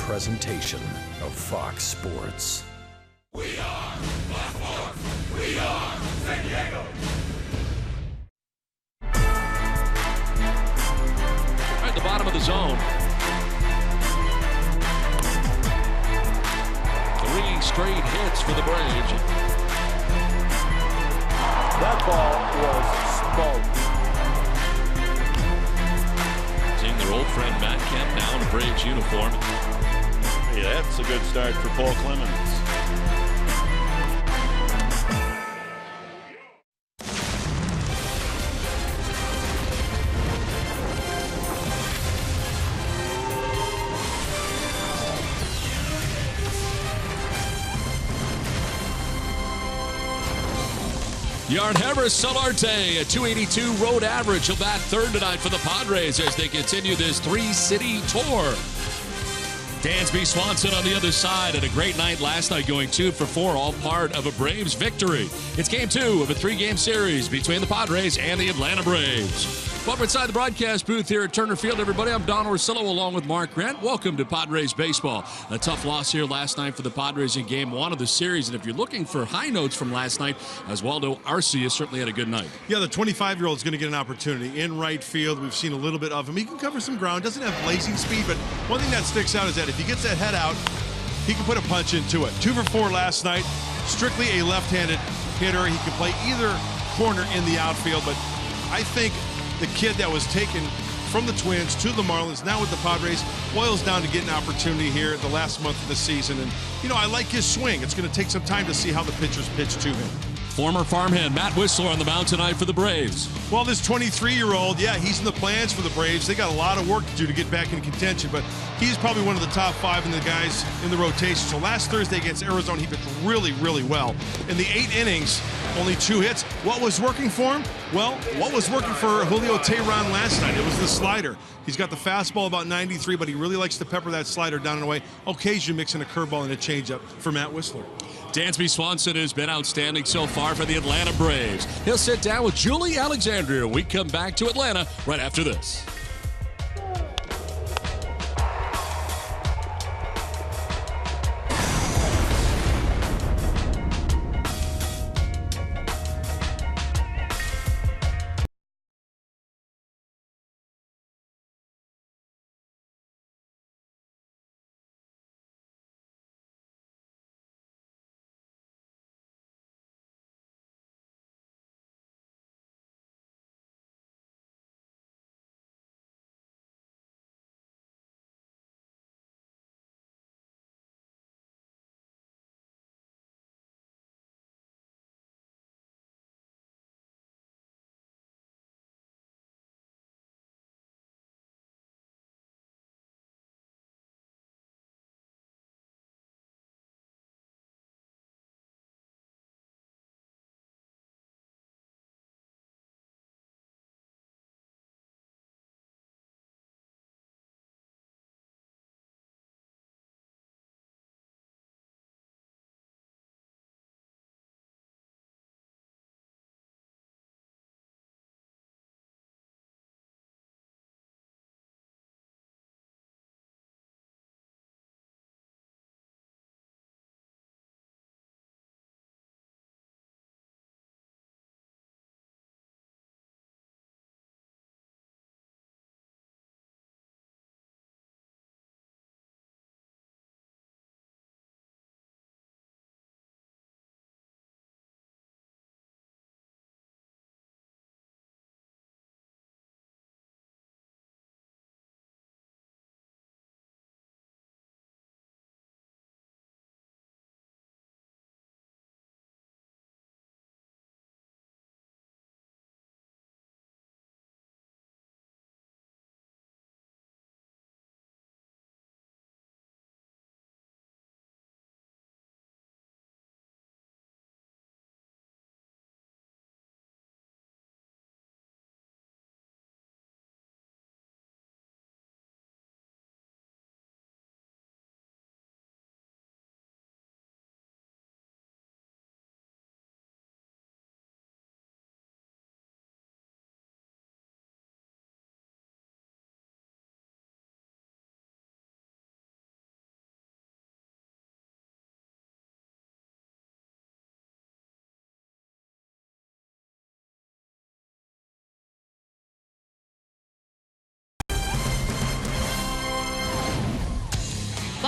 presentation of Fox Sports. We are Fox Sports. We are San Diego. At the bottom of the zone. 3 straight hits for the Braves. That ball was smoked. Seeing their old friend Matt Kemp now in a Braves uniform. Yeah, that's a good start for Paul Clemens. Yangervis Solarte, a .282 road average. He'll bat third tonight for the Padres as they continue this 3-city tour. Dansby Swanson on the other side had a great night last night, going 2 for 4, all part of a Braves victory. It's game 2 of a 3-game series between the Padres and the Atlanta Braves. Welcome inside the broadcast booth here at Turner Field, everybody. I'm Don Orsillo along with Mark Grant. Welcome to Padres baseball. A tough loss here last night for the Padres in game 1 of the series. And if you're looking for high notes from last night, Oswaldo Arcia certainly had a good night. Yeah, the 25-year-old is going to get an opportunity in right field. We've seen a little bit of him. He can cover some ground, doesn't have blazing speed, but one thing that sticks out is that if he gets that head out, he can put a punch into it. 2 for 4 last night. Strictly a left-handed hitter. He can play either corner in the outfield, but I think the kid that was taken from the Twins to the Marlins, now with the Padres, boils down to get an opportunity here at the last month of the season. And, you know, I like his swing. It's going to take some time to see how the pitchers pitch to him. Former farmhand Matt Whistler on the mound tonight for the Braves. Well, this 23-year-old, yeah, he's in the plans for the Braves. They got a lot of work to do to get back in contention, but he's probably one of the top 5 in the guys in the rotation. So last Thursday against Arizona, he pitched really, really well. In the 8 innings, only 2 hits. What was working for him? Well, what was working for Julio Teheran last night? It was the slider. He's got the fastball about 93, but he really likes to pepper that slider down and away, occasionally mixing a curveball and a changeup for Matt Whistler. Dansby Swanson has been outstanding so far for the Atlanta Braves. He'll sit down with Julie Alexandria. We come back to Atlanta right after this.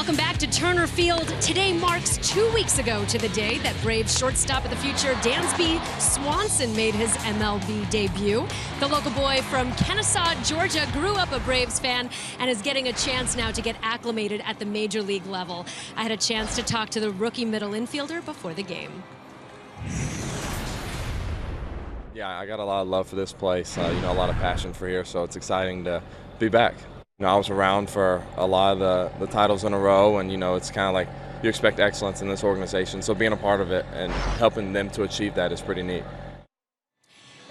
Welcome back to Turner Field. Today marks 2 weeks ago to the day that Braves shortstop of the future Dansby Swanson made his MLB debut. The local boy from Kennesaw, Georgia, grew up a Braves fan and is getting a chance now to get acclimated at the major league level. I had a chance to talk to the rookie middle infielder before the game. Yeah, I got a lot of love for this place, a lot of passion for here, so it's exciting to be back. I was around for a lot of the titles in a row, and it's kind of like you expect excellence in this organization, so being a part of it and helping them to achieve that is pretty neat.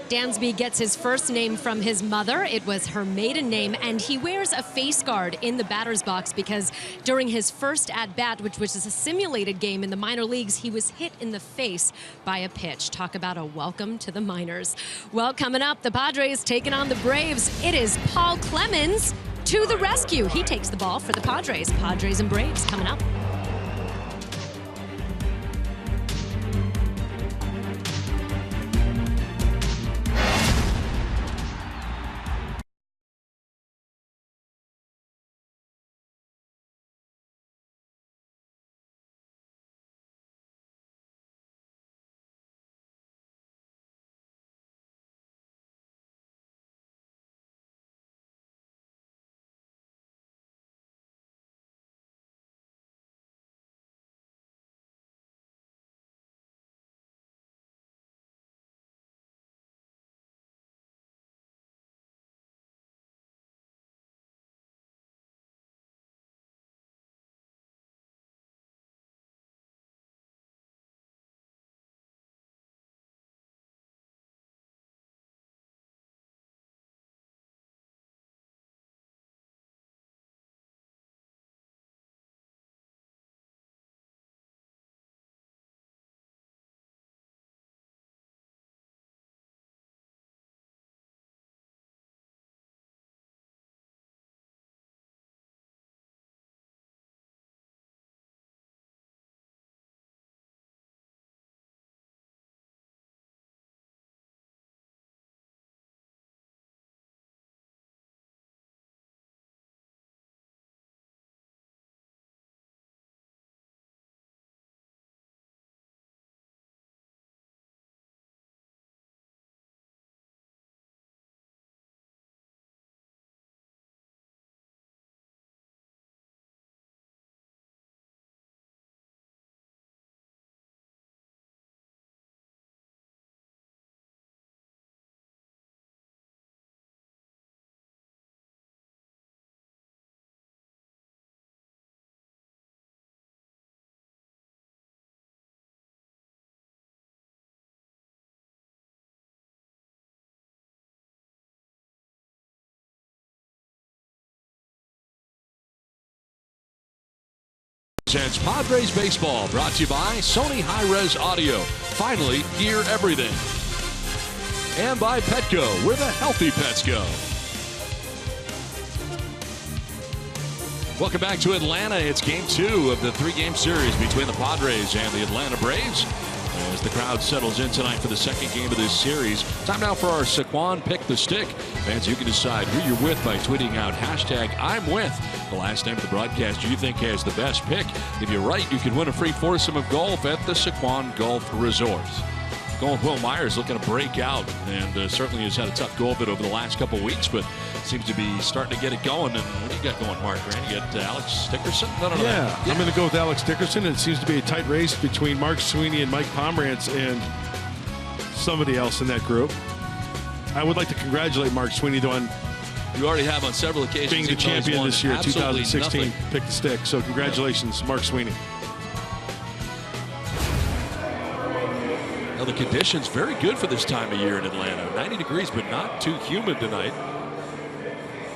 Dansby gets his first name from his mother. It was her maiden name, and he wears a face guard in the batter's box because during his first at-bat, which was a simulated game in the minor leagues, he was hit in the face by a pitch. Talk about a welcome to the minors. Well, coming up, the Padres taking on the Braves. It is Paul Clemens to the rescue. He takes the ball for the Padres. Padres and Braves coming up. Since Padres Baseball, brought to you by Sony High-Res Audio. Finally, hear everything. And by Petco, where the healthy pets go. Welcome back to Atlanta. It's game 2 of the 3-game series between the Padres and the Atlanta Braves. As the crowd settles in tonight for the second game of this series. Time now for our Saquon Pick the Stick. Fans, you can decide who you're with by tweeting out hashtag I'm with the last name of the broadcaster you think has the best pick. If you're right, you can win a free foursome of golf at the Saquon Golf Resort. Going Will Myers looking to break out, and certainly has had a tough go of it over the last couple weeks, but seems to be starting to get it going. And what do you got going, Mark? Right? You got Alex Dickerson? No. Yeah, I'm going to go with Alex Dickerson. It seems to be a tight race between Mark Sweeney and Mike Pomerantz and somebody else in that group. I would like to congratulate Mark Sweeney, though, on you already have on several occasions being the champion this year, 2016 nothing. Pick the Stick. So congratulations, Mark Sweeney. Now the conditions very good for this time of year in Atlanta. 90 degrees, but not too humid tonight.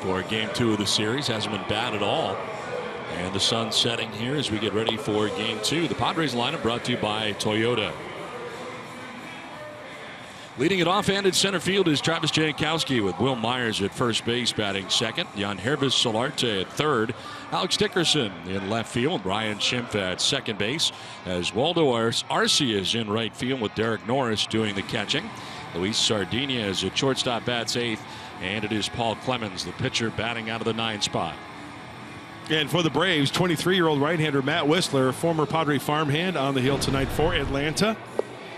For game 2 of the series, hasn't been bad at all. And the sun setting here as we get ready for game 2. The Padres lineup brought to you by Toyota. Leading it off and in center field is Travis Jankowski with Will Myers at first base batting second. Yangervis Solarte at third. Alex Dickerson in left field. Brian Schimpf at second base. As Waldo Arce is in right field with Derek Norris doing the catching. Luis Sardinia is at shortstop, bats eighth. And it is Paul Clemens, the pitcher, batting out of the 9 spot. And for the Braves, 23-year-old right-hander Matt Wisler, former Padre farmhand, on the hill tonight for Atlanta.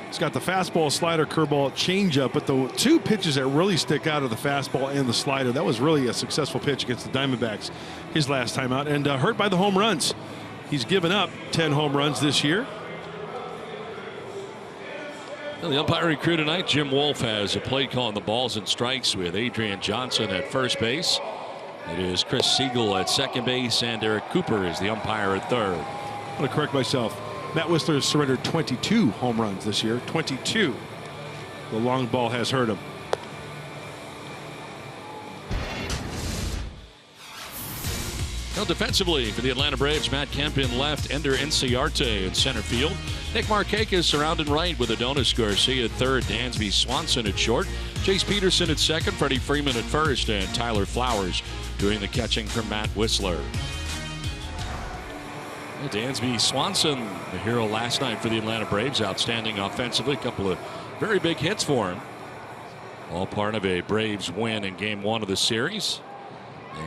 He's got the fastball, slider, curveball, changeup, but the two pitches that really stick out are the fastball and the slider. That was really a successful pitch against the Diamondbacks his last time out, and hurt by the home runs. He's given up 10 home runs this year. Well, the umpiring crew tonight, Jim Wolf has a play calling the balls and strikes with Adrian Johnson at first base. It is Chris Siegel at second base, and Eric Cooper is the umpire at third. I'm going to correct myself. Matt Wisler has surrendered 22 home runs this year. 22. The long ball has hurt him. Well, defensively for the Atlanta Braves, Matt Kemp in left, Ender Inciarte in center field. Nick Markakis around right with Adonis Garcia at third, Dansby Swanson at short, Chase Peterson at second, Freddie Freeman at first, and Tyler Flowers doing the catching for Matt Wisler. Well, Dansby Swanson, the hero last night for the Atlanta Braves, outstanding offensively, a couple of very big hits for him. All part of a Braves win in game 1 of the series.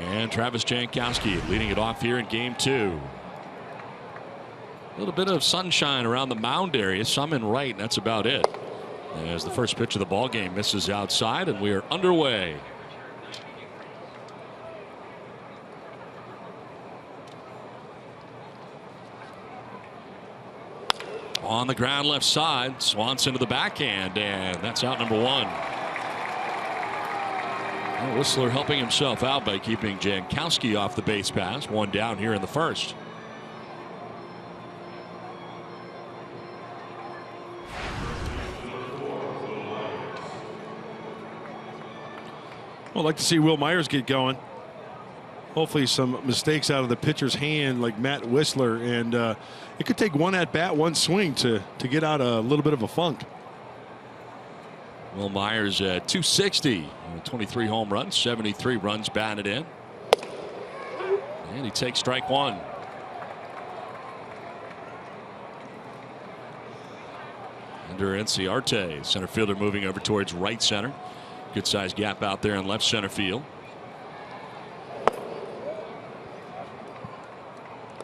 And Travis Jankowski leading it off here in game 2. A little bit of sunshine around the mound area, some in right, and that's about it. As the first pitch of the ball game misses outside, and we are underway. On the ground left side, Swanson to the backhand, and that's out number 1. Well, Wisler helping himself out by keeping Jankowski off the base pass. One down here in the first. Well, I'd like to see Will Myers get going. Hopefully some mistakes out of the pitcher's hand like Matt Wisler, and it could take one at bat, one swing to get out a little bit of a funk. Will Myers at 260, 23 home runs, 73 runs batted in. And he takes strike 1. Ender Inciarte, center fielder, moving over towards right center. Good sized gap out there in left center field.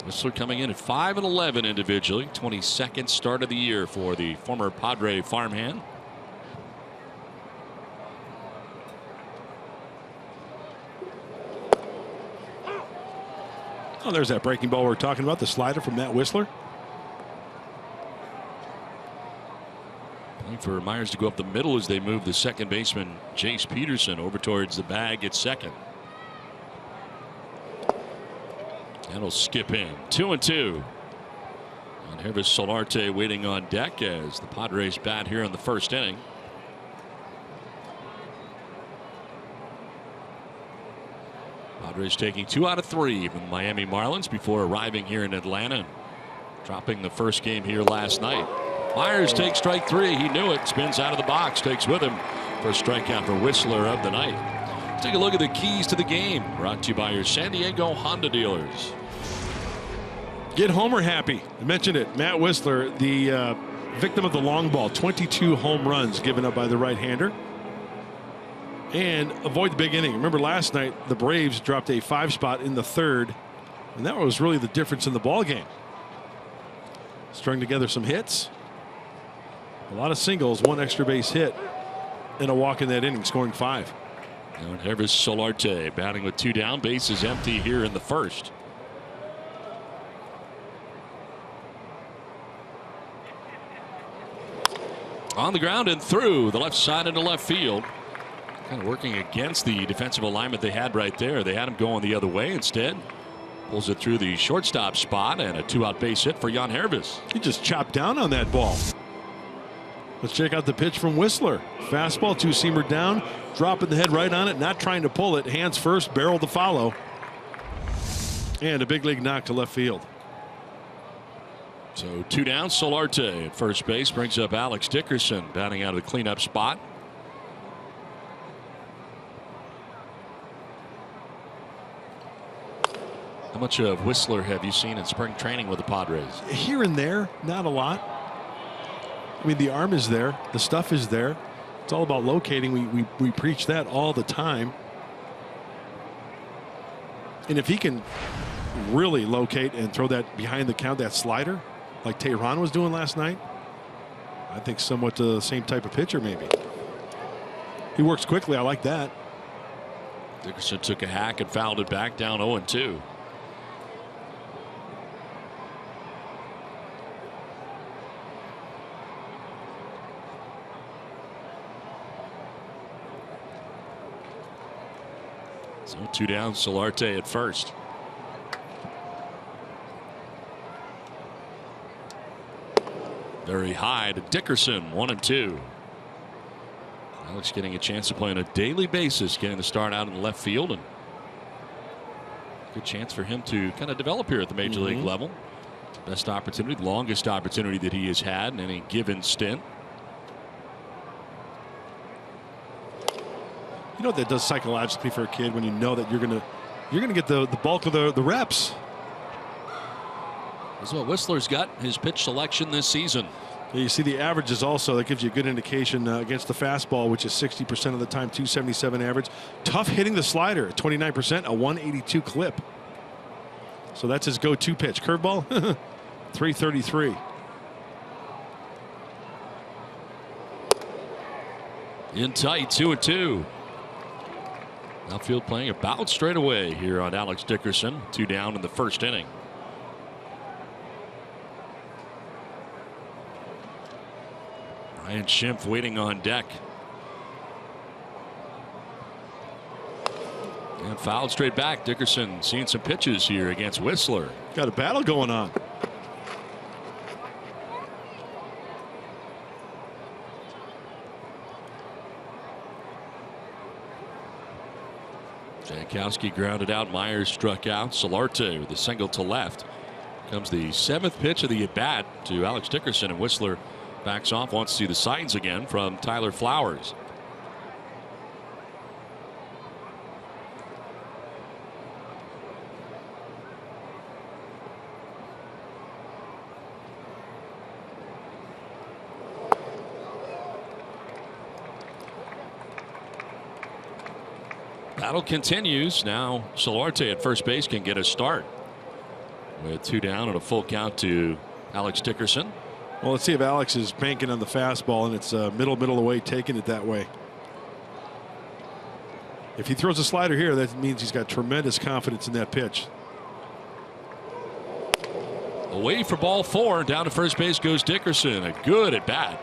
Wisler coming in at 5-11 individually. 22nd start of the year for the former Padre farmhand. Oh, there's that breaking ball we're talking about, the slider from Matt Wisler. Looking for Myers to go up the middle as they move the second baseman Chase Peterson over towards the bag at second. That'll skip in. 2-2. And Hervis Solarte waiting on deck as the Padres bat here in the first inning. Padres taking 2 out of 3 from the Miami Marlins before arriving here in Atlanta, dropping the first game here last night. Myers takes strike 3. He knew it. Spins out of the box. Takes with him first strikeout for Wisler of the night. Let's take a look at the keys to the game. Brought to you by your San Diego Honda dealers. Get Homer happy. I mentioned it. Matt Wisler, the victim of the long ball. 22 home runs given up by the right-hander. And avoid the big inning. Remember last night the Braves dropped a 5 spot in the third, and that was really the difference in the ball game. Strung together some hits, a lot of singles, 1 extra base hit, and a walk in that inning, scoring 5. And Hervis Solarte batting with 2 down, bases empty here in the first. On the ground and through the left side into left field. Kind of working against the defensive alignment they had right there. They had him going the other way. Instead, pulls it through the shortstop spot, and a 2-out base hit for Jan Hervis. He just chopped down on that ball. Let's check out the pitch from Wisler. Fastball, 2-seamer down, dropping the head right on it, not trying to pull it. Hands first, barrel to follow. And a big league knock to left field. So 2 down. Solarte at first base brings up Alex Dickerson batting out of the cleanup spot. How much of Wisler have you seen in spring training with the Padres? Here and there, not a lot. I mean, the arm is there, the stuff is there. It's all about locating. We preach that all the time. And if he can really locate and throw that behind the count, that slider, like Tehran was doing last night. I think somewhat the same type of pitcher, maybe. He works quickly. I like that. Dickerson took a hack and fouled it back, down 0-2. So 2 down, Solarte at first. Very high to Dickerson, 1-2. Alex getting a chance to play on a daily basis, getting the start out in the left field, and good chance for him to kind of develop here at the major league level. Best opportunity, longest opportunity that he has had in any given stint. You know what that does psychologically for a kid when you know that you're gonna get the bulk of the reps. That's what Whistler's got, his pitch selection this season. You see the averages also. That gives you a good indication against the fastball, which is 60% of the time, 277 average. Tough hitting the slider at 29%, a 182 clip. So that's his go-to pitch. Curveball, 333. In tight, 2-2. Outfield playing about straight away here on Alex Dickerson. 2 down in the first inning. Ryan Schimpf waiting on deck. And fouled straight back. Dickerson seeing some pitches here against Whistler. Got a battle going on. Jankowski grounded out. Myers struck out. Solarte with a single to left. Comes the 7th pitch of the at-bat to Alex Dickerson, and Whistler backs off, wants to see the signs again from Tyler Flowers. Battle continues. Now Solarte at first base can get a start with 2 down and a full count to Alex Dickerson. Well, let's see if Alex is banking on the fastball and it's middle away, taking it that way. If he throws a slider here, that means he's got tremendous confidence in that pitch. Away for ball 4. Down to first base goes Dickerson. A good at bat.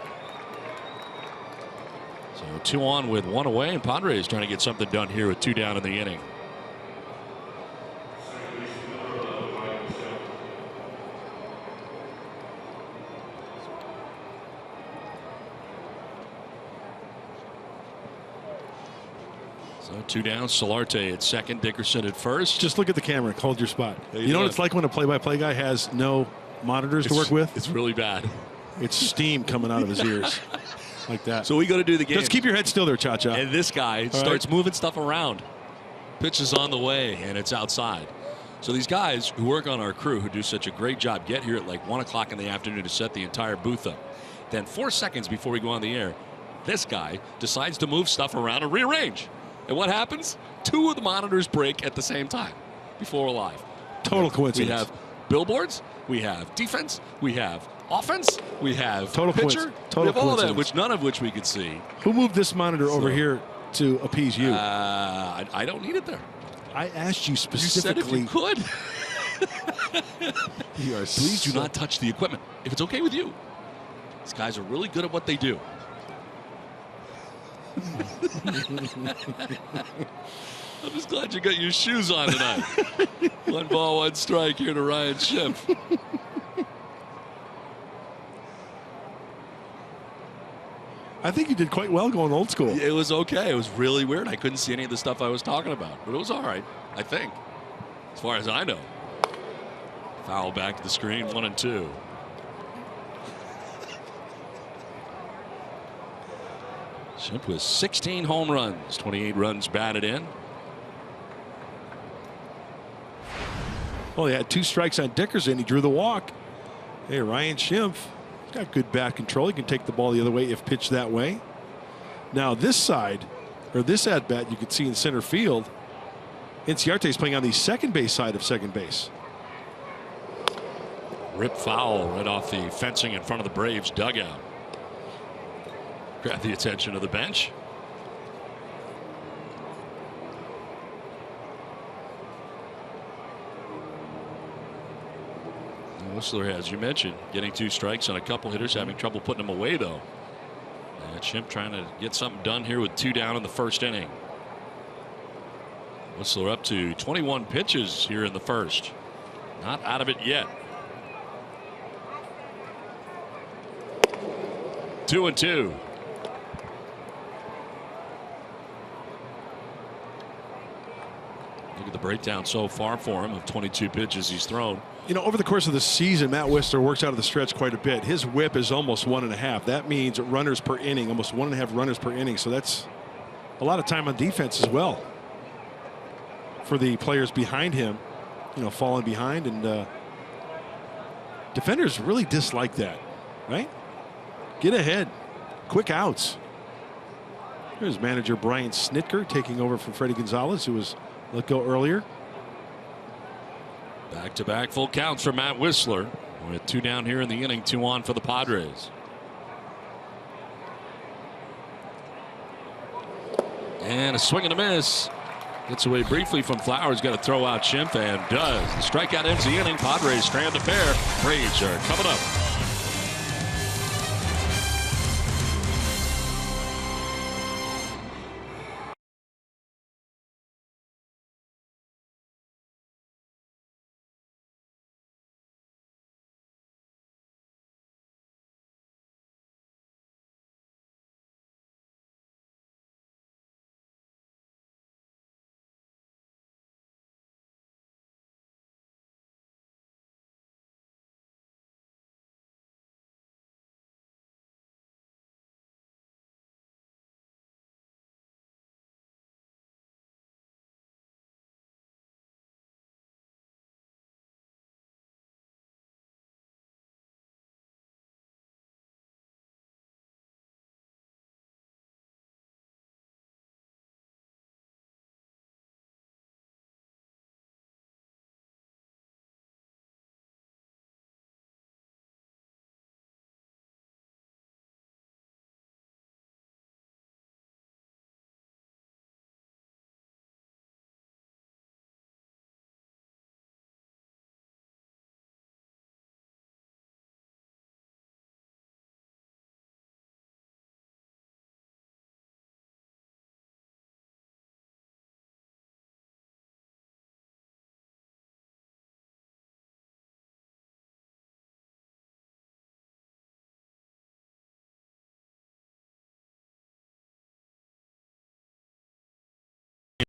So 2 on with 1 away, and Padres trying to get something done here with 2 down in the inning. So 2 down, Solarte at second, Dickerson at first. Just look at the camera. Hold your spot. You know what it's like when a play-by-play guy has no monitors to work with? It's really bad. It's steam coming out of his ears like that. So we got to do the game. Just keep your head still there, Cha-Cha. And this guy starts moving stuff around. Pitch is on the way, and it's outside. So these guys who work on our crew, who do such a great job, get here at like 1 o'clock in the afternoon to set the entire booth up. Then 4 seconds before we go on the air, this guy decides to move stuff around and rearrange. And what happens? 2 of the monitors break at the same time before we're live. Total coincidence. We have billboards, we have defense, we have offense, we have total pitcher, total we have all of that, coincidence. none of which we could see. Who moved this monitor over here to appease you? I don't need it there. I asked you specifically. You said if you could. You are Please do not touch the equipment if it's okay with you. These guys are really good at what they do. I'm just glad you got your shoes on tonight. 1 ball, 1 strike here to Ryan Schimpf. I think you did quite well going old school. It was okay. It was really weird. I couldn't see any of the stuff I was talking about, but it was all right, I think, as far as I know. Foul back to the screen, 1-2. Schimpf with 16 home runs, 28 runs batted in. Well, he had 2 strikes on Dickerson. He drew the walk. Hey, Ryan Schimpf, he's got good bat control. He can take the ball the other way if pitched that way. Now this side, or this at bat, you can see in center field, Inciarte is playing on the second base side of second base. Rip foul right off the fencing in front of the Braves dugout. Grabbed the attention of the bench. Whistler, as you mentioned, getting 2 strikes on a couple hitters, having trouble putting them away, though. And Schimpf trying to get something done here with 2 down in the first inning. Whistler up to 21 pitches here in the first. Not out of it yet. 2-2. Look at the breakdown so far for him of 22 pitches he's thrown. You know, over the course of the season, Matt Whistler works out of the stretch quite a bit. His whip is almost 1.5. That means runners per inning, almost 1.5 runners per inning. So that's a lot of time on defense as well for the players behind him, you know, falling behind. And defenders really dislike that, right? Get ahead, quick outs. Here's manager Brian Snitker taking over from Freddie Gonzalez, who was let go earlier. Back-to-back full counts for Matt Whistler with 2 down here in the inning, 2 on for the Padres. And a swing and a miss. Gets away briefly from Flowers. Got to throw out Schimpf and does. The strikeout ends the inning. Padres strand a pair. Braves are coming up.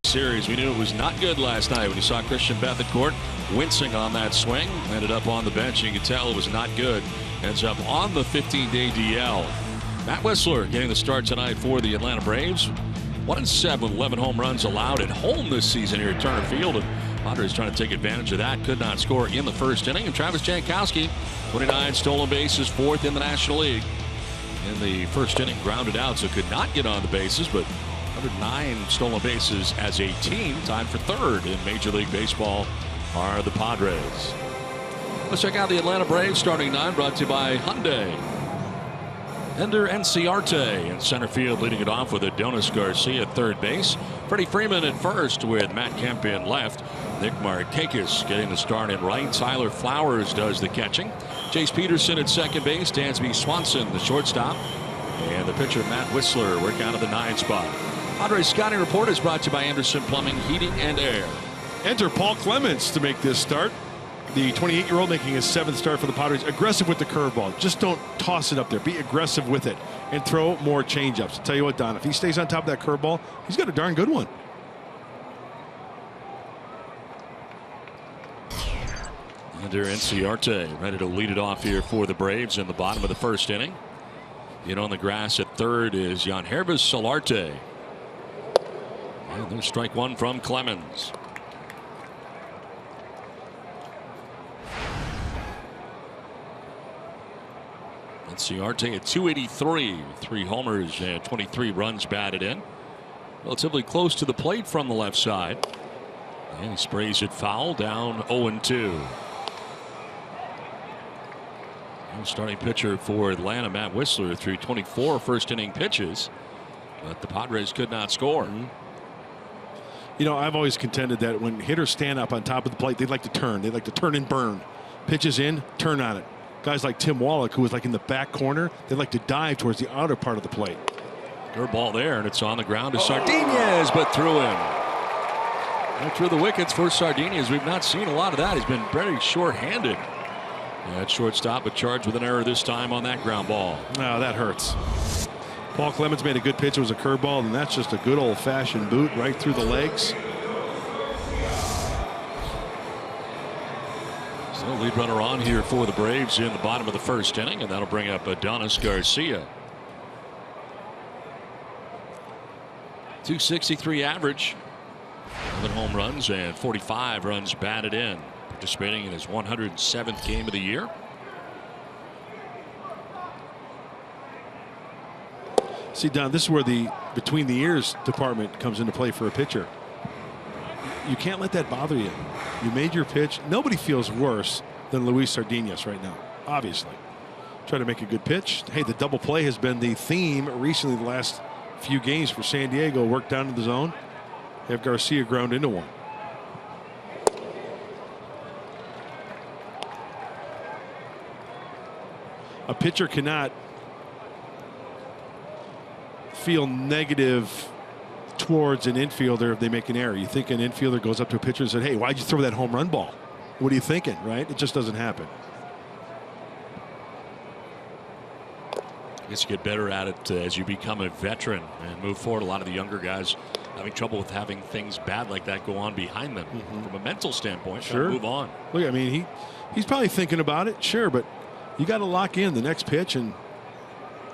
Series. We knew it was not good last night when you saw Christian Bethancourt wincing on that swing. Ended up on the bench. You could tell it was not good. Ends up on the 15-day DL. Matt Whistler getting the start tonight for the Atlanta Braves. 1-7 with 11 home runs allowed at home this season here at Turner Field. And Padres trying to take advantage of that. Could not score in the first inning. And Travis Jankowski, 29 stolen bases, 4th in the National League. In the first inning, grounded out, so could not get on the bases, but 109 stolen bases as a team, tied for 3rd in Major League Baseball are the Padres. Let's check out the Atlanta Braves starting 9, brought to you by Hyundai. Ender Enciarte in center field, leading it off with Adonis Garcia at third base. Freddie Freeman at first with Matt Kemp in left. Nick Markakis getting the start in right. Tyler Flowers does the catching. Chase Peterson at second base. Dansby Swanson, the shortstop. And the pitcher, Matt Whistler, working out of the 9 spot. Padres Scouting Report is brought to you by Anderson Plumbing, Heating, and Air. Enter Paul Clemens to make this start. The 28-year-old making his 7th start for the Padres. Aggressive with the curveball. Just don't toss it up there. Be aggressive with it and throw more changeups. Tell you what, Don, if he stays on top of that curveball, he's got a darn good one. Ender Enciarte ready to lead it off here for the Braves in the bottom of the first inning. In on the grass at third is Yangervis Solarte. And there's strike 1 from Clemens. Enciarte at 283, 3 homers and 23 runs batted in. Relatively close to the plate from the left side. And he sprays it foul, down 0-2. Starting pitcher for Atlanta, Matt Whistler, threw 24 first-inning pitches, but the Padres could not score. You know, I've always contended that when hitters stand up on top of the plate, they like to turn. They like to turn and burn. Pitches in, turn on it. Guys like Tim Wallach, who was like in the back corner, they like to dive towards the outer part of the plate. Good ball there, and it's on the ground to Sardinez, but through him. And through the wickets for Sardinez. We've not seen a lot of that. He's been very short-handed. At shortstop, but charged with an error this time on that ground ball. No, that hurts. Paul Clemens made a good pitch. It was a curveball, and that's just a good old-fashioned boot right through the legs. So lead runner on here for the Braves in the bottom of the first inning, and that'll bring up Adonis Garcia. .263 average, 11 home runs and 45 runs batted in. Participating in his 107th game of the year. See, Don, this is where the between the ears department comes into play for a pitcher. You can't let that bother you. You made your pitch. Nobody feels worse than Luis Sardinez right now, obviously. Try to make a good pitch. Hey, the double play has been the theme recently the last few games for San Diego. Work down to the zone. Have Garcia ground into one. A pitcher cannot feel negative towards an infielder if they make an error. You think an infielder goes up to a pitcher and said, hey, why'd you throw that home run ball? What are you thinking, right? It just doesn't happen. I guess you get better at it as you become a veteran and move forward. A lot of the younger guys having trouble with having things bad like that go on behind them. From a mental standpoint, sure. Move on. Look, I mean, he's probably thinking about it, sure, but you got to lock in the next pitch and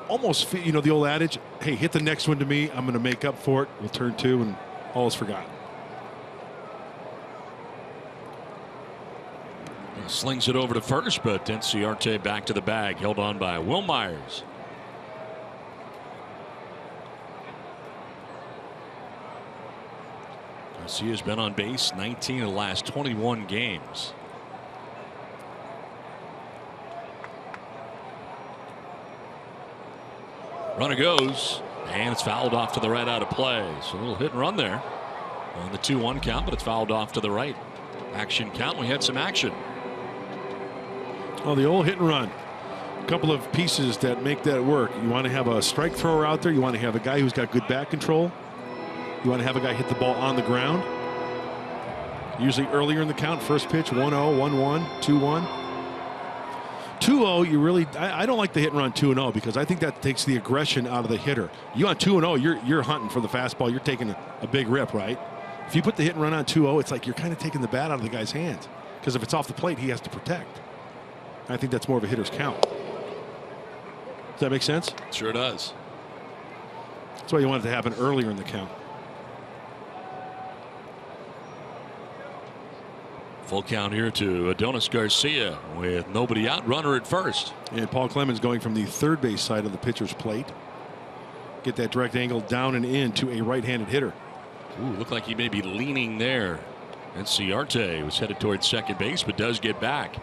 almost, you know, the old adage, hey, hit the next one to me. I'm going to make up for it. We'll turn two and all is forgotten. Slings it over to first, but Inciarte back to the bag, held on by Will Myers. Garcia has been on base 19 of the last 21 games. Runner goes, and it's fouled off to the right out of play. So a little hit and run there on the 2-1 count, but it's fouled off to the right. Action count. We had some action. Oh, the old hit and run. A couple of pieces that make that work. You want to have a strike thrower out there. You want to have a guy who's got good bat control. You want to have a guy hit the ball on the ground. Usually earlier in the count, first pitch, 1-0, 1-1, 2-1. 2-0, you really, I don't like the hit and run 2-0 because I think that takes the aggression out of the hitter. You on 2-0, you're hunting for the fastball. You're taking a big rip, right? If you put the hit and run on 2-0, it's like you're kind of taking the bat out of the guy's hands because if it's off the plate, he has to protect. I think that's more of a hitter's count. Does that make sense? Sure does. That's why you want it to happen earlier in the count. Full count here to Adonis Garcia with nobody out, runner at first. And Paul Clemens going from the third base side of the pitcher's plate. Get that direct angle down and in to a right-handed hitter. Ooh, looked like he may be leaning there. Inciarte was headed towards second base, but does get back.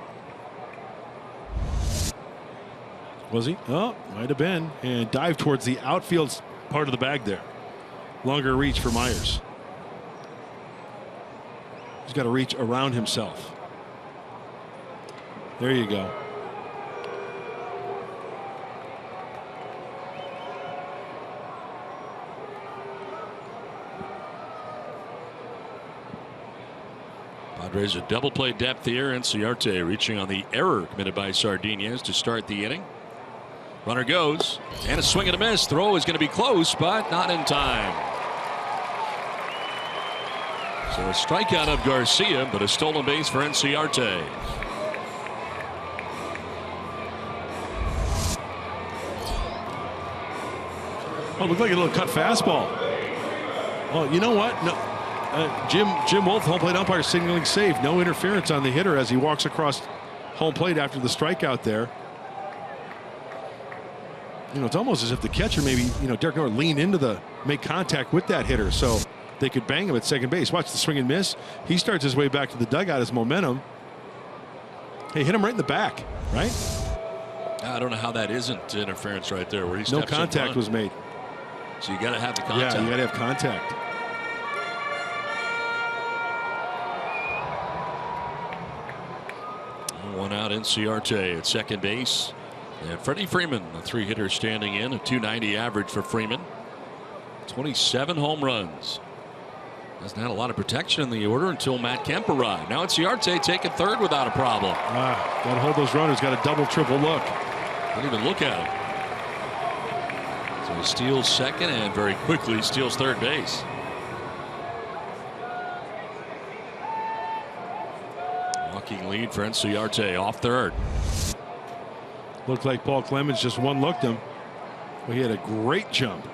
Was he? Oh, might have been. And dive towards the outfield part of the bag there. Longer reach for Myers. He's got to reach around himself. There you go. Padres a double play depth here. Inciarte reaching on the error committed by Sardinez to start the inning. Runner goes, and a swing and a miss. Throw is going to be close, but not in time. So a strikeout of Garcia, but a stolen base for Inciarte. Oh, looked like a little cut fastball. Oh, you know what? No, Jim Wolf, home plate umpire, signaling safe. No interference on the hitter as he walks across home plate after the strikeout there. You know, it's almost as if the catcher maybe, you know, Derek Miller leaned into make contact with that hitter so they could bang him at second base. Watch the swing and miss. He starts his way back to the dugout as momentum. Hey, hit him right in the back, right? I don't know how that isn't interference right there. Where he No steps in contact front. was made. So you got to have the contact. Yeah, you got to have contact. One out, Inciarte at second base. And Freddie Freeman, the 3-hitter standing in, a .290 average for Freeman. 27 home runs. Doesn't have a lot of protection in the order until Matt Kemp arrived. Now Inciarte taking third without a problem. Got to hold those runners. Got a double, triple look. Didn't even look at him. So he steals second and very quickly steals third base. Walking lead for Inciarte off third. Looked like Paul Clemens just one-looked him. Well, he had a great jump.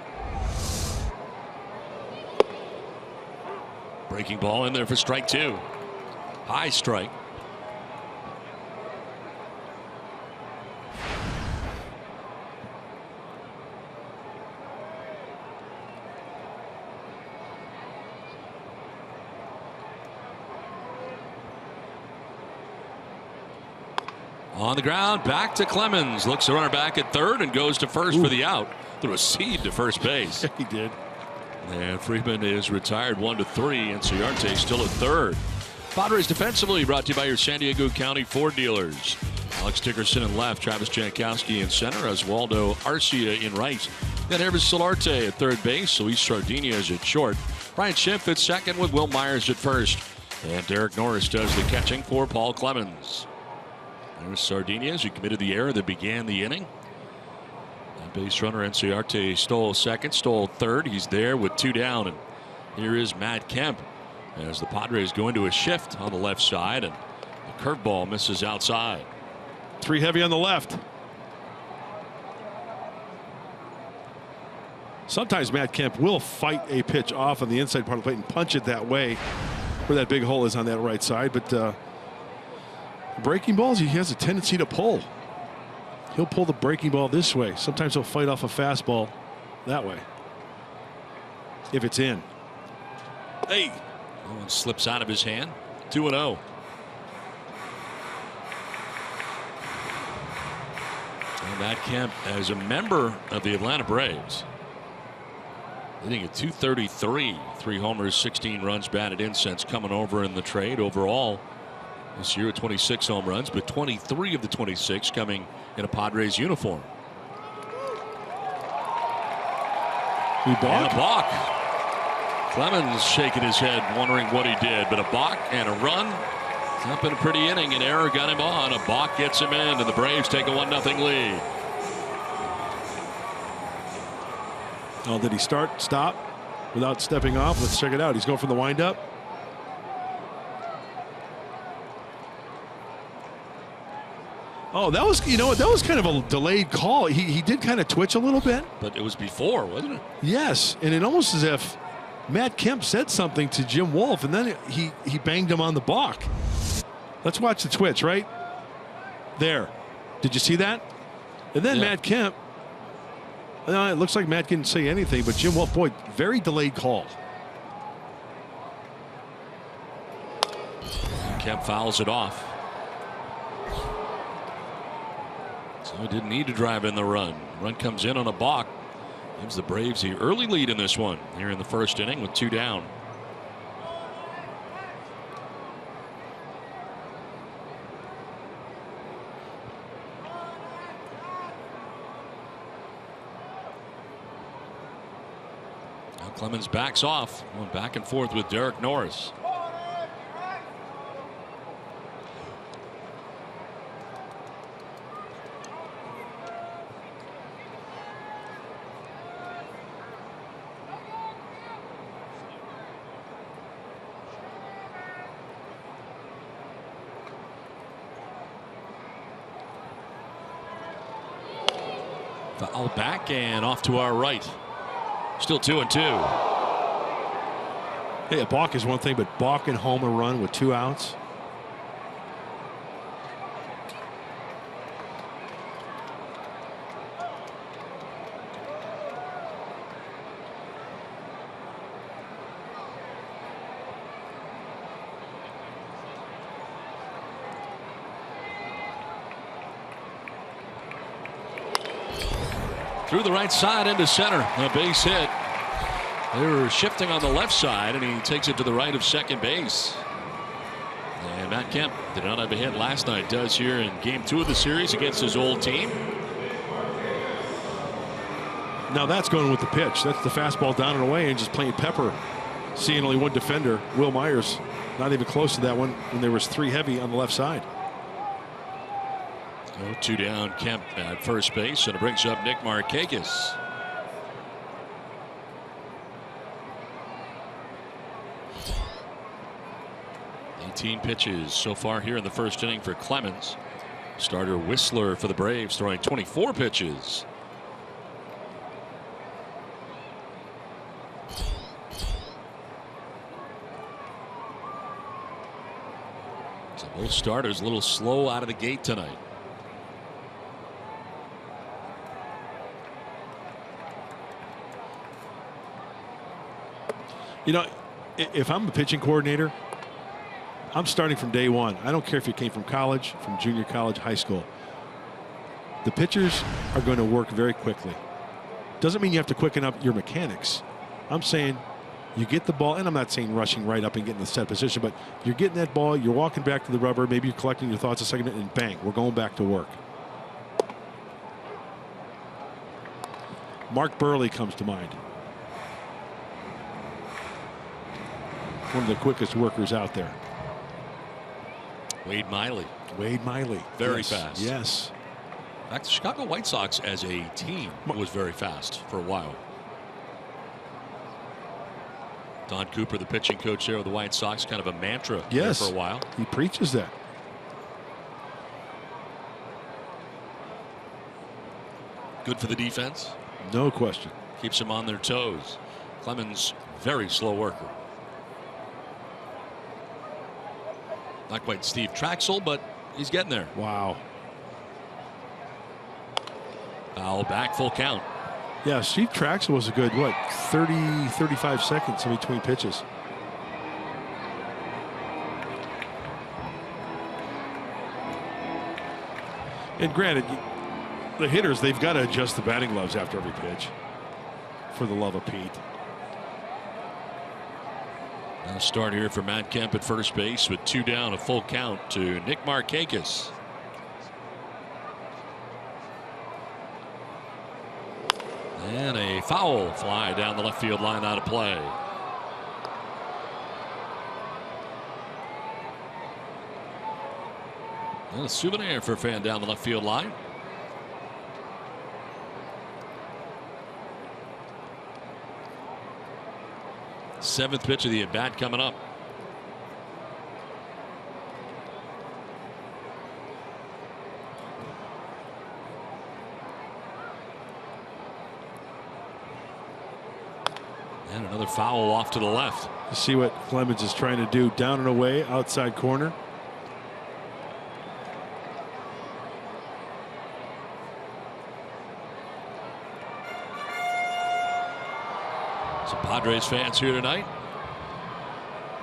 Breaking ball in there for strike two. High strike. On the ground, back to Clemens. Looks the runner back at third and goes to first for the out. Threw a seed to first base. He did. And Freeman is retired 1-3. Inciarte still at third. Padres defensively brought to you by your San Diego County Ford dealers. Alex Dickerson in left, Travis Jankowski in center, Oswaldo Arcia in right. Then Herbert Solarte at third base, Luis Sardinez at short. Ryan Schiff at second with Will Myers at first. And Derek Norris does the catching for Paul Clemens. There's Sardinez, who committed the error that began the inning. And base runner Inciarte stole second, stole third. He's there with two down. And here is Matt Kemp as the Padres go into a shift on the left side. And the curveball misses outside. 3 heavy on the left. Sometimes Matt Kemp will fight a pitch off on the inside part of the plate and punch it that way where that big hole is on that right side. But breaking balls, he has a tendency to pull. He'll pull the breaking ball this way. Sometimes he'll fight off a fastball that way if it's in. Hey, that one slips out of his hand. 2-0. And Matt Kemp, as a member of the Atlanta Braves, hitting at .233, 3 homers, 16 runs batted in since coming over in the trade. Overall this year, 26 home runs, but 23 of the 26 coming in a Padres uniform. He balked. And a balk. Clemens shaking his head, wondering what he did, but a balk and a run. It's not been a pretty inning. An error got him on. A balk gets him in, and the Braves take a 1-0 lead. Oh, did he stop without stepping off? Let's check it out. He's going for the windup. Oh, that was, you know what, that was kind of a delayed call. He did kind of twitch a little bit. But it was before, wasn't it? Yes, and it almost as if Matt Kemp said something to Jim Wolf, and then he banged him on the balk. Let's watch the twitch right there. Did you see that? And then Matt Kemp, it looks like Matt didn't say anything, but Jim Wolf, boy, very delayed call. Kemp fouls it off. So he didn't need to drive in the run. Run comes in on a balk. Gives the Braves the early lead in this one here in the first inning with 2 down. Now Clemens backs off, going back and forth with Derek Norris. Foul back and off to our right. Still 2-2. Hey, a balk is one thing, but balking home a run with 2 outs. Through the right side into center. A base hit. They were shifting on the left side, and he takes it to the right of second base. And Matt Kemp did not have a hit last night. Does here in game 2 of the series against his old team. Now that's going with the pitch. That's the fastball down and away and just playing pepper. Seeing only one defender, Will Myers, not even close to that one when there was 3 heavy on the left side. 2 down, Kemp at first base, and it brings up Nick Markakis. Pitches so far here in the first inning for Clemens. Starter Whistler for the Braves throwing 24 pitches. So both starters a little slow out of the gate tonight. You know, if I'm a pitching coordinator, I'm starting from day one. I don't care if you came from college, from junior college, high school. The pitchers are going to work very quickly. Doesn't mean you have to quicken up your mechanics. I'm saying you get the ball, and I'm not saying rushing right up and getting the set position, but you're getting that ball, you're walking back to the rubber, maybe you're collecting your thoughts a second, and bang, we're going back to work. Mark Burley comes to mind. One of the quickest workers out there. Wade Miley. Wade Miley. Very fast. Yes. In fact, the Chicago White Sox as a team was very fast for a while. Don Cooper, the pitching coach there of the White Sox, kind of a mantra there for a while. He preaches that. Good for the defense. No question. Keeps them on their toes. Clemens, very slow worker. Not quite Steve Traxel, but he's getting there. Wow. Foul back, full count. Yeah, Steve Traxel was a good, what, 30, 35 seconds in between pitches. And granted, the hitters, they've got to adjust the batting gloves after every pitch, for the love of Pete. Now start here for Matt Kemp at first base with 2 down, a full count to Nick Markakis. And a foul fly down the left field line, out of play. And a souvenir for a fan down the left field line. Seventh pitch of the at bat coming up. And another foul off to the left. You see what Clemens is trying to do, down and away, outside corner. Some Padres fans here tonight.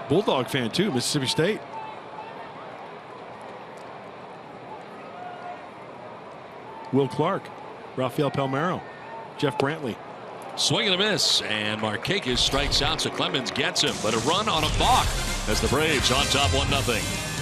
Bulldog fan too, Mississippi State. Will Clark, Rafael Palmeiro, Jeff Brantley. Swing and a miss, and Markakis strikes out, so Clemens gets him, but a run on a balk as the Braves on top 1-0.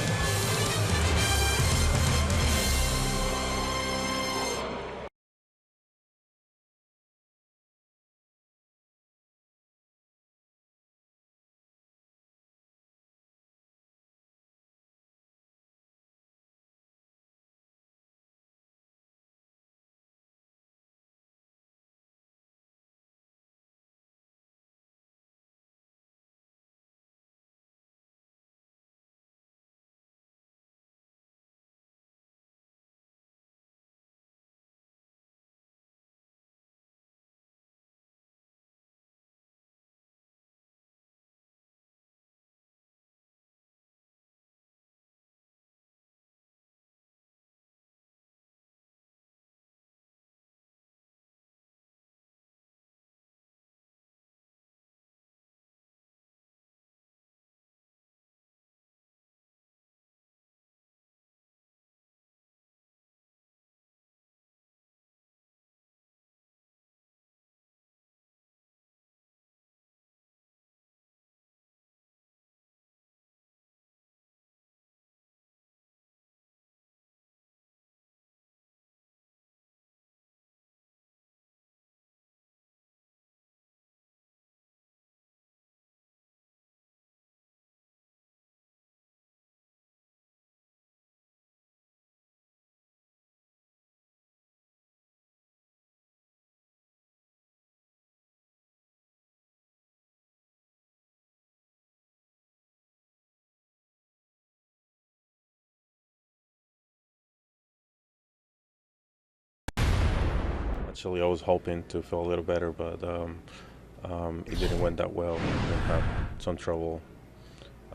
Actually, I was hoping to feel a little better, but it didn't went that well. I had some trouble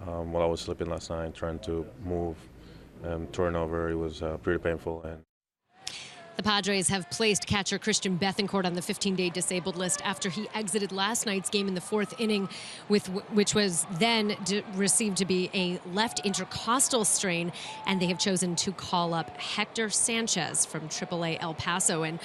while I was sleeping last night, trying to move, turnover. It was pretty painful. And The Padres have placed catcher Christian Bethancourt on the 15-day disabled list after he exited last night's game in the fourth inning, which was then received to be a left intercostal strain, and they have chosen to call up Hector Sanchez from AAA El Paso. And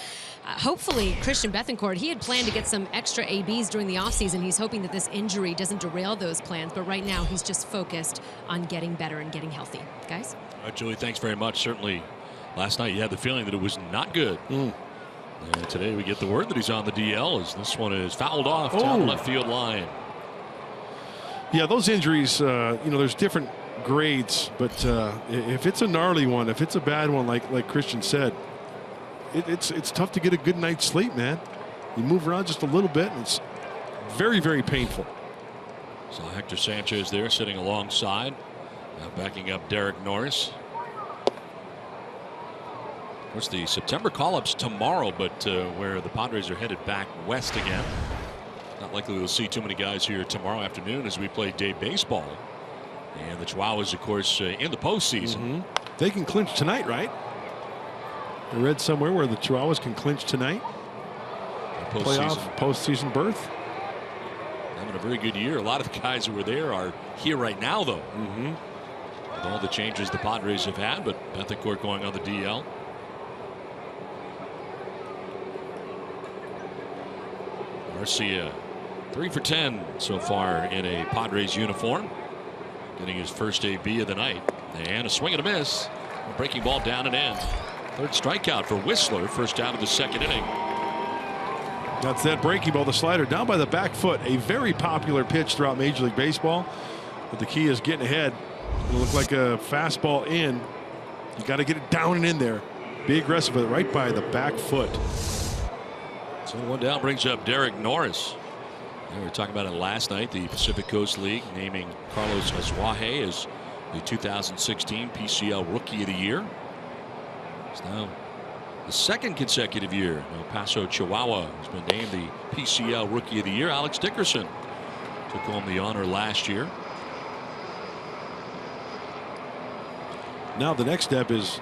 hopefully Christian Bethancourt, he had planned to get some extra ABs during the offseason. He's hoping that this injury doesn't derail those plans, but right now he's just focused on getting better and getting healthy. Guys? All right, Julie, thanks very much. Certainly last night you had the feeling that it was not good. And today we get the word that he's on the DL as this one is fouled off down the left field line. Yeah, those injuries, there's different grades, but if it's a gnarly one, if it's a bad one, like Christian said, it's tough to get a good night's sleep, man. You move around just a little bit, and it's very, very painful. So Hector Sanchez there sitting alongside, backing up Derek Norris. Of course, the September call-ups tomorrow, but where the Padres are headed back west again. Not likely we'll see too many guys here tomorrow afternoon as we play day baseball. And the Chihuahuas, of course, in the postseason. They can clinch tonight, right? I read somewhere where the Chihuahuas can clinch tonight. Postseason berth. Having a very good year. A lot of the guys who were there are here right now, though. With all the changes the Padres have had, but Bethancourt going on the DL. Garcia 3 for 10 so far in a Padres uniform, getting his first AB of the night, and a swing and a miss, a breaking ball down and in. Third strikeout for Whistler, first out of the second inning. That's that breaking ball, the slider down by the back foot, a very popular pitch throughout Major League Baseball, but the key is getting ahead. It'll look like a fastball in. You got to get it down and in there, be aggressive with it right by the back foot. So one down brings up Derek Norris. We were talking about it last night, the Pacific Coast League naming Carlos Azuaje as the 2016 PCL Rookie of the Year. It's now the second consecutive year El Paso Chihuahua has been named the PCL Rookie of the Year. Alex Dickerson took home the honor last year. Now the next step is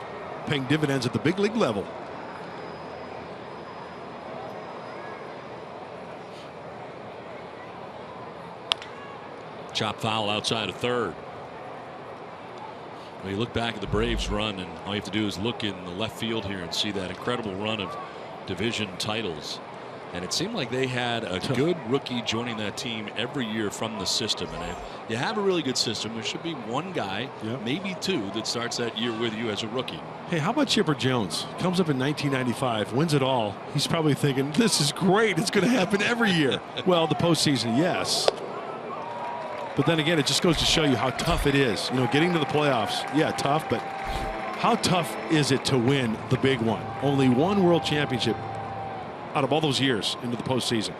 paying dividends at the big league level. Chop foul outside of third. Well, you look back at the Braves run, and all you have to do is look in the left field here and see that incredible run of division titles. And it seemed like they had a good rookie joining that team every year from the system. And if you have a really good system, there should be one guy, maybe two, that starts that year with you as a rookie. Hey, how about Chipper Jones? Comes up in 1995, wins it all. He's probably thinking, this is great. It's going to happen every year. Well, the postseason, yes. But then again, it just goes to show you how tough it is. You know, getting to the playoffs, yeah, tough, but how tough is it to win the big one? Only one world championship out of all those years into the postseason.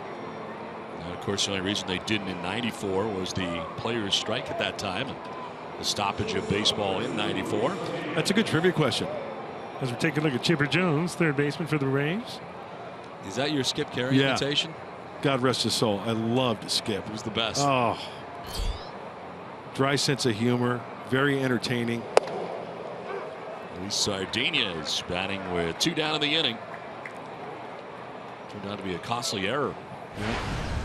And of course, the only reason they didn't in '94 was the players' strike at that time and the stoppage of baseball in '94. That's a good trivia question. As we take a look at Chipper Jones, third baseman for the Braves. Is that your Skip Carey imitation? God rest his soul. I loved Skip. He was the best. Oh. Dry sense of humor, very entertaining. Luis Sardinez batting with 2 down in the inning. Turned out to be a costly error.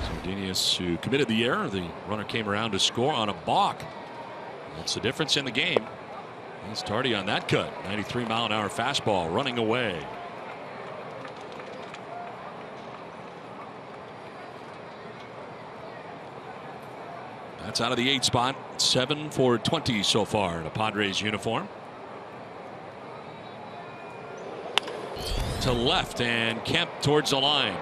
Sardinez, who committed the error, the runner came around to score on a balk. That's the difference in the game. It's Tardy on that cut. 93-mile-an-hour fastball running away. That's out of the 8 spot. 7 for 20 so far in a Padres uniform. To left, and Kemp towards the line.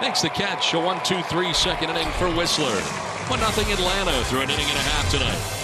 Makes the catch. A 1-2-3 second inning for Whistler. 1-0 Atlanta through an inning and a half tonight.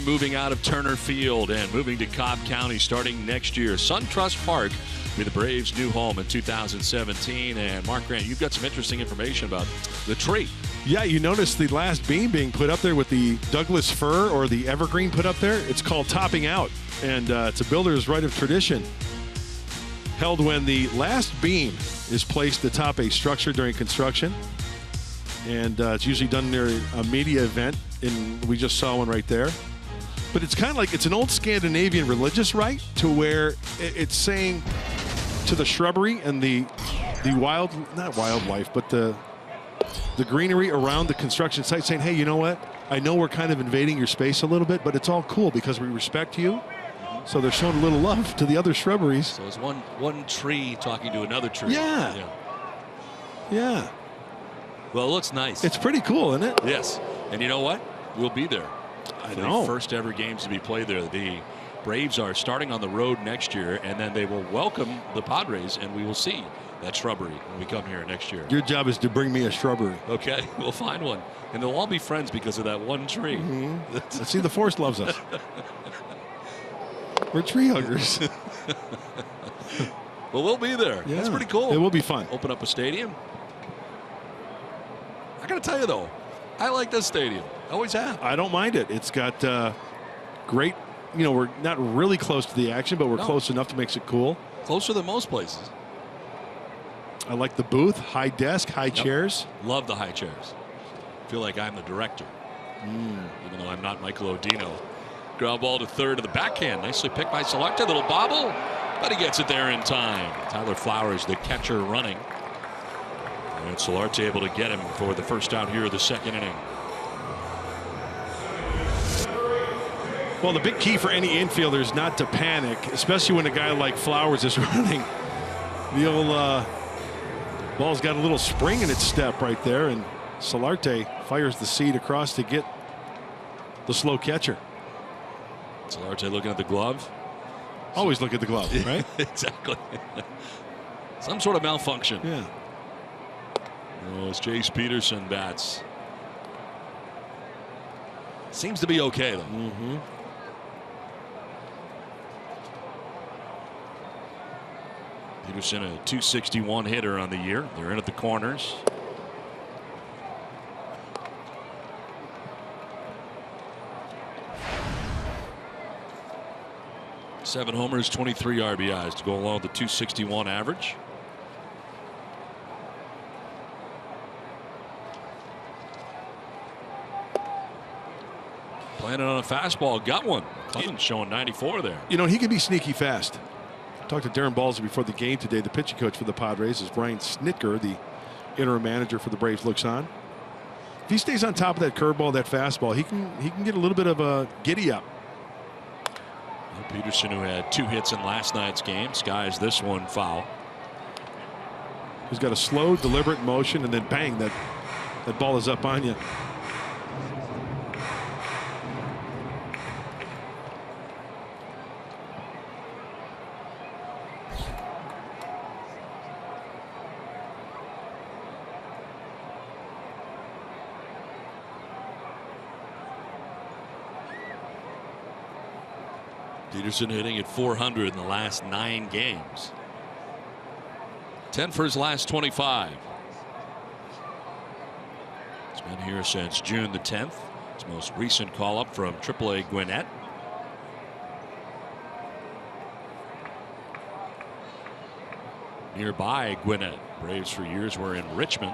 Moving out of Turner Field and moving to Cobb County starting next year. SunTrust Park will be the Braves' new home in 2017. And Mark Grant, you've got some interesting information about the tree. Yeah, you notice the last beam being put up there with the Douglas fir or the evergreen put up there. It's called topping out, and it's a builder's right of tradition held when the last beam is placed atop a structure during construction. And it's usually done near a media event, and we just saw one right there. But it's kind of like, it's an old Scandinavian religious rite to where it's saying to the shrubbery and the not wildlife, but the greenery around the construction site, saying, hey, you know what? I know we're kind of invading your space a little bit, but it's all cool because we respect you. So they're showing a little love to the other shrubberies. So it's one tree talking to another tree. Yeah. Yeah. Well, it looks nice. It's pretty cool, isn't it? Yes. And you know what? We'll be there. I For know. the first ever games to be played there. The Braves are starting on the road next year, and then they will welcome the Padres, and we will see that shrubbery when we come here next year. Your job is to bring me a shrubbery. Okay, we'll find one. And they'll all be friends because of that one tree. Let's see, the Force loves us. We're tree huggers. Well, we'll be there. Yeah. That's pretty cool. It will be fun. Open up a stadium. I got to tell you, though, I like this stadium. Always have. I don't mind it. It's got great, you know, we're not really close to the action, but we're close enough to make it cool. Closer than most places. I like the booth, high desk, high chairs. Love the high chairs. Feel like I'm the director, even though I'm not Michael Odino. Ground ball to third of the backhand. Nicely picked by Solarte. Little bobble, but he gets it there in time. Tyler Flowers, the catcher, running. And Solarte able to get him for the first out here of the second inning. Well, the big key for any infielder is not to panic, especially when a guy like Flowers is running. The old ball's got a little spring in its step right there, and Solarte fires the seed across to get the slow catcher. Solarte looking at the glove. Always look at the glove, right? Exactly. Some sort of malfunction. Yeah. As Jace Peterson bats. Seems to be okay, though. Peterson, a .261 hitter on the year. They're in at the corners. Seven homers, 23 RBIs to go along with the .261 average. Planning on a fastball, got one. Clemens showing 94 there. You know, he can be sneaky fast. Talked to Darren Balsley before the game today. The pitching coach for the Padres, as Brian Snitker, the interim manager for the Braves, looks on. If he stays on top of that curveball, that fastball, he can get a little bit of a giddy up. Peterson, who had 2 hits in last night's game, skies this one foul. He's got a slow, deliberate motion, and then bang, that ball is up on you. Peterson hitting at .400 in the last 9 games. 10 for his last 25. He's been here since June the 10th. His most recent call up from AAA Gwinnett. Nearby Gwinnett. Braves for years were in Richmond.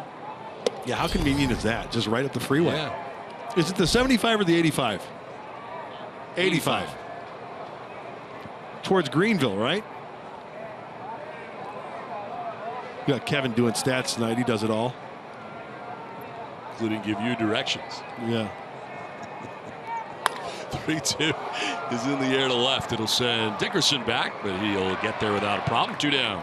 Yeah, how convenient is that? Just right up the freeway. Yeah. Is it the 75 or the 85? 85. Towards Greenville, right? We got Kevin doing stats tonight. He does it all. Including give you directions. Yeah. 3-2 is in the air to left. It'll send Dickerson back, but he'll get there without a problem. 2 down.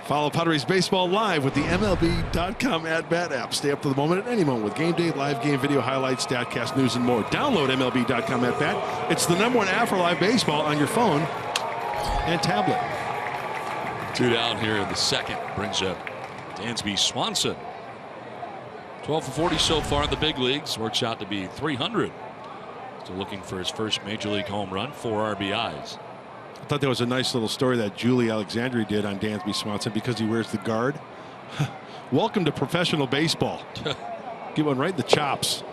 Follow Padres Baseball live with the MLB.com at-bat app. Stay up to the moment at any moment with game day, live game video highlights, StatCast news, and more. Download MLB.com at-bat. It's the #1 app for live baseball on your phone and tablet. 2 down here in the second. Brings up Dansby Swanson. 12 for 40 so far in the big leagues. Works out to be 300. Still looking for his first major league home run, 4 RBIs. I thought that was a nice little story that Julie Alexandria did on Dansby Swanson because he wears the guard. Welcome to professional baseball. Give one right in the chops.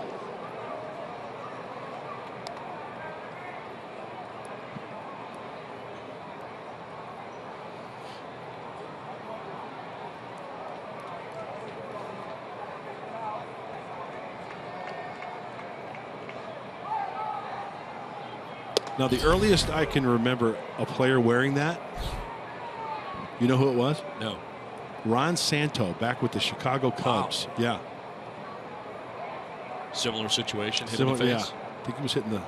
Now, the earliest I can remember a player wearing that, you know who it was? No. Ron Santo, back with the Chicago Cubs. Wow. Yeah. Similar situation, hit in the face. Yeah. I think he was hitting the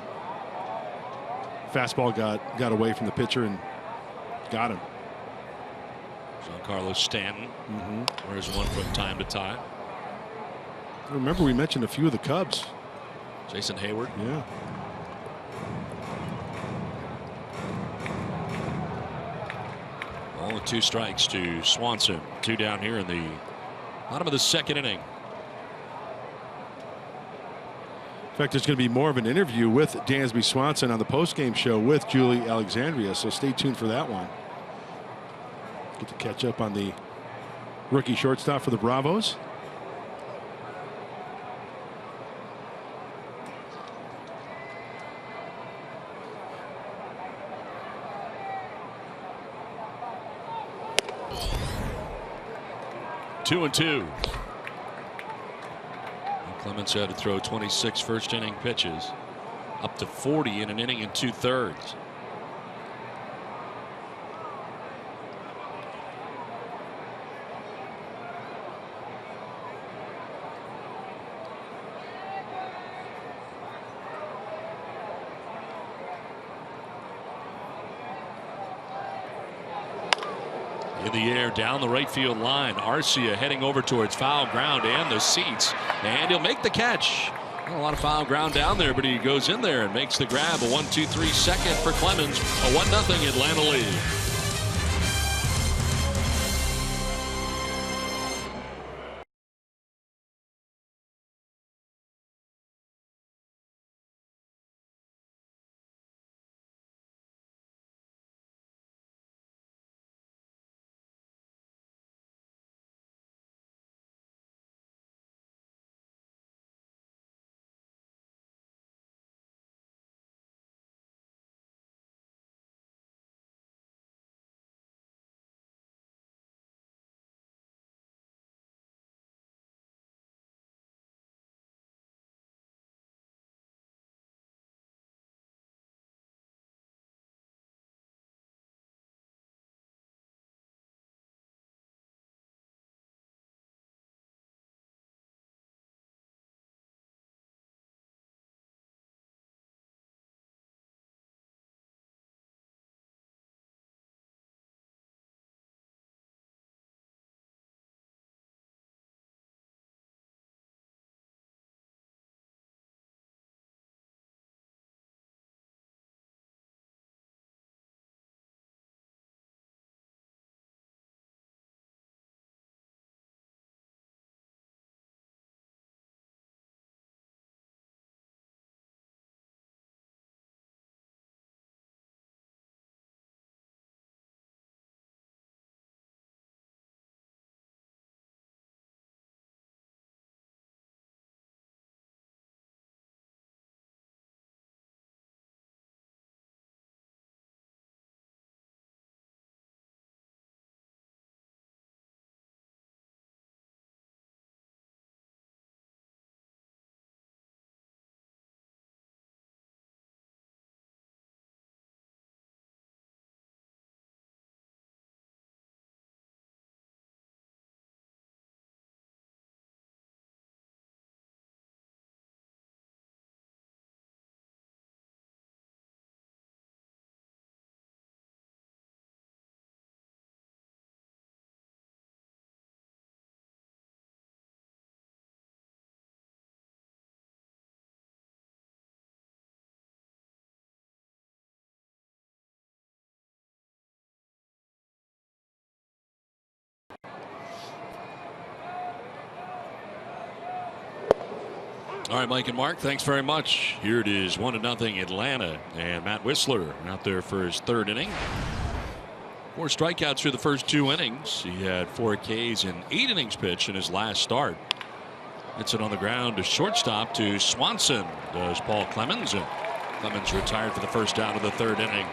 fastball, got away from the pitcher and got him. Giancarlo Stanton wears one from time to time. I remember we mentioned a few of the Cubs. Jason Hayward. Yeah. All with 2 strikes to Swanson. 2 down here in the bottom of the 2nd inning. In fact, there's going to be more of an interview with Dansby Swanson on the postgame show with Julie Alexandria, so stay tuned for that one. Get to catch up on the rookie shortstop for the Bravos. Two and two. Clemens had to throw 26 first inning pitches, up to 40 in an inning and 2/3. In the air down the right field line. Arcia heading over towards foul ground and the seats. And he'll make the catch. Not a lot of foul ground down there, but he goes in there and makes the grab. A 1-2-3 second for Clemens. A 1-0 Atlanta lead. All right, Mike and Mark, thanks very much. Here it is, 1-0 Atlanta, and Matt Wisler out there for his third inning. 4 strikeouts through the first 2 innings. He had 4 Ks in 8 innings pitched in his last start. Hits it on the ground to shortstop to Swanson. Does Paul Clemens, and Clemens retired for the first out of the 3rd inning.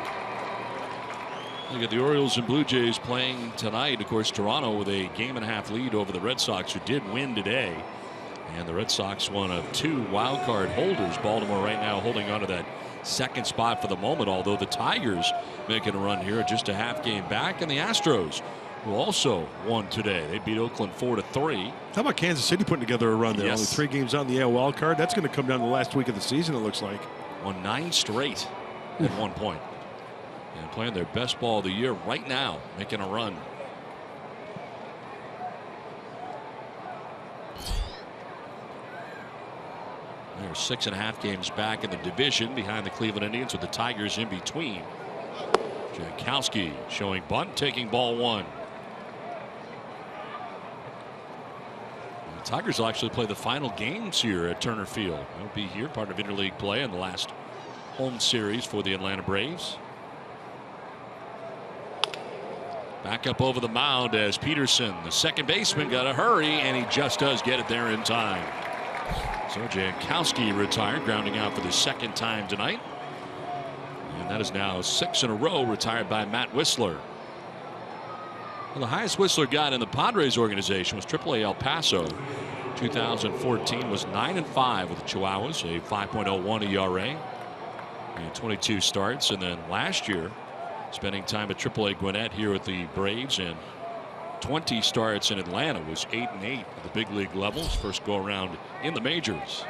Look at the Orioles and Blue Jays playing tonight. Of course, Toronto with a 1.5 lead over the Red Sox, who did win today. And the Red Sox, one of 2 wild card holders. Baltimore right now holding on to that 2nd spot for the moment, although the Tigers making a run here, just a half game back. And the Astros, who also won today. They beat Oakland 4-3. How about Kansas City putting together a run there? Yes. Only 3 games on the AL wild card. That's going to come down to the last week of the season, it looks like. Won 9 straight at one point. And playing their best ball of the year right now, making a run. They're 6.5 games back in the division behind the Cleveland Indians, with the Tigers in between. Jankowski showing bunt, taking ball 1. The Tigers will actually play the final games here at Turner Field. They'll be here, part of interleague play in the last home series for the Atlanta Braves. Back up over the mound as Peterson, the second baseman, got to hurry, and he just does get it there in time. So Jankowski retired, grounding out for the 2nd time tonight. And that is now 6 in a row retired by Matt Wisler. Well, the highest Wisler got in the Padres organization was AAA El Paso. 2014 was 9-5 with the Chihuahuas, a 5.01 ERA. And 22 starts. And then last year, spending time at AAA Gwinnett here with the Braves, and 20 starts in Atlanta, was 8-8 at the big league levels. First go around in the majors.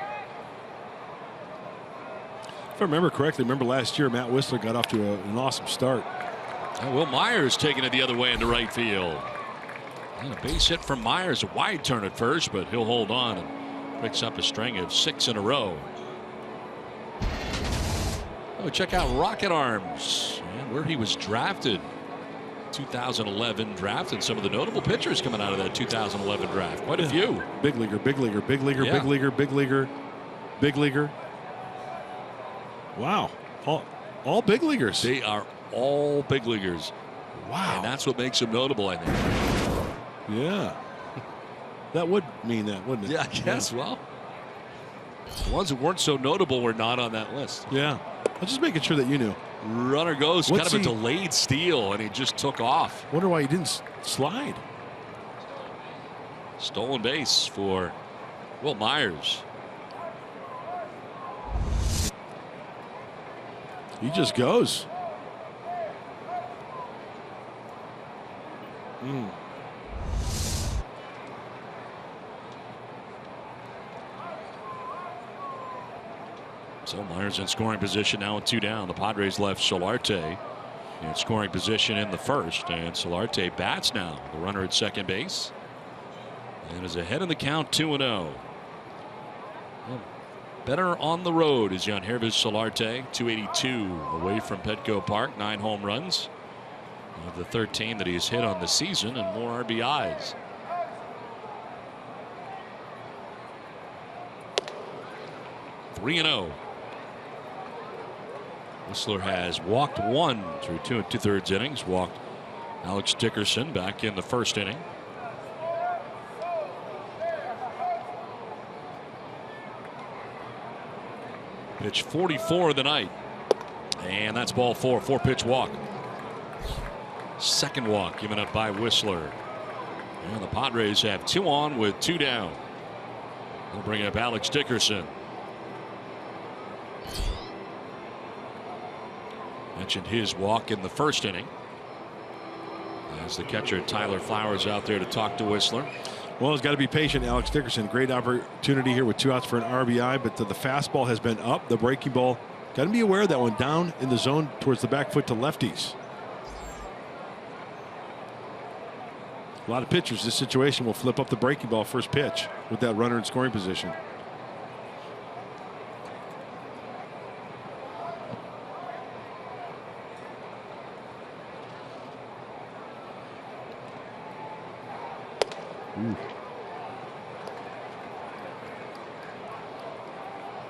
If I remember correctly, last year Matt Wisler got off to an awesome start. And Will Myers taking it the other way into right field. And a base hit from Myers, a wide turn at first, but he'll hold on and picks up a string of 6 in a row. Oh, check out Rocket Arms, and where he was drafted. 2011 draft, and some of the notable pitchers coming out of that 2011 draft. Quite a few. Big leaguer, big leaguer, big leaguer, Yeah. big leaguer, big leaguer, big leaguer. Wow. All big leaguers. They are all big leaguers. Wow. And that's what makes them notable, I think. Yeah. That would mean that, wouldn't it? Yeah, I guess. Yeah. Well, the ones that weren't so notable were not on that list. Yeah. I'm just making sure that you knew. Runner goes, kind of a delayed steal, and he just took off. Wonder why he didn't slide. Stolen base for Will Myers. He just goes. So Myers in scoring position now with 2 down. The Padres left Solarte in scoring position in the first, and Solarte bats now. The runner at second base, and is ahead in the count, 2-0. Well, better on the road is Yangervis Solarte, 282 away from Petco Park, 9 home runs of the 13 that he has hit on the season, and more RBIs. (3-0). Wisler has walked 1 through 2 2/3 innings. Walked Alex Dickerson back in the first inning. Pitch 44 of the night. And that's ball 4. 4-pitch walk. Second walk given up by Wisler. And the Padres have 2 on with 2 down. They'll bring up Alex Dickerson. Mentioned his walk in the first inning. As the catcher Tyler Flowers out there to talk to Wisler. Well, he's got to be patient, Alex Dickerson. Great opportunity here with 2 outs for an RBI, but the fastball has been up. The breaking ball, got to be aware of that one, down in the zone towards the back foot to lefties. A lot of pitchers, this situation will flip up the breaking ball first pitch with that runner in scoring position.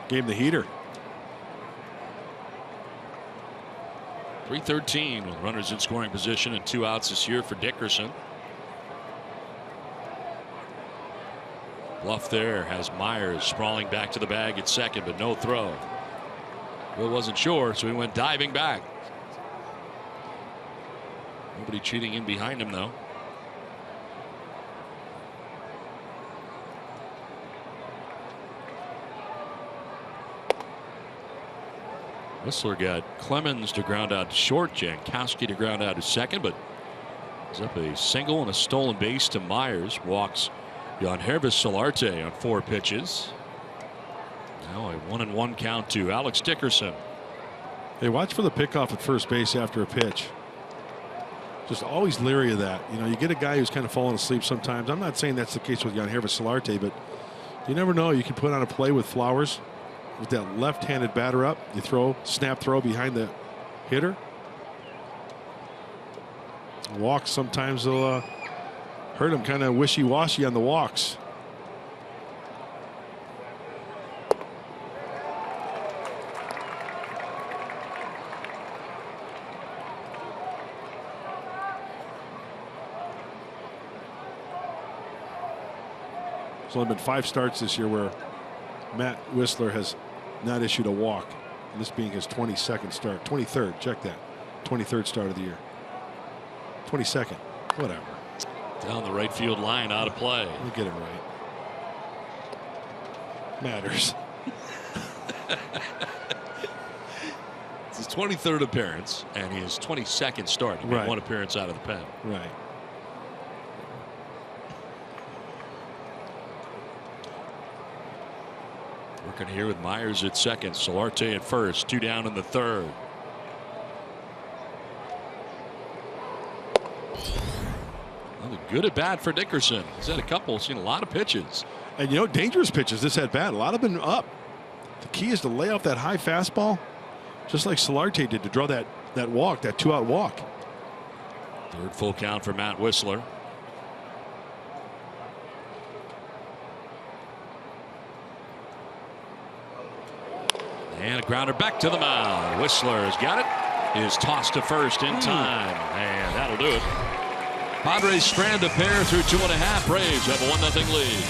Gave him the heater. 3-13 with runners in scoring position and 2 outs this year for Dickerson. Bluff there has Myers sprawling back to the bag at second, but no throw. Will wasn't sure, so he went diving back. Nobody cheating in behind him, though. Whistler got Clemens to ground out to short, Jankowski to ground out to second, but he's up a single and a stolen base to Myers. Walks Yangervis Solarte on 4 pitches. Now a 1-1 count to Alex Dickerson. Hey, watch for the pickoff at first base after a pitch. Just always leery of that. You know, you get a guy who's kind of falling asleep sometimes. I'm not saying that's the case with Yangervis Solarte, but you never know. You can put on a play with Flowers with that left-handed batter up. You throw, snap throw behind the hitter. Walks sometimes will hurt him, kind of wishy-washy on the walks. There's only been 5 starts this year where Matt Whistler has not issued a walk. And this being his 22nd start. 23rd, check that. 23rd start of the year. 22nd, whatever. Down the right field line, out of play. We'll get it right. Matters. It's his 23rd appearance and his 22nd start. He made 1 appearance out of the pen. Right. Working here with Myers at second, Solarte at first, 2 down in the 3rd. Another good at bat for Dickerson. He's had a couple, seen a lot of pitches. And you know, dangerous pitches this at bat. A lot of them up. The key is to lay off that high fastball, just like Solarte did to draw that walk, that 2-out walk. 3rd full count for Matt Whistler. And a grounder back to the mound. Whistler has got it. Is tossed to first in time. And that'll do it. Padres strand a pair through 2.5. Braves have a 1-0 lead.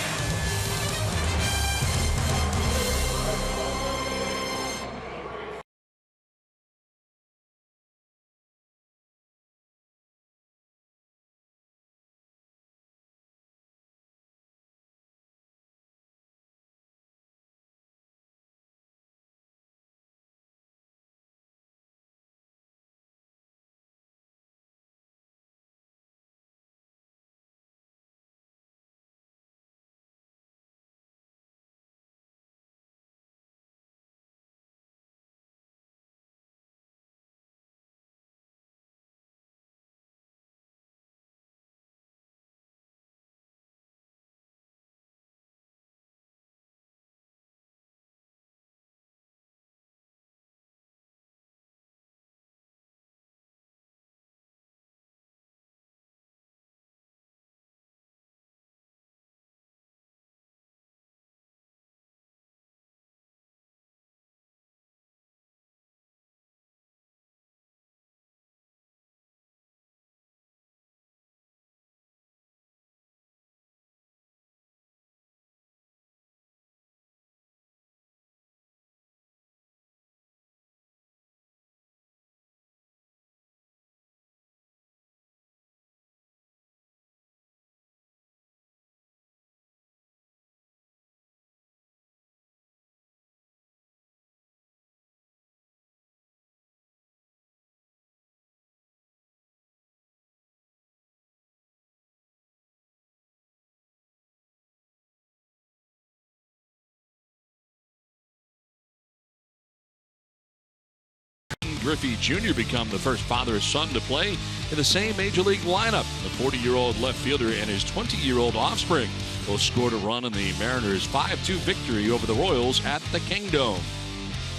Griffey Jr. become the first father-son to play in the same Major League lineup. The 40-year-old left fielder and his 20-year-old offspring both scored a run in the Mariners' 5-2 victory over the Royals at the Kingdome.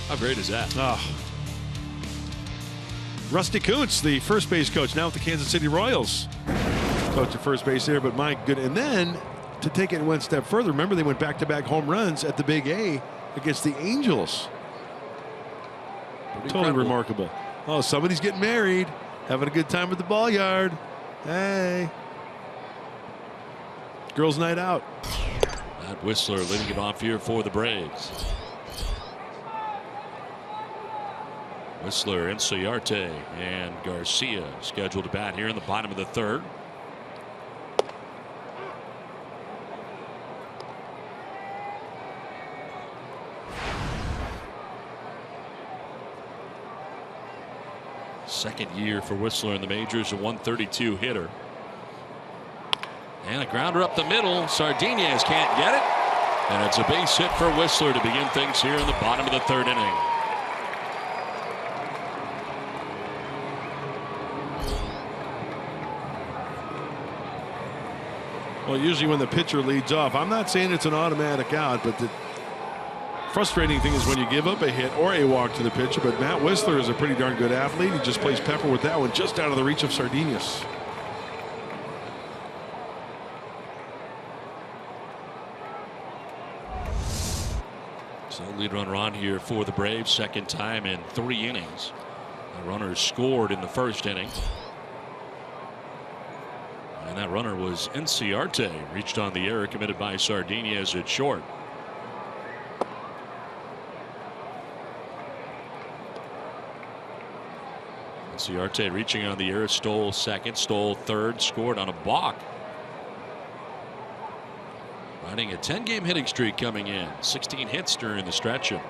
How great is that? Rusty Kuntz, the first base coach, now with the Kansas City Royals. Coach at first base there, but my good. And then to take it one step further, remember they went back-to-back home runs at the Big A against the Angels. Totally incredible. remarkable. Oh, somebody's getting married, having a good time at the ball yard. Hey. Girls' night out. Matt Whistler leading it off here for the Braves. Whistler, Inciarte, and Garcia scheduled to bat here in the bottom of the third. Second year for Whistler in the majors, a 132 hitter. And a grounder up the middle. Sardinez can't get it. And it's a base hit for Whistler to begin things here in the bottom of the third inning. Well, usually when the pitcher leads off, I'm not saying it's an automatic out, but the frustrating thing is when you give up a hit or a walk to the pitcher. But Matt Whistler is a pretty darn good athlete. He just plays pepper with that one just out of the reach of Sardinez. So lead runner on here for the Braves, second time in 3 innings. The runner scored in the first inning. And that runner was Inciarte, reached on the error committed by Sardinez at short. Inciarte reaching on the error, stole second, stole third, scored on a balk. Riding a 10-game hitting streak coming in. 16 hits during the stretch of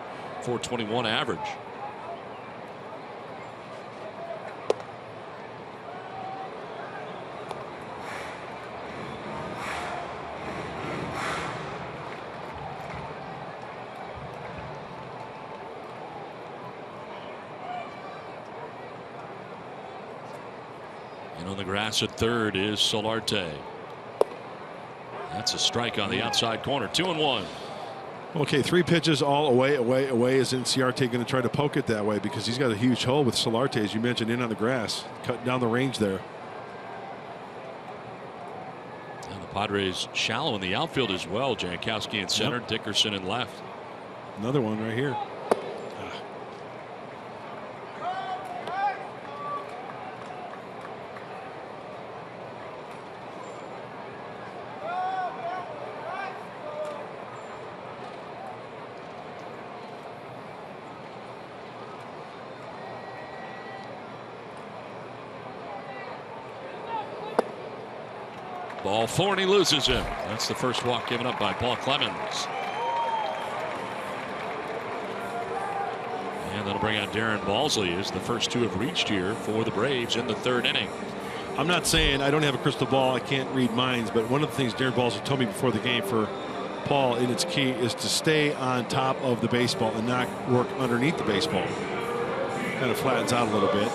.421 average. And on the grass at third is Solarte. That's a strike on the outside corner. 2-1. Okay, 3 pitches all away. Is Inciarte going to try to poke it that way because he's got a huge hole with Solarte, as you mentioned, in on the grass, cutting down the range there. And the Padres shallow in the outfield as well. Jankowski in center, Dickerson in left. Another one right here. Ball 4 and he loses him. That's the first walk given up by Paul Clemens. And that'll bring out Darren Balsley as the first 2 have reached here for the Braves in the third inning. I'm not saying I don't have a crystal ball. I can't read minds, but one of the things Darren Balsley told me before the game for Paul, and its key, is to stay on top of the baseball and not work underneath the baseball. Kind of flattens out a little bit.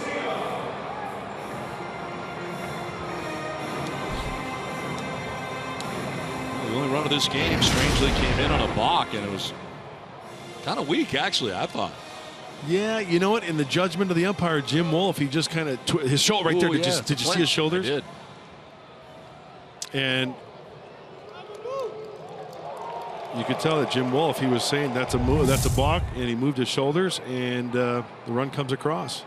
The only run of this game strangely came in on a balk, and it was kind of weak, actually, I thought. Yeah, you know what? In the judgment of the umpire, Jim Wolf, he just kind of his shoulder right there. Did you see his shoulders? I did. And you could tell that Jim Wolf, he was saying that's a move, that's a balk, and he moved his shoulders, and the run comes across.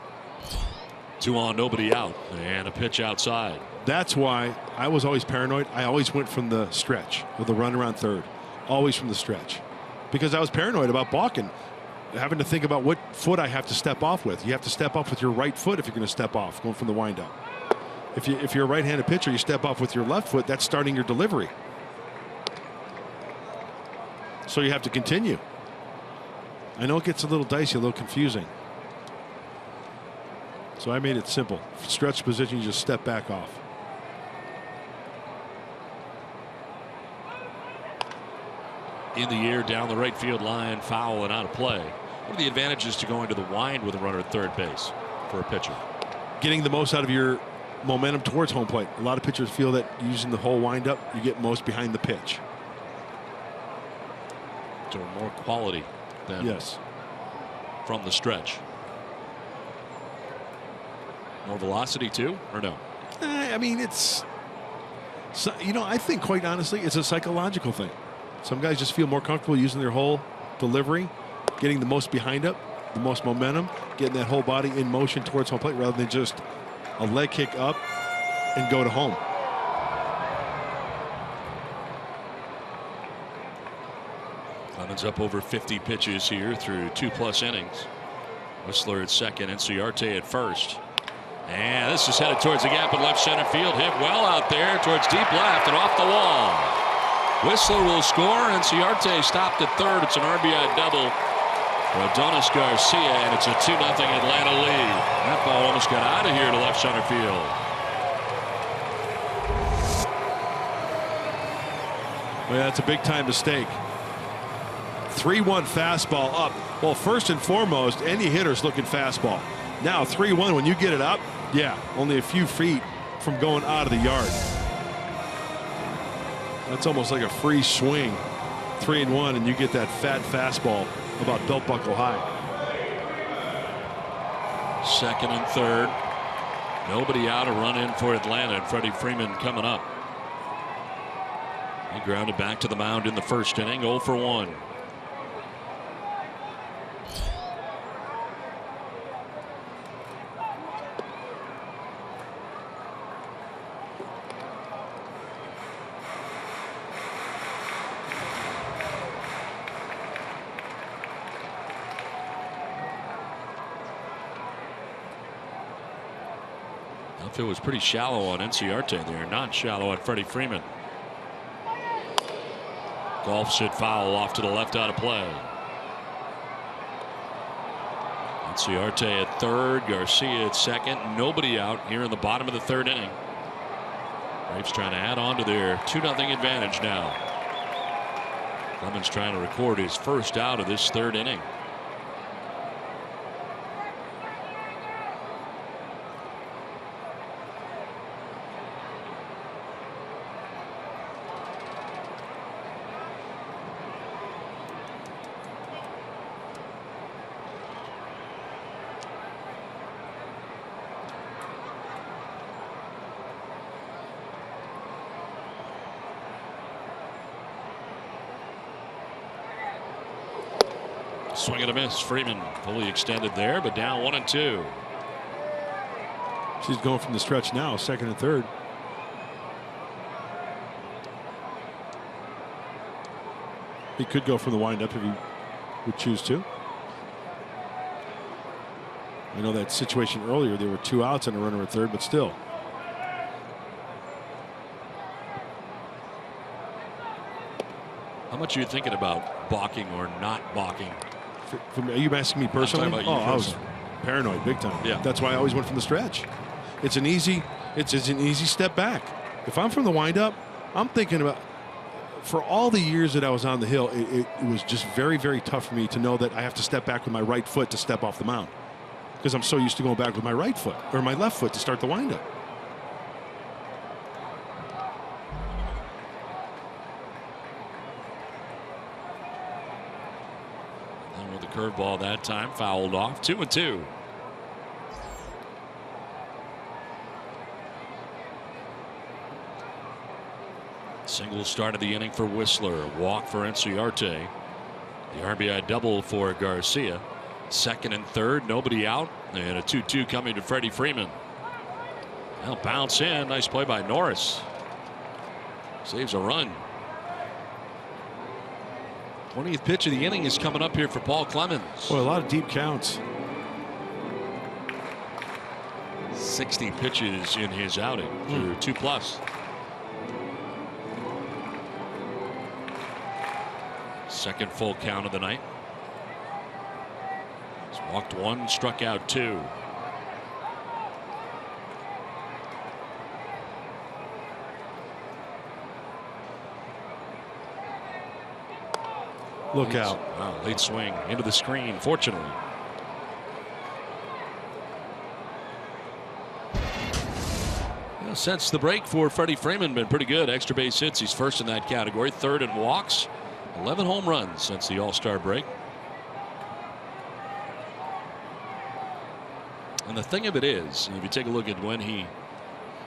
2 on, nobody out, and a pitch outside. That's why I was always paranoid. I always went from the stretch with the run around third, always from the stretch, because I was paranoid about balking, having to think about what foot I have to step off with. You have to step off with your right foot if you're going to step off, going from the windup. If you're a right-handed pitcher, you step off with your left foot. That's starting your delivery. So you have to continue. I know it gets a little dicey, a little confusing. So I made it simple. Stretch position, you just step back off. In the air, down the right field line, foul and out of play. What are the advantages to going to the wind with a runner at third base for a pitcher? Getting the most out of your momentum towards home plate. A lot of pitchers feel that using the whole windup, you get most behind the pitch. So more quality than from the stretch. More velocity too, or no? I mean, it's, you know, I think quite honestly, it's a psychological thing. Some guys just feel more comfortable using their whole delivery, getting the most behind up, the most momentum, getting that whole body in motion towards home plate rather than just a leg kick up and go to home. Clemens up over 50 pitches here through 2+ innings. Whistler at second, Inciarte at first. And this is headed towards the gap in left center field. Hit well out there towards deep left and off the wall. Whistler will score. Inciarte stopped at third. It's an RBI double for Adonis Garcia, and it's a 2-0 Atlanta lead. That ball almost got out of here to left center field. Well, that's a big time mistake. 3-1 fastball up. Well, first and foremost, any hitter's looking fastball. Now 3-1, when you get it up, yeah, only a few feet from going out of the yard. That's almost like a free swing. 3-1, and you get that fat fastball about belt buckle high. Second and third. Nobody out. A run in for Atlanta, and Freddie Freeman coming up. He grounded back to the mound in the first inning, 0 for 1. It was pretty shallow on Inciarte there, not shallow on Freddie Freeman. Golfs it foul off to the left out of play. Inciarte at third, Garcia at second. Nobody out here in the bottom of the third inning. Braves trying to add on to their 2-0 advantage now. Clemens trying to record his first out of this third inning. Swing and a miss. Freeman fully extended there, but down 1-2. She's going from the stretch now, second and third. He could go from the windup if he would choose to. I know that situation earlier, there were 2 outs and a runner at third, but still. How much are you thinking about balking or not balking? Are you asking me personally? I was paranoid big time. Yeah. That's why I always went from the stretch. It's an easy step back. If I'm from the windup, I'm thinking about, for all the years that I was on the hill, it was just very, very tough for me to know that I have to step back with my right foot to step off the mound, because I'm so used to going back with my right foot or my left foot to start the windup. Curveball that time, fouled off. 2-2. Single start of the inning for Whistler. Walk for Inciarte. The RBI double for Garcia. Second and third, nobody out, and a 2-2 coming to Freddie Freeman. Now bounce in. Nice play by Norris. Saves a run. 20th pitch of the inning is coming up here for Paul Clemens. Boy, a lot of deep counts. 60 pitches in his outing through 2+. Second full count of the night. He's walked 1, struck out 2. Look out. Wow, late swing into the screen, fortunately. Well, since the break for Freddie Freeman, been pretty good. Extra base hits, he's first in that category. Third in walks. 11 home runs since the All-Star break. And the thing of it is, if you take a look at when he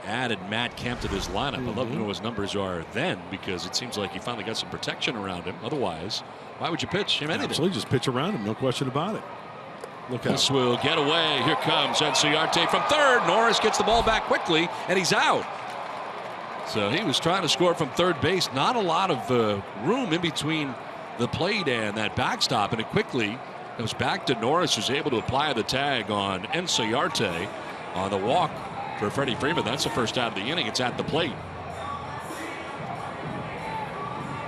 added Matt Kemp to this lineup. I'd love to know what his numbers are then, because it seems like you finally got some protection around him. Otherwise, why would you pitch him anything? Absolutely, just pitch around him, no question about it. Look out. This will get away. Here comes Inciarte from third. Norris gets the ball back quickly, and he's out. So he was trying to score from third base. Not a lot of room in between the plate and that backstop, and it quickly goes back to Norris, who's able to apply the tag on Inciarte on the walk for Freddie Freeman. That's the first out of the inning. It's at the plate.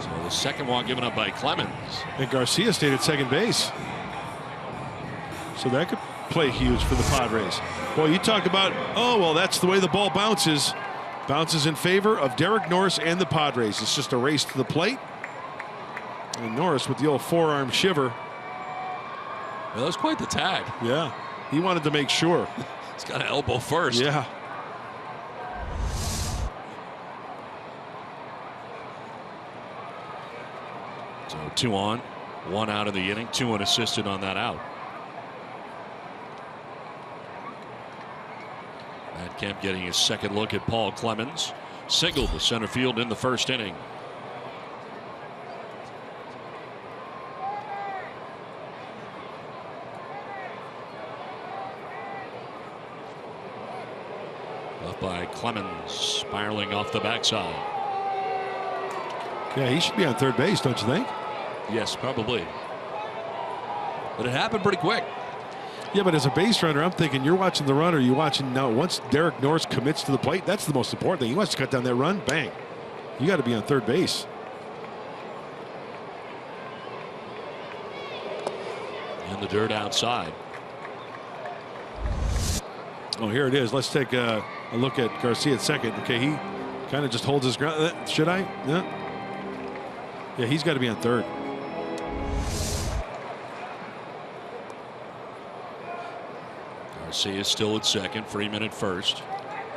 So the second walk given up by Clemens. And Garcia stayed at second base. So that could play huge for the Padres. Boy, you talk about, oh, well, that's the way the ball bounces. Bounces in favor of Derek Norris and the Padres. It's just a race to the plate. And Norris with the old forearm shiver. Well, that was quite the tag. Yeah, he wanted to make sure. He's got an elbow first. Yeah. So 2 on, 1 out of the inning, 2 unassisted on that out. Matt Kemp getting his second look at Paul Clemens. Singled to center field in the first inning. Up by Clemens, spiraling off the backside. Yeah, he should be on third base, don't you think? Yes, probably. But it happened pretty quick. Yeah, but as a base runner, I'm thinking you're watching the runner. You're watching now. Once Derek Norris commits to the plate, that's the most important thing. He wants to cut down that run. Bang. You got to be on third base. In the dirt outside. Oh, here it is. Let's take a look at Garcia at second. Okay, he kind of just holds his ground. Should I? Yeah. Yeah, he's got to be on third. Garcia still at second. Freeman at first.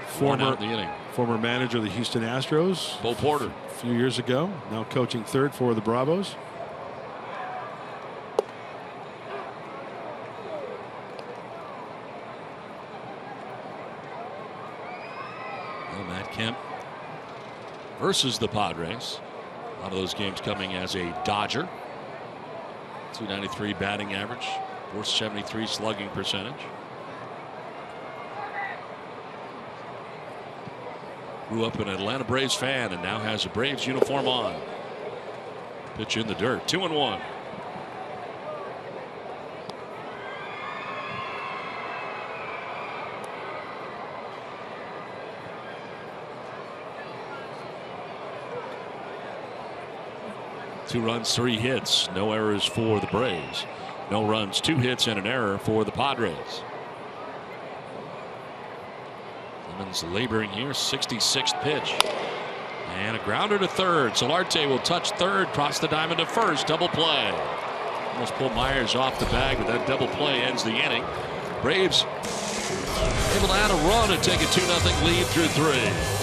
Former out in the inning. Former manager of the Houston Astros. Bo Porter. A few years ago. Now coaching third for the Bravos. Well, Matt Kemp versus the Padres. A lot of those games coming as a Dodger. 293 batting average. 473 slugging percentage. Grew up an Atlanta Braves fan and now has a Braves uniform on. Pitch in the dirt. 2-1. Two runs, 3 hits, no errors for the Braves. No runs, 2 hits, and an error for the Padres. Clemens laboring here, 66th pitch. And a grounder to third. Solarte will touch third, cross the diamond to first, double play. Almost pull Myers off the bag, but that double play ends the inning. Braves able to add a run and take a 2-0 lead through 3.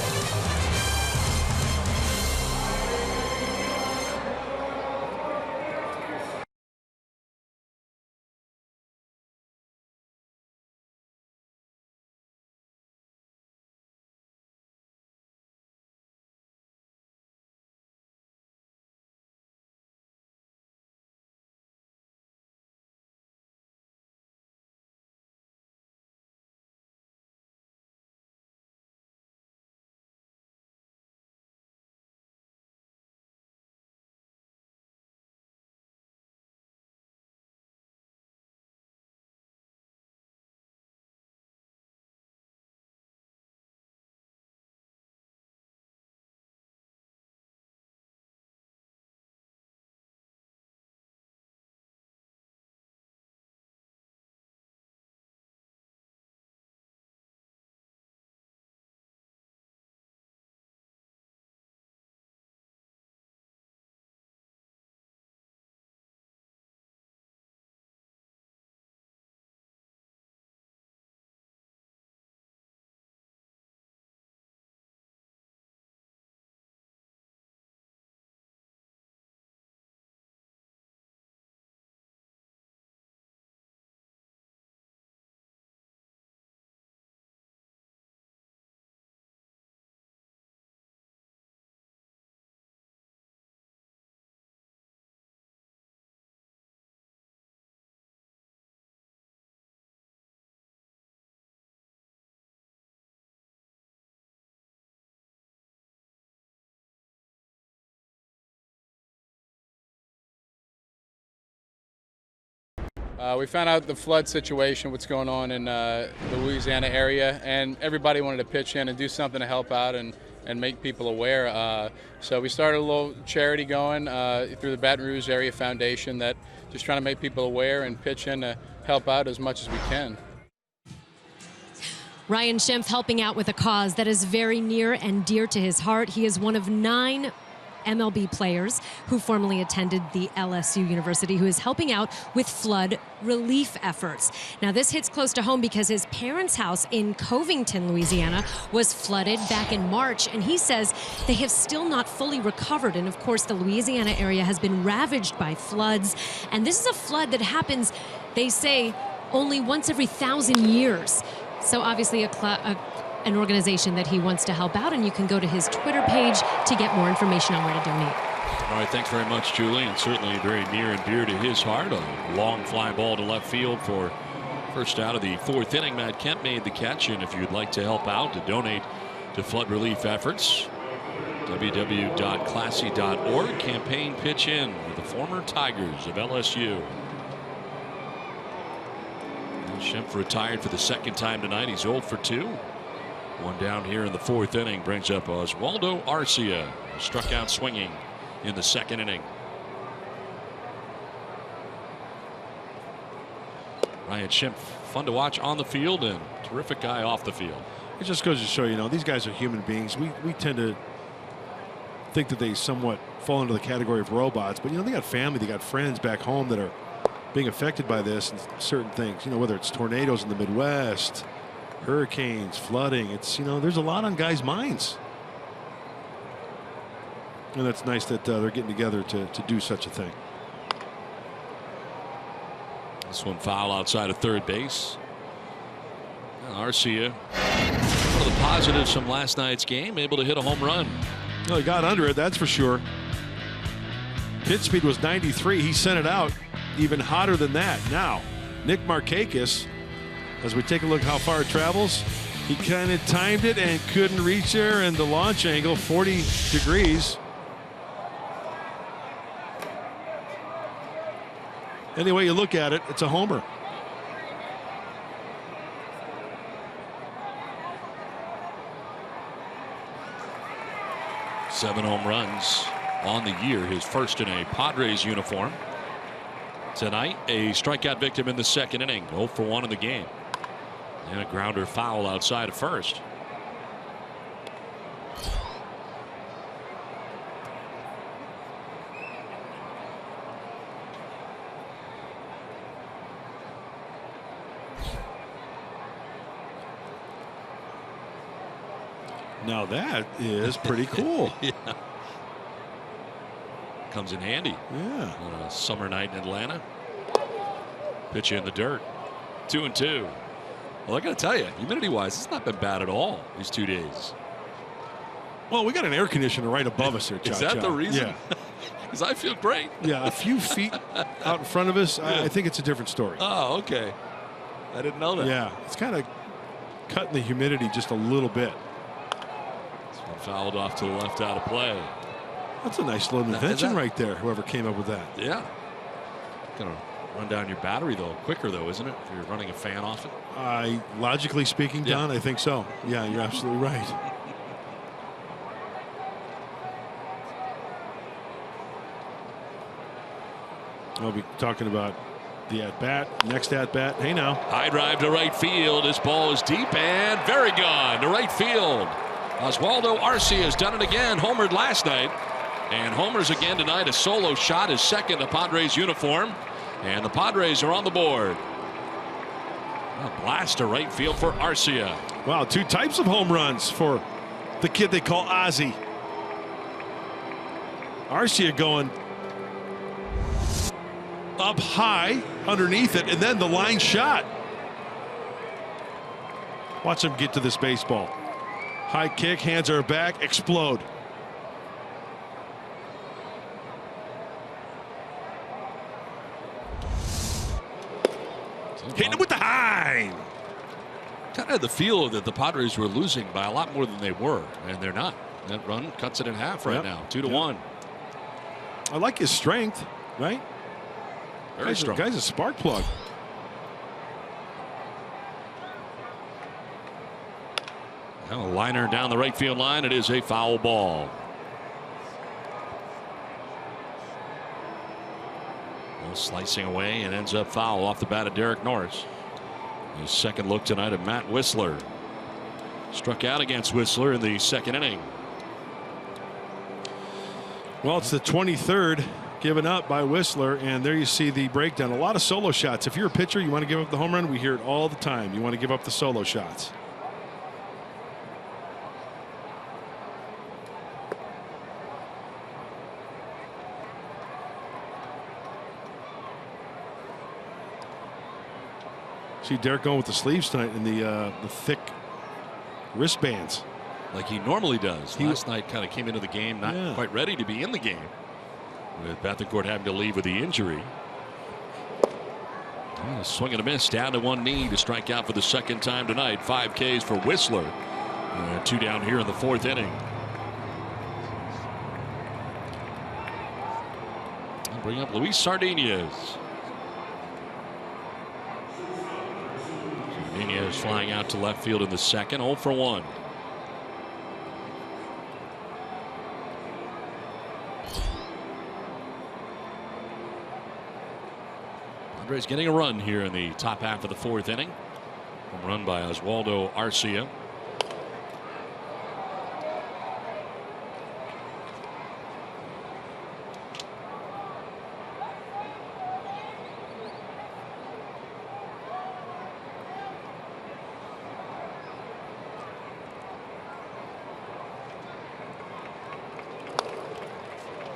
We found out the flood situation, what's going on in the Louisiana area, and everybody wanted to pitch in and do something to help out and make people aware. So we started a little charity going through the Baton Rouge Area Foundation that just trying to make people aware and pitch in to help out as much as we can. Ryan Schimpf helping out with a cause that is very near and dear to his heart. He is one of 9 MLB players who formerly attended the LSU University, who is helping out with flood relief efforts. Now, this hits close to home because his parents' house in Covington, Louisiana, was flooded back in March, and he says they have still not fully recovered. And of course, the Louisiana area has been ravaged by floods, and this is a flood that happens, they say, only once every 1,000 years. So obviously an organization that he wants to help out, and you can go to his Twitter page to get more information on where to donate. All right, thanks very much, Julie, and certainly very near and dear to his heart. A long fly ball to left field for first out of the 4th inning. Matt Kemp made the catch, and if you'd like to help out to donate to flood relief efforts, www.classy.org. Campaign pitch in with the former Tigers of LSU. Schimpf retired for the 2nd time tonight. He's 0 for 2. One down here in the 4th inning brings up Oswaldo Arcia, who struck out swinging in the 2nd inning. Ryan Schimpf, fun to watch on the field and terrific guy off the field. It just goes to show, you know, these guys are human beings. We tend to think that they somewhat fall into the category of robots, but, you know, they got family, they got friends back home that are being affected by this and certain things, you know, whether it's tornadoes in the Midwest, hurricanes, flooding. It's, you know, there's a lot on guys' minds. And that's nice that they're getting together to do such a thing. This one foul outside of third base. Arcia, one of the positives from last night's game, able to hit a home run. Well, he got under it, that's for sure. Pitch speed was 93. He sent it out even hotter than that. Now, Nick Markakis, as we take a look how far it travels, he kind of timed it and couldn't reach there, and the launch angle, 40 degrees. Any way you look at it, it's a homer. Seven home runs on the year, his first in a Padres uniform. Tonight, a strikeout victim in the 2nd inning, 0 for 1 in the game. And a grounder foul outside of first. Now that is pretty cool. Yeah. Comes in handy. Yeah. On a summer night in Atlanta. Pitch in the dirt. 2-2. Well, I got to tell you, humidity-wise, it's not been bad at all these 2 days. Well, we got an air conditioner right above us here, Cha-Cha. Is that the reason? Yeah. Because I feel great. Yeah, a few feet out in front of us, I think it's a different story. Oh, okay. I didn't know that. Yeah, it's kind of cutting the humidity just a little bit. This one fouled off to the left out of play. That's a nice little invention right there, whoever came up with that. Yeah. Gonna run down your battery, though, quicker, though, isn't it? If you're running a fan off it. Logically speaking, Don, I think so. Yeah, you're absolutely right. We'll be talking about the at-bat, next at-bat. Hey, now. High drive to right field. This ball is deep and very gone to right field. Oswaldo Arcia has done it again. Homered last night. And homers again tonight. A solo shot, his 2nd in a Padres uniform. And the Padres are on the board. A blast to right field for Arcia. Wow, 2 types of home runs for the kid they call Ozzy. Arcia going up high underneath it, and then the line shot. Watch him get to this baseball. High kick, hands are back, explode. Hitting it with the high. Kind of had the feel that the Padres were losing by a lot more than they were, and they're not. That run cuts it in half right now, 2-1. I like his strength, right? Very strong. Guy's a spark plug. Well, a liner down the right field line. It is a foul ball. Well, slicing away and ends up foul off the bat of Derek Norris. His second look tonight at Matt Whistler. Struck out against Whistler in the second inning. Well, it's the 23rd given up by Whistler, and there you see the breakdown. A lot of solo shots. If you're a pitcher, you want to give up the home run. We hear it all the time. You want to give up the solo shots. See Derek going with the sleeves tonight and the thick wristbands. Like he normally does. Last night kind of came into the game not quite ready to be in the game, with Bethancourt having to leave with the injury. Swing and a miss, down to one knee to strike out for the second time tonight. 5 Ks for Whistler. 2 down here in the 4th inning. I'll bring up Luis Sardinez. Sardinez flying out to left field in the second, 0 for 1. Padres getting a run here in the top half of the 4th inning. Home run by Oswaldo Arcia.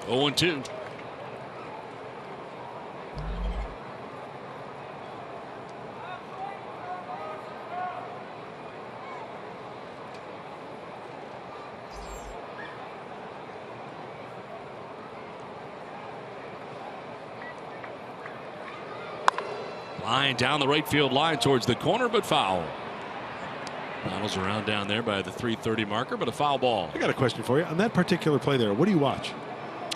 Oh, 0-2. Line down the right field line towards the corner, but foul. Battles around down there by the 3:30 marker, but a foul ball. I got a question for you. On that particular play there, what do you watch?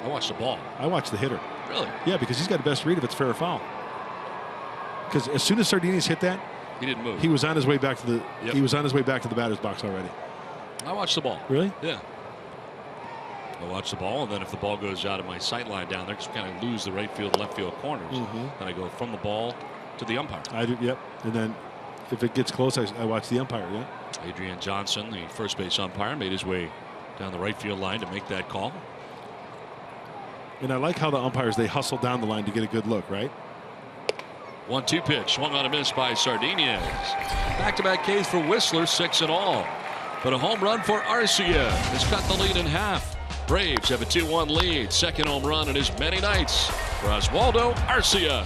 I watch the ball. I watch the hitter. Really? Yeah, because he's got the best read if it's fair or foul. Because as soon as Sardinez hit that, he didn't move. He was on his way back to the. Yep. He was on his way back to the batter's box already. I watch the ball. Really? Yeah. I watch the ball, and then if the ball goes out of my sight line down there, just kind of lose the right field, left field corners, and I go from the ball to the umpire. I do. Yep. And then if it gets close, I watch the umpire. Yeah. Adrian Johnson, the first base umpire, made his way down the right field line to make that call. And I like how the umpires, they hustle down the line to get a good look, right? 1-2 pitch, swung on a miss by Sardinez. Back-to-back Ks for Whistler, 6 in all. But a home run for Arcia has cut the lead in half. Braves have a 2-1 lead. Second home run in as many nights for Oswaldo Arcia.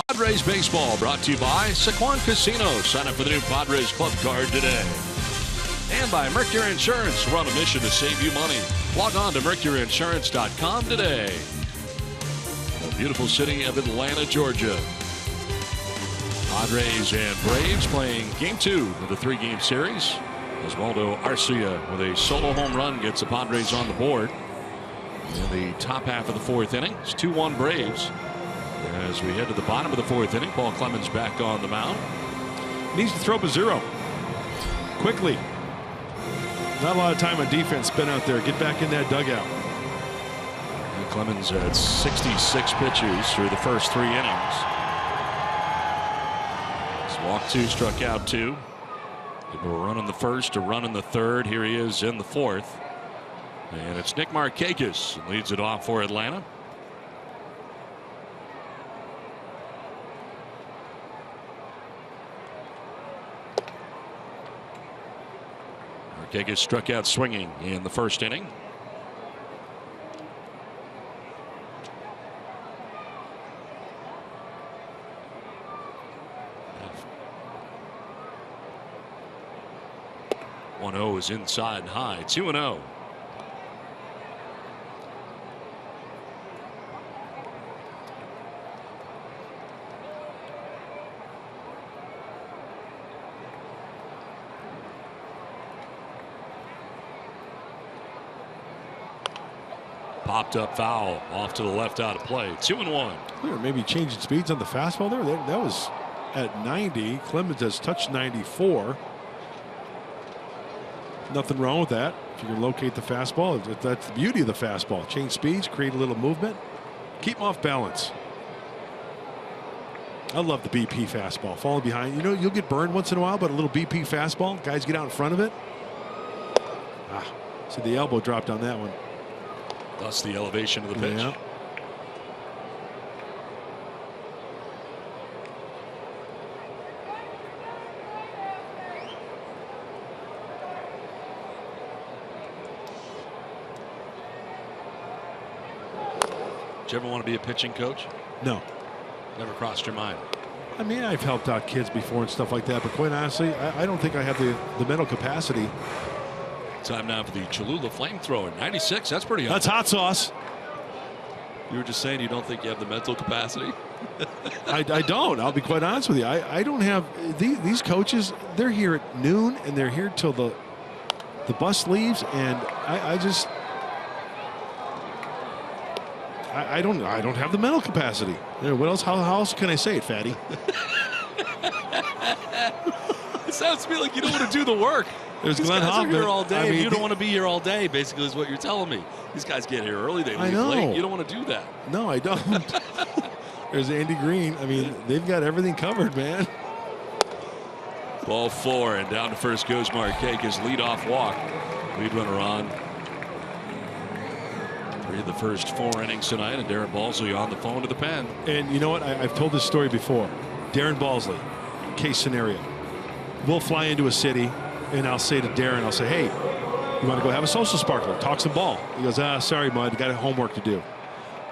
Padres baseball brought to you by Saquon Casino. Sign up for the new Padres Club card today. And by Mercury Insurance. We're on a mission to save you money. Log on to mercuryinsurance.com today. The beautiful city of Atlanta, Georgia. Padres and Braves playing game 2 of the 3-game series. Oswaldo Arcia with a solo home run gets the Padres on the board. In the top half of the 4th inning, it's 2-1 Braves. As we head to the bottom of the 4th inning, Paul Clemens back on the mound. Needs to throw up a 0 quickly. Not a lot of time on defense spent out there. Get back in that dugout. And Clemens had 66 pitches through the first 3 innings. He's walked 2, struck out 2. Give him a run in the first, a run in the third. Here he is in the 4th. And it's Nick Markakis leads it off for Atlanta. Markakis struck out swinging in the first inning. .1-0 is inside and high. 2-0. Popped up foul off to the left out of play. 2-1. Maybe changing speeds on the fastball there. That was at 90. Clemens has touched 94. Nothing wrong with that. If you can locate the fastball, that's the beauty of the fastball. Change speeds, create a little movement, keep them off balance. I love the BP fastball. Falling behind, you know, you'll get burned once in a while, but a little BP fastball, guys get out in front of it. See the elbow dropped on that one. Thus the elevation of the pitch. Yeah. Did you ever want to be a pitching coach? No. Never crossed your mind? I mean, I've helped out kids before and stuff like that, but quite honestly, I don't think I have the mental capacity. Time now for the Cholula flamethrower. 96, that's pretty hot. That's hot sauce. You were just saying you don't think you have the mental capacity? I don't. I'll be quite honest with you. I don't have these coaches. They're here at noon and they're here till the bus leaves, and I just don't have the mental capacity. What else? How else can I say it, Fatty? It sounds to me like you don't want to do the work. There's These Glenn guys Hoffman. are here all day. I mean, you don't want to be here all day, basically, is what you're telling me. These guys get here early, they leave late. You don't want to do that. No, I don't. There's Andy Green. I mean, they've got everything covered, man. Ball 4, and down to first goes Markakis. Leadoff walk. Lead runner on. 3 of the first 4 innings tonight, and Darren Balsley on the phone to the pen. And you know what? I've told this story before. Darren Balsley, case scenario. We'll fly into a city, and I'll say to Darren, I'll say, hey, you want to go have a social sparkler, talk some ball? He goes, sorry, Mud, I got homework to do.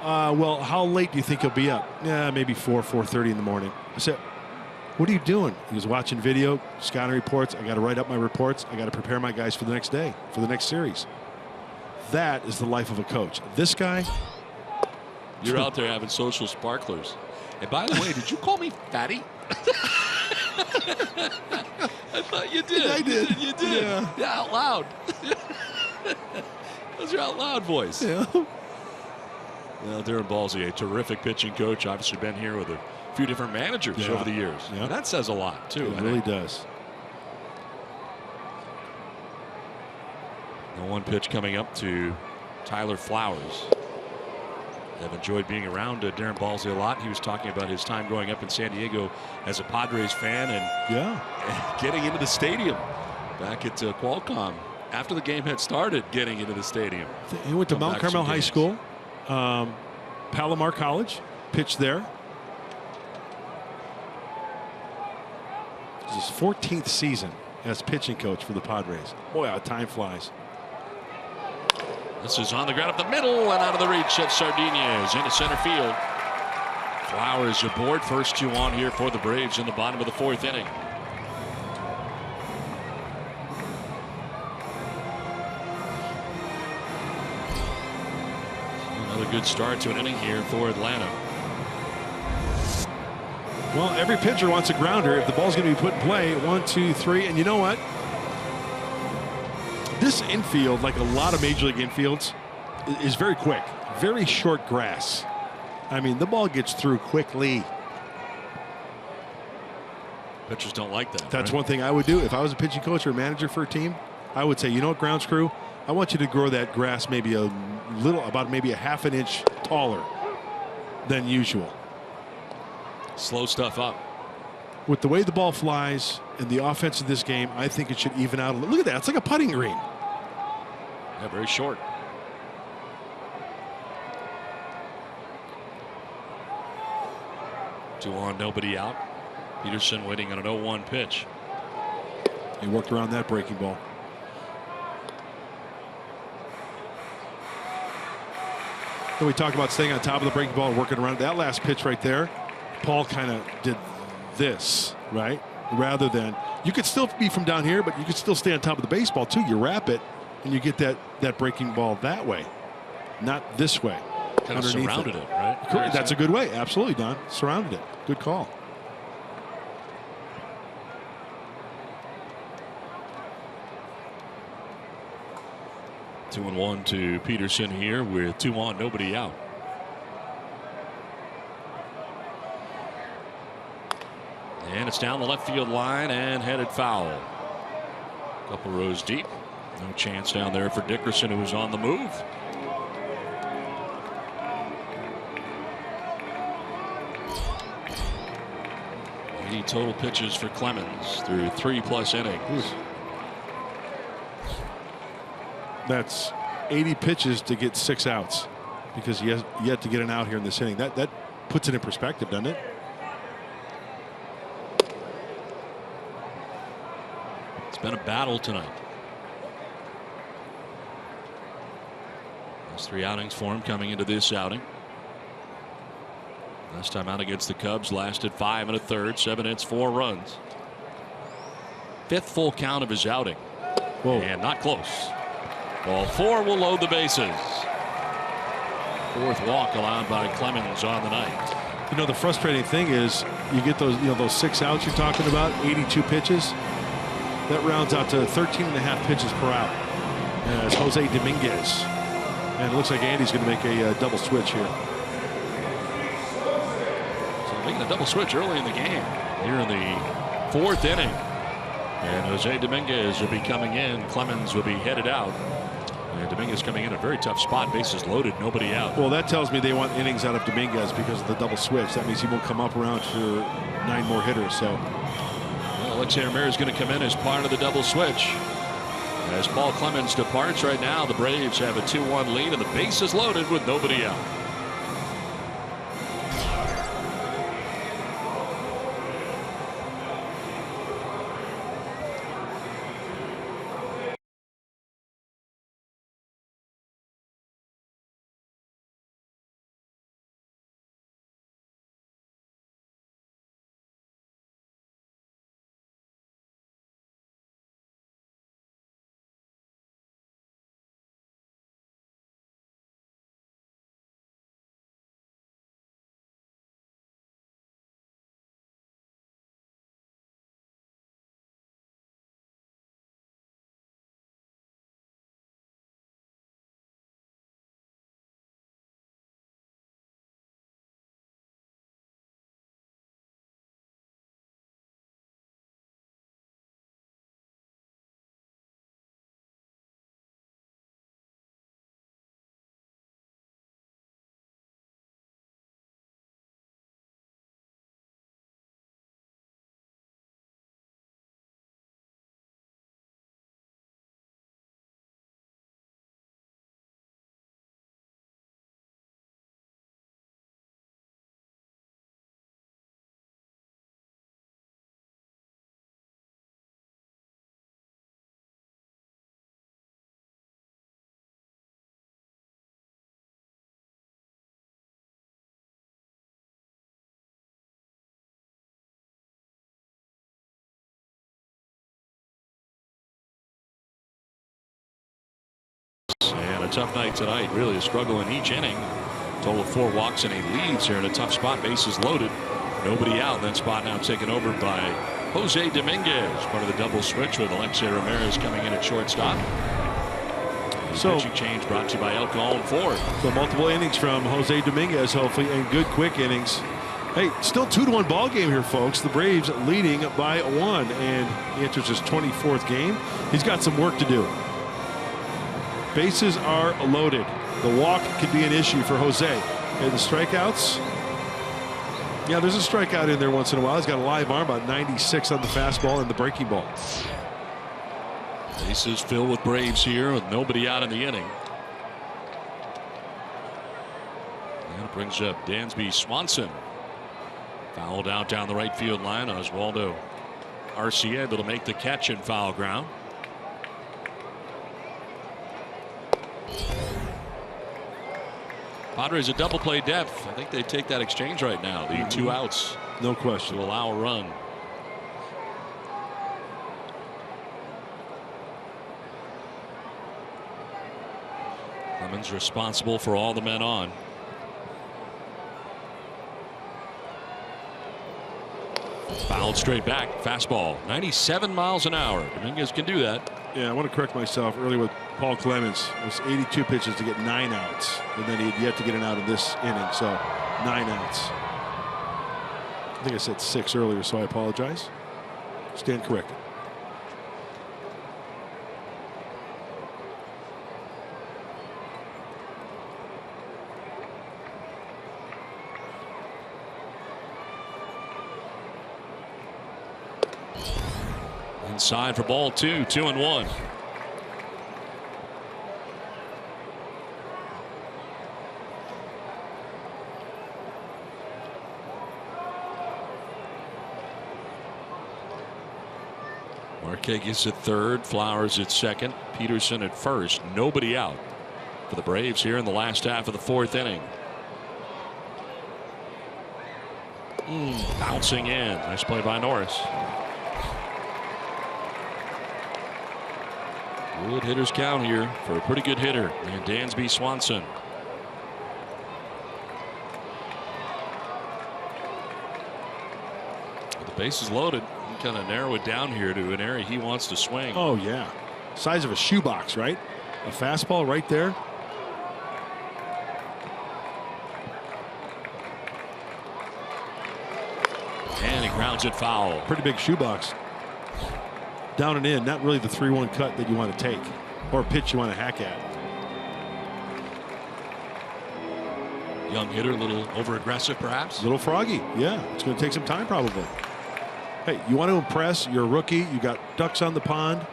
Well, how late do you think you'll be up? Yeah, maybe 4:30 in the morning. I said, what are you doing? He was watching video, scouting reports. I got to write up my reports. I got to prepare my guys for the next day, for the next series. That is the life of a coach. This guy. You're out there having social sparklers. And by the way, did you call me fatty? I thought you did. I did. You did. Yeah, out loud. That was your out loud voice. Yeah. Well, Darren Balsley, a terrific pitching coach. Obviously been here with a few different managers over the years. Yeah. And that says a lot, too. It really does. The 1 pitch coming up to Tyler Flowers. I've enjoyed being around Darren Balsley a lot. He was talking about his time growing up in San Diego as a Padres fan and getting into the stadium back at Qualcomm after the game had started, getting into the stadium. He went to Mount Carmel High School, Palomar College, pitched there. This is his 14th season as pitching coach for the Padres. Boy, how time flies. This is on the ground up the middle and out of the reach of Sardinez into center field. Flowers aboard. First 2 on here for the Braves in the bottom of the 4th inning. good start to an inning here for Atlanta. Well, every pitcher wants a grounder if the ball's going to be put in play. 1, 2, 3. And you know what? This infield, like a lot of Major League infields, is very quick. Very short grass. I mean, the ball gets through quickly. Pitchers don't like that. That's right? one thing I would do. If I was a pitching coach or a manager for a team, I would say, you know what, grounds crew? I want you to grow that grass maybe a little, about maybe a half an inch taller than usual. Slow stuff up. With the way the ball flies and the offense of this game, I think it should even out a little. Look at that. It's like a putting green. Yeah, very short. Two on, nobody out. Peterson waiting on an 0-1 pitch. He worked around that breaking ball. So we talked about staying on top of the breaking ball and working around that last pitch right there. Paul kind of did this, right? Rather than, you could still be from down here, but you could still stay on top of the baseball too. You wrap it and you get that breaking ball that way, not this way. Kind of surrounded it, right? Correct. That's a good way. Absolutely, Don. Surrounded it. Good call. Two and one to Peterson here with 2 on, nobody out. And it's down the left field line and headed foul. A couple rows deep. No chance down there for Dickerson, who was on the move. 80 total pitches for Clemens through 3+ innings. That's 80 pitches to get 6 outs, because he has yet to get an out here in this inning. That puts it in perspective, doesn't it? It's been a battle tonight. Last 3 outings for him coming into this outing. Last time out against the Cubs lasted 5 1/3, 7 hits, 4 runs. 5th full count of his outing. Whoa. And not close. Ball 4 will load the bases. 4th walk allowed by Clemens on the night. You know, the frustrating thing is you get those, those 6 outs you're talking about, 82 pitches. That rounds out to 13.5 pitches per out. As Jose Dominguez. And it looks like Andy's going to make a double switch here. So making a double switch early in the game. Here in the 4th inning. And Jose Dominguez will be coming in. Clemens will be headed out. And Dominguez coming in a very tough spot. Bases loaded, nobody out. Well, that tells me they want innings out of Dominguez because of the double switch. That means he won't come up around for 9 more hitters. So, well, Alexei Ramirez is going to come in as part of the double switch. As Paul Clemens departs right now, the Braves have a 2-1 lead and the base is loaded with nobody out. And a tough night tonight, really a struggle in each inning. Total of 4 walks and he leads here in a tough spot. Bases loaded. Nobody out. That spot now taken over by Jose Dominguez. Part of the double switch with Alexei Ramirez coming in at shortstop. So pitching change brought to you by El Cajon Ford. So multiple innings from Jose Dominguez, hopefully, and good quick innings. Hey, still 2-1 ball game here, folks. The Braves leading by 1, and he enters his 24th game. He's got some work to do. Bases are loaded. The walk could be an issue for Jose. And the strikeouts. Yeah, there's a strikeout in there once in a while. He's got a live arm, about 96 on the fastball and the breaking ball. Bases filled with Braves here with nobody out in the inning. And it brings up Dansby Swanson. Fouled out down the right field line. Oswaldo Arcia able to make the catch in foul ground. Padres a double play depth. I think they take that exchange right now. The 2 outs. No question. To allow a run. Clemens responsible for all the men on. Fouled straight back. Fastball. 97 miles an hour. Dominguez can do that. Yeah, I want to correct myself earlier with Paul Clemens. It was 82 pitches to get 9 outs. And then he had yet to get an out in this inning. So 9 outs. I think I said 6 earlier, so I apologize. Stand corrected. Inside for ball 2, 2-1. Marquez at third, Flowers at second, Peterson at first. Nobody out for the Braves here in the last half of the 4th inning. Bouncing in. Nice play by Norris. Good hitters count here for a pretty good hitter, and Dansby Swanson. With the bases loaded, he kind of narrow it down here to an area he wants to swing. Oh yeah, size of a shoebox, right? A fastball right there. And he grounds it foul. Pretty big shoebox. Down and in, not really the 3-1 cut that you want to take or pitch you want to hack at. Young hitter, a little over aggressive perhaps. A little froggy. Yeah, it's going to take some time probably. Hey, you want to impress. You're a rookie. You got ducks on the pond.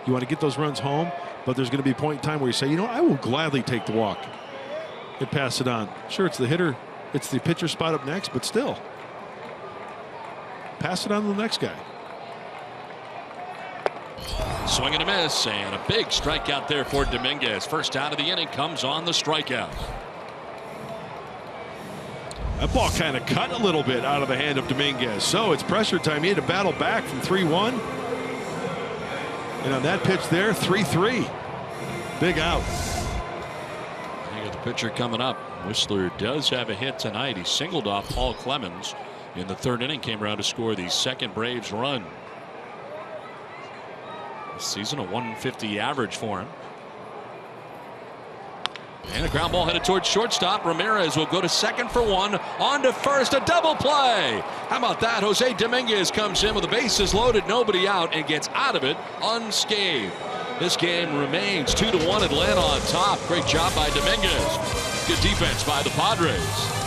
You want to get those runs home, but there's going to be a point in time where you say, you know, I will gladly take the walk and pass it on. Sure, it's the hitter, it's the pitcher spot up next, but still pass it on to the next guy. Swing and a miss, and a big strikeout there for Dominguez. First out of the inning comes on the strikeout. That ball kind of cut a little bit out of the hand of Dominguez. So it's pressure time. He had to battle back from 3-1. And on that pitch there, 3-3. Big out. You got the pitcher coming up. Whistler does have a hit tonight. He singled off Paul Clemens in the 3rd inning. Came around to score the 2nd Braves run. This season a 150 average for him. And a ground ball headed towards shortstop. Ramirez will go to second for 1. On to first, a double play. How about that? Jose Dominguez comes in with the bases loaded, nobody out, and gets out of it unscathed. This game remains 2-1. Atlanta on top. Great job by Dominguez. Good defense by the Padres.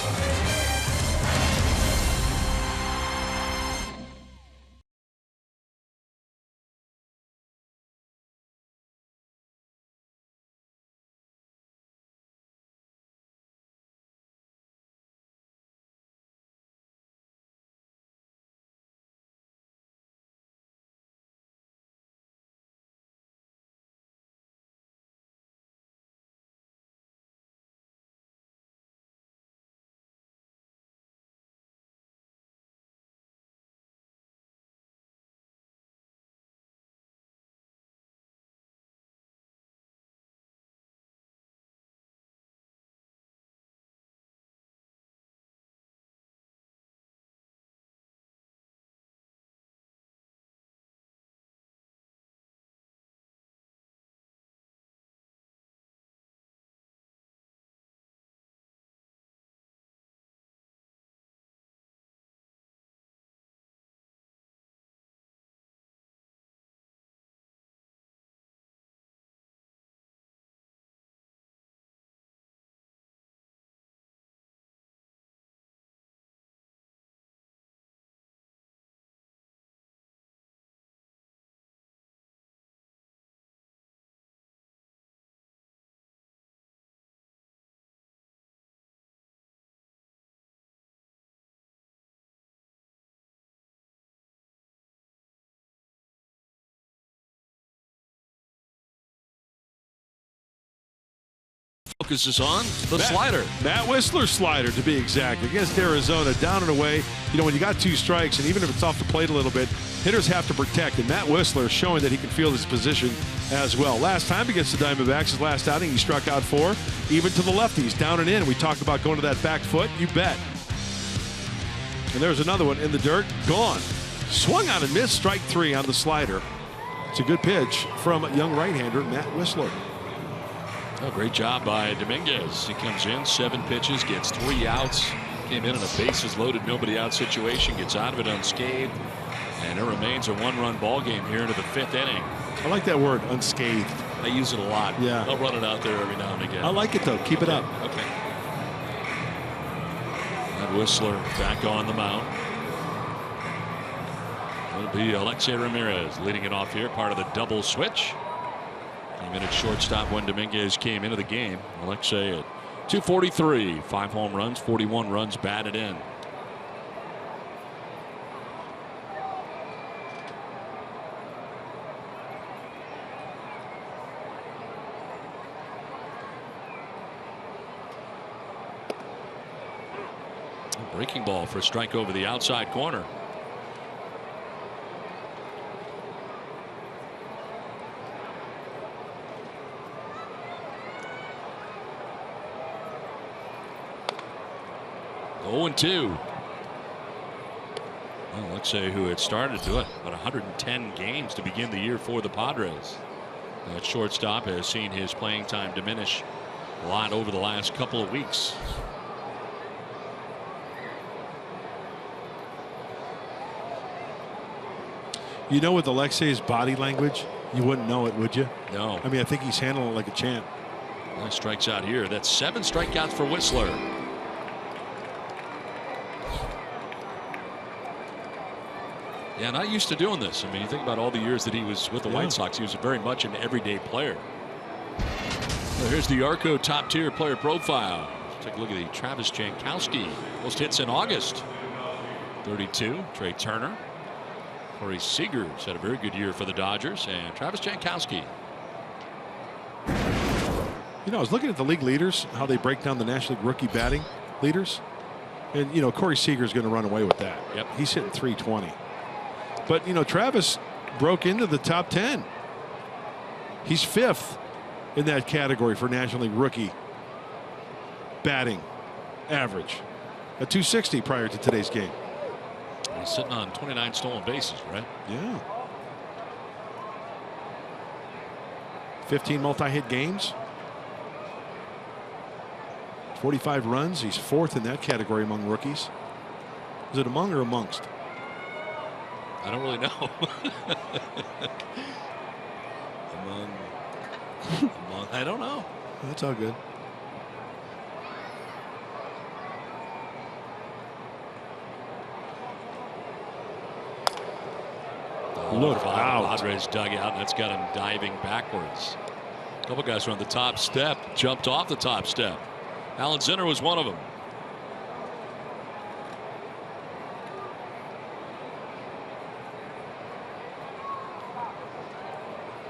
focuses on the slider. Matt Wisler slider, to be exact, against Arizona, down and away. You know, when you got 2 strikes, and even if it's off the plate a little bit, hitters have to protect. And Matt Wisler is showing that he can field his position as well. Last time against the Diamondbacks, his last outing, he struck out 4, even to the lefties, down and in. We talked about going to that back foot. You bet. And there's another one in the dirt, gone. Swung out and missed, strike 3 on the slider. It's a good pitch from young right-hander Matt Wisler. Oh, great job by Dominguez. He comes in, 7 pitches, gets 3 outs. Came in a bases loaded, nobody out situation, gets out of it unscathed. And it remains a 1-run ball game here into the 5th inning. I like that word, unscathed. I use it a lot. Yeah. I'll run it out there every now and again. I like it, though. Keep it up. Okay. And Whistler back on the mound. It'll be Alexei Ramirez leading it off here, part of the double switch. Came in at shortstop when Dominguez came into the game. Alexei at 243, 5 home runs, 41 runs batted in. Breaking ball for a strike over the outside corner. Oh, 2. Well, Alexei, who had started to about 110 games to begin the year for the Padres. That shortstop has seen his playing time diminish a lot over the last couple of weeks. You know, with Alexei's body language, you wouldn't know it, would you? No. I mean, I think he's handling it like a champ. Nice strikes out here. That's 7 strikeouts for Whistler. Yeah, not used to doing this. I mean, you think about all the years that he was with the White Sox. He was very much an everyday player. So here's the Arco top tier player profile. Let's take a look at the Travis Jankowski. Most hits in August. 32. Trey Turner. Corey Seagers had a very good year for the Dodgers, and Travis Jankowski. You know, I was looking at the league leaders, how they break down the National League rookie batting leaders. And, you know, Corey Seager's going to run away with that. Yep. He's hitting 320. But, you know, Travis broke into the top 10. He's 5th in that category for National League rookie batting average at 260 prior to today's game. He's sitting on 29 stolen bases, right? Yeah. 15 multi-hit games. 45 runs. He's 4th in that category among rookies. Is it among or amongst? I don't really know. among, I don't know. That's all good. Look out. Padres dugout, and that's got him diving backwards. A couple guys were on the top step, jumped off the top step. Alan Zinner was one of them.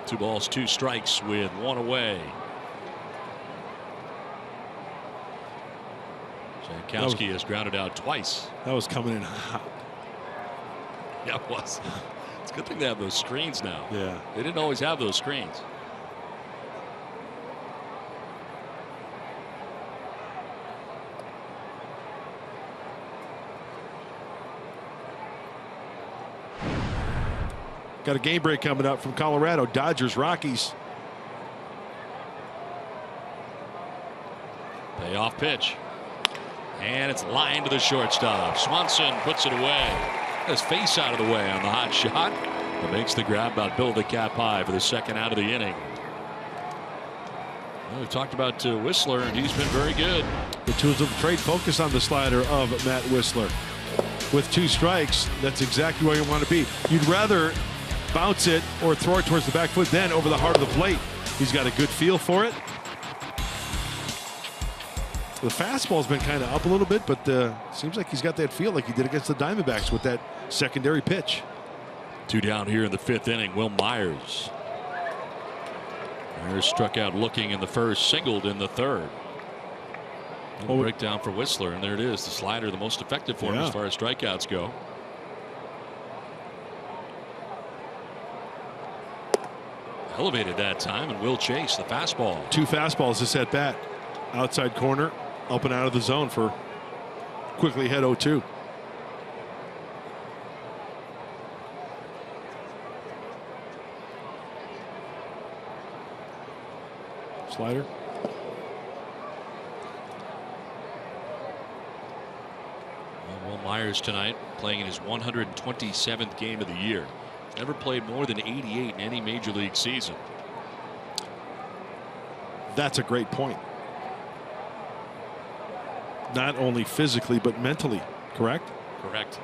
Two balls, 2 strikes with 1 away. Jankowski has grounded out twice. That was coming in hot. Yeah, it was. It's a good thing they have those screens now. Yeah. They didn't always have those screens. Got a game break coming up from Colorado. Dodgers, Rockies. Payoff pitch. And it's lined to the shortstop. Swanson puts it away. His face out of the way on the hot shot. That makes the grab about Bill the Cap high for the 2nd out of the inning. Well, we've talked about Whistler, and he's been very good. The tools of the trade focus on the slider of Matt Wisler. With 2 strikes, that's exactly where you want to be. You'd rather bounce it or throw it towards the back foot than over the heart of the plate. He's got a good feel for it. The fastball's been kind of up a little bit, but seems like he's got that feel like he did against the Diamondbacks with that secondary pitch. 2 down here in the 5th inning. Will Myers. Myers struck out looking in the 1st, singled in the 3rd. Breakdown for Whistler, and there it is. The slider, the most effective for him as far as strikeouts go. Elevated that time, and Will Chase the fastball. 2 fastballs this at bat. Outside corner, up and out of the zone for quickly hit 0-2. Slider. Will Myers tonight playing in his 127th game of the year. Never played more than 88 in any major league season. That's a great point. Not only physically, but mentally, correct? Correct.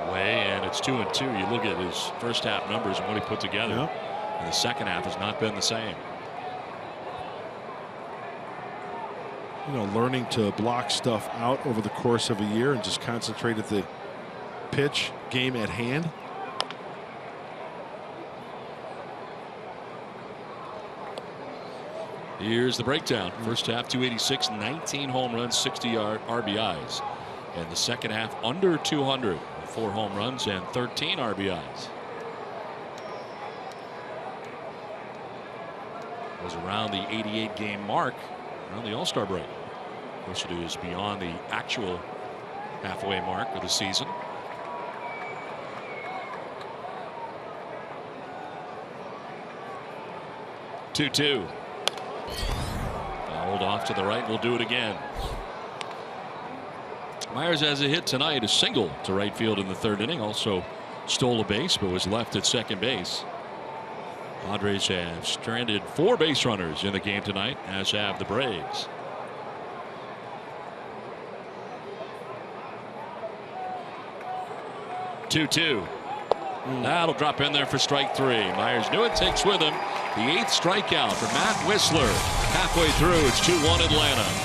Away, and it's 2-2. You look at his first half numbers and what he put together. Yep. And the second half has not been the same. You know, learning to block stuff out over the course of a year and just concentrate at the pitch game at hand. Here's the breakdown. First half 286, 19 home runs, 60 RBIs. And the second half under 200, 4 home runs and 13 RBIs. Was around the 88 game mark around the All-Star break. Of course, it is beyond the actual halfway mark of the season. 2-2. Fouled off to the right. We'll do it again. Myers has a hit tonight, a single to right field in the third inning. Also stole a base, but was left at second base. Padres have stranded 4 base runners in the game tonight, as have the Braves. Two. That'll drop in there for strike 3. Myers knew it, takes with him the 8th strikeout for Matt Whistler. Halfway through, it's 2-1 Atlanta.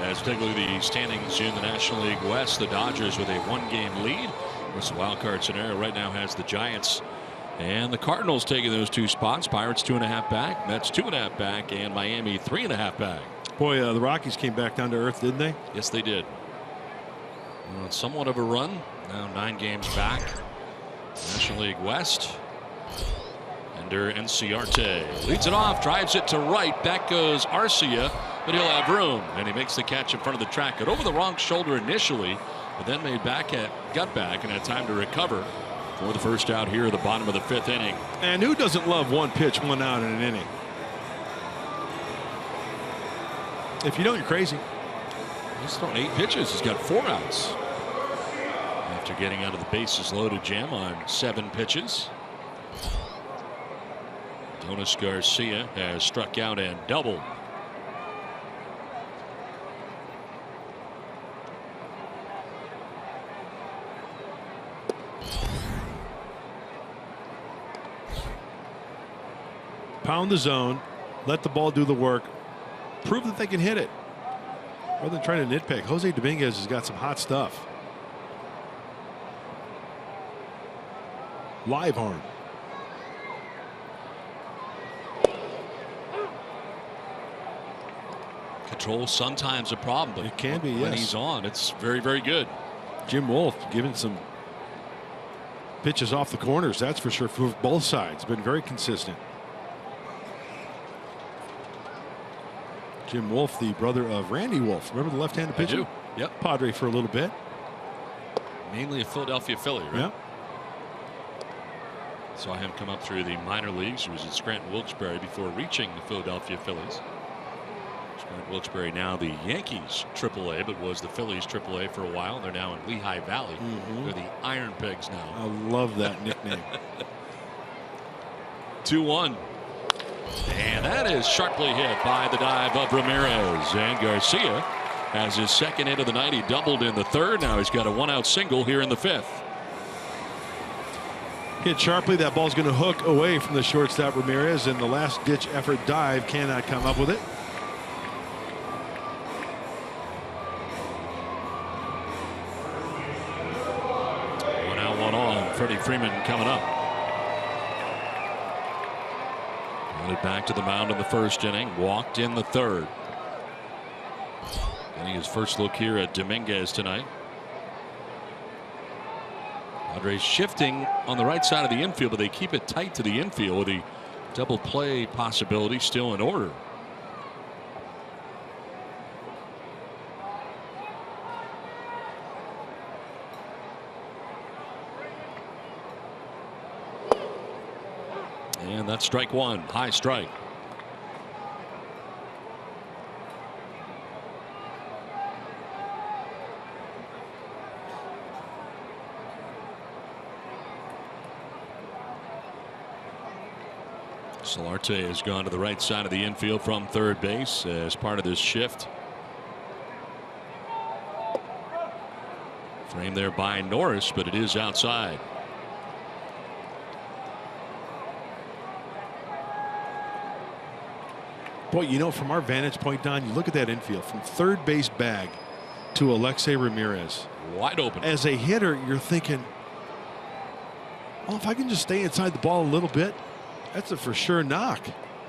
As take a look at the standings in the National League West, the Dodgers with a 1-game lead. This wild card scenario right now has the Giants and the Cardinals taking those 2 spots. Pirates 2.5 back, Mets 2.5 back, and Miami 3.5 back. Boy, the Rockies came back down to earth, didn't they? Yes, they did. Somewhat of a run. Now 9 games back. National League West. And Verlander and Ciarte. Leads it off, drives it to right. Back goes Arcia, but he'll have room. And he makes the catch in front of the track. Got over the wrong shoulder initially, but then made gut back and had time to recover for the first out here at the bottom of the 5th inning. And who doesn't love one pitch, 1 out in an inning? If you don't, you're crazy. He's thrown 8 pitches. He's got 4 outs after getting out of the bases loaded jam on 7 pitches. Adonis Garcia has struck out and doubled. Pound the zone, let the ball do the work, prove that they can hit it rather than trying to nitpick. Jose Dominguez has got some hot stuff. Live arm. Control sometimes a problem, but it can be, when yes. he's on, it's very, very good. Jim Wolf giving some pitches off the corners, that's for sure, for both sides. Been very consistent. Jim Wolf, the brother of Randy Wolf. Remember the left-handed pitcher? I do. Yep. Padre for a little bit. Mainly a Philadelphia Philly, right? Yeah. Saw him come up through the minor leagues. He was at Scranton Wilkes-Barre before reaching the Philadelphia Phillies. Scranton Wilkes-Barre now the Yankees AAA, but was the Phillies AAA for a while. They're now in Lehigh Valley. They're the Iron Pigs now. I love that nickname. 2-1. And that is sharply hit by the dive of Ramirez. And Garcia has his second hit of the night. He doubled in the 3rd. Now he's got a 1-out single here in the 5th. Hit sharply. That ball's going to hook away from the shortstop Ramirez, and the last ditch effort dive cannot come up with it. One out, one on. Freddie Freeman coming up. Headed back to the mound in the 1st inning. Walked in the 3rd. Getting his first look here at Dominguez tonight. Padres shifting on the right side of the infield, but they keep it tight to the infield with the double play possibility still in order. And that's strike 1. High strike. Solarte has gone to the right side of the infield from 3rd base as part of this shift. Framed there by Norris, but it is outside. Boy, you know, from our vantage point, Don, you look at that infield from 3rd base bag to Alexei Ramirez. Wide open. As a hitter, you're thinking, well, if I can just stay inside the ball a little bit, that's a for sure knock.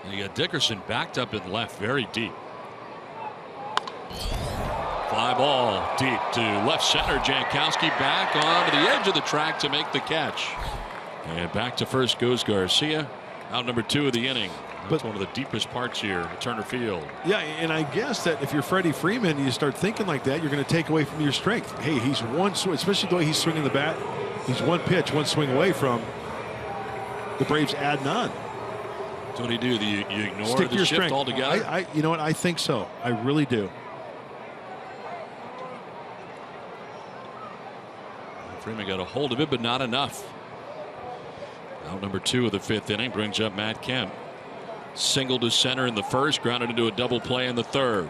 And you got Dickerson backed up in left very deep. Fly ball deep to left center. Jankowski back onto the edge of the track to make the catch. And back to first goes Garcia. Out number 2 of the inning. That's one of the deepest parts here at Turner Field. Yeah, and I guess that if you're Freddie Freeman, you start thinking like that, you're going to take away from your strength. Hey, he's one swing, especially the way he's swinging the bat. He's one pitch, one swing away from the Braves adding on. So what do? You ignore Stick the your shift strength altogether? You know what? I think so. I really do. Freeman got a hold of it, but not enough. Out number 2 of the 5th inning brings up Matt Kemp. Single to center in the 1st, grounded into a double play in the 3rd.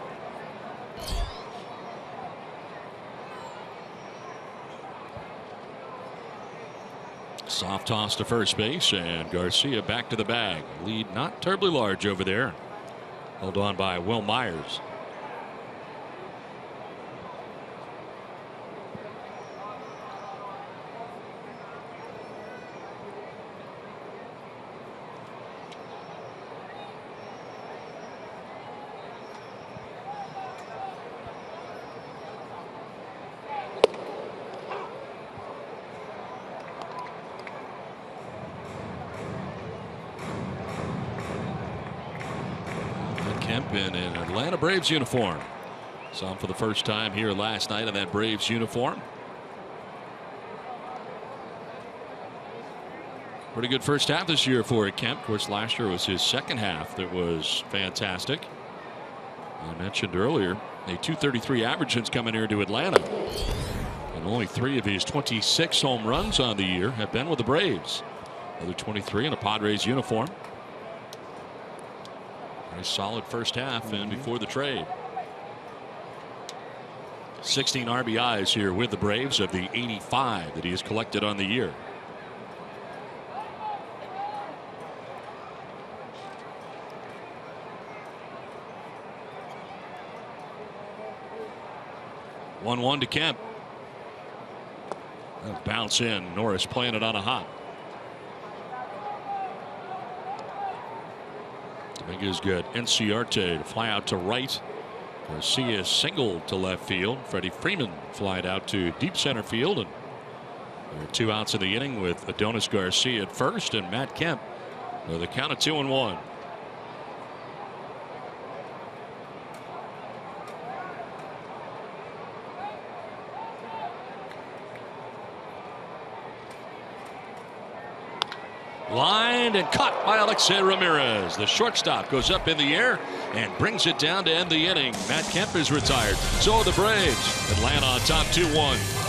Soft toss to first base, and Garcia back to the bag. Lead not terribly large over there. Held on by Will Myers. Kemp in an Atlanta Braves uniform. Saw him for the first time here last night in that Braves uniform. Pretty good first half this year for Kemp. Of course, last year was his second half that was fantastic. I mentioned earlier a .233 average since coming here to Atlanta. And only 3 of his 26 home runs on the year have been with the Braves. Another 23 in a Padres uniform. Very solid first half and before the trade. 16 RBIs here with the Braves of the 85 that he has collected on the year. One to Kemp. That'll bounce in. Norris playing it on a hop. Dominguez good. Enciarte to fly out to right. Garcia singled to left field. Freddie Freeman flied out to deep center field. And there are 2 outs in the inning with Adonis Garcia at first and Matt Kemp with a count of 2-1. Lined and caught by Alexei Ramirez. The shortstop goes up in the air and brings it down to end the inning. Matt Kemp is retired. So are the Braves. Atlanta on top 2-1.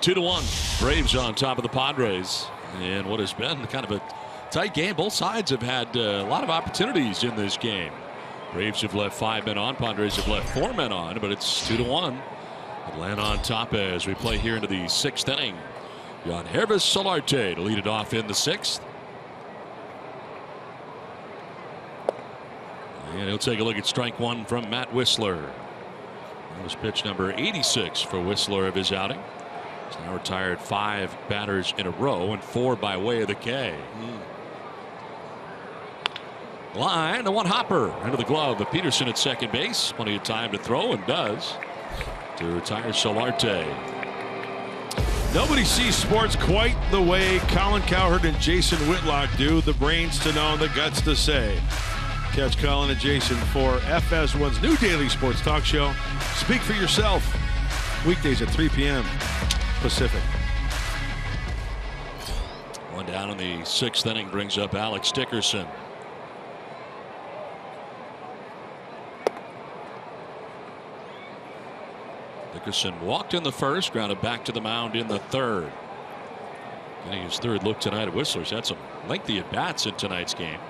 Two to 1. Braves on top of the Padres. And what has been kind of a tight game. Both sides have had a lot of opportunities in this game. Braves have left 5 men on. Padres have left 4 men on. But it's 2-1. Atlanta on top as we play here into the 6th inning. Yangervis Solarte to lead it off in the 6th. And he'll take a look at strike 1 from Matt Whistler. That was pitch number 86 for Whistler of his outing. He's now retired 5 batters in a row and 4 by way of the K. Line, the one hopper into the glove of Peterson at second base. Plenty of time to throw, and does, to retire Solarte. Nobody sees sports quite the way Colin Cowherd and Jason Whitlock do. The brains to know, the guts to say. Catch Colin and Jason for FS1's new daily sports talk show, Speak for Yourself, weekdays at 3 p.m. Pacific. One down in the 6th inning brings up Alex Dickerson. Dickerson walked in the 1st, grounded back to the mound in the 3rd. Getting his 3rd look tonight at Whistler's had some lengthy at bats in tonight's game.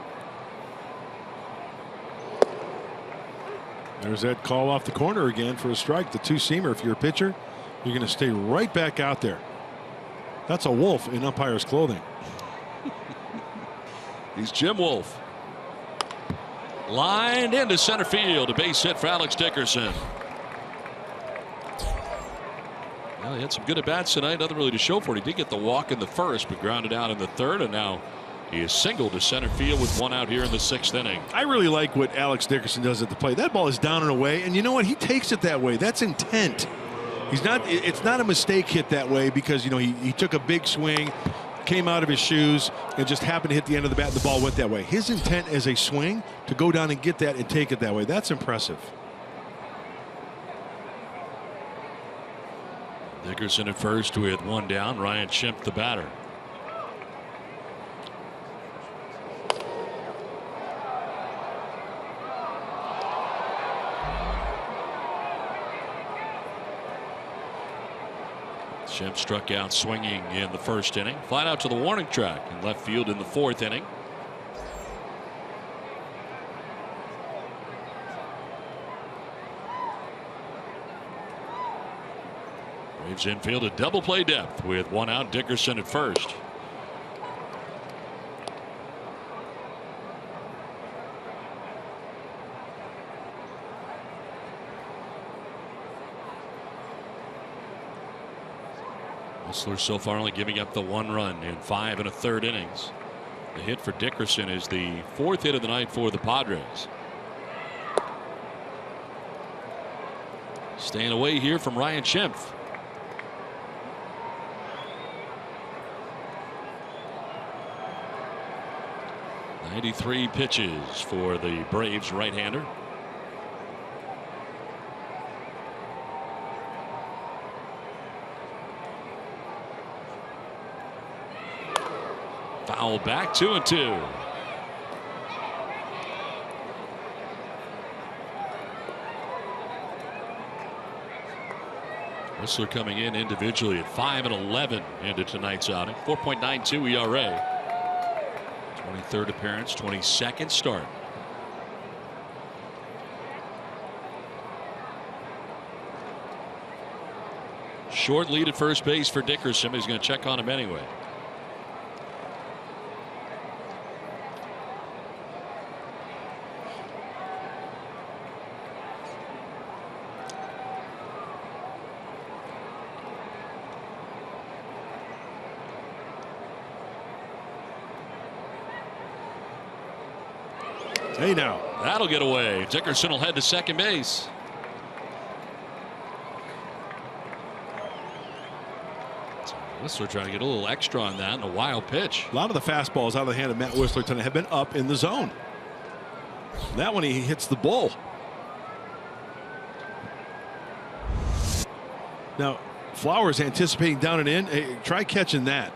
There's that call off the corner again for a strike. The 2-seamer, if you're a pitcher, You're going to stay right back out there. That's a wolf in umpire's clothing. He's Jim Wolf. Lined into center field. A base hit for Alex Dickerson. Well, he had some good at-bats tonight. Nothing really to show for it. He did get the walk in the first, but grounded out in the third, and now he is singled to center field with one out here in the 6th inning. I really like what Alex Dickerson does at the plate. That ball is down and away, and you know what? He takes it that way. That's intent. He's not. It's not a mistake hit that way because, you know, he took a big swing, came out of his shoes, and just happened to hit the end of the bat, and the ball went that way. His intent as a swing to go down and get that and take it that way. That's impressive. Dickerson at first with one down. Ryan Schimpf the batter. Schimpf struck out swinging in the 1st inning. Flat out to the warning track in left field in the 4th inning. Braves infield a double play depth with one out. Dickerson at first. Whistler so far only giving up the 1 run in 5 1/3 innings. The hit for Dickerson is the 4th hit of the night for the Padres. Staying away here from Ryan Schimpf. .93 pitches for the Braves right-hander. Foul back, 2-2. Whistler coming in individually at 5-11 into tonight's outing. 4.92 ERA. 23rd appearance, 22nd start. Short lead at first base for Dickerson. He's going to check on him anyway. Hey now. That'll get away. Dickerson will head to second base. So Whistler trying to get a little extra on that and a wild pitch. A lot of the fastballs out of the hand of Matt Whistler tonight have been up in the zone. That one he hits the bull. Now Flowers anticipating down and in. Hey, try catching that.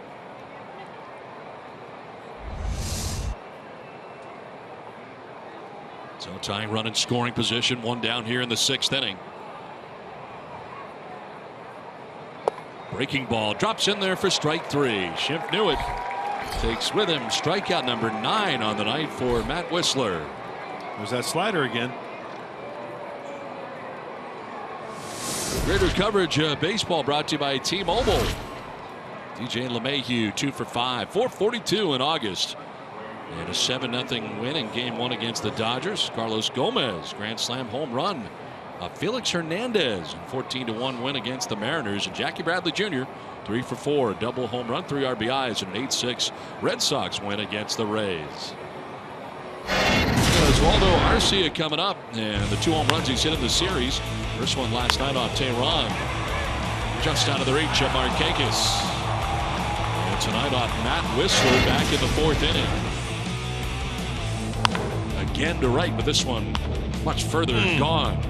So tying run in scoring position, one down here in the 6th inning. Breaking ball drops in there for strike 3. Schimpf knew it. Takes with him strikeout number 9 on the night for Matt Whistler. There's that slider again. Greater coverage baseball brought to you by T-Mobile. DJ LeMahieu 2 for 5. 442 in August. And a 7-0 win in game 1 against the Dodgers. Carlos Gomez, grand slam home run. Felix Hernandez, 14-1 win against the Mariners. And Jackie Bradley Jr., 3 for 4, a double home run, 3 RBIs, and an 8-6 Red Sox win against the Rays. Oswaldo Arcia coming up, and the 2 home runs he's hit in the series. First one last night off Tehran. Just out of the reach of Markakis. And tonight off Matt Whistler back in the 4th inning. Again to right, but this one much further gone.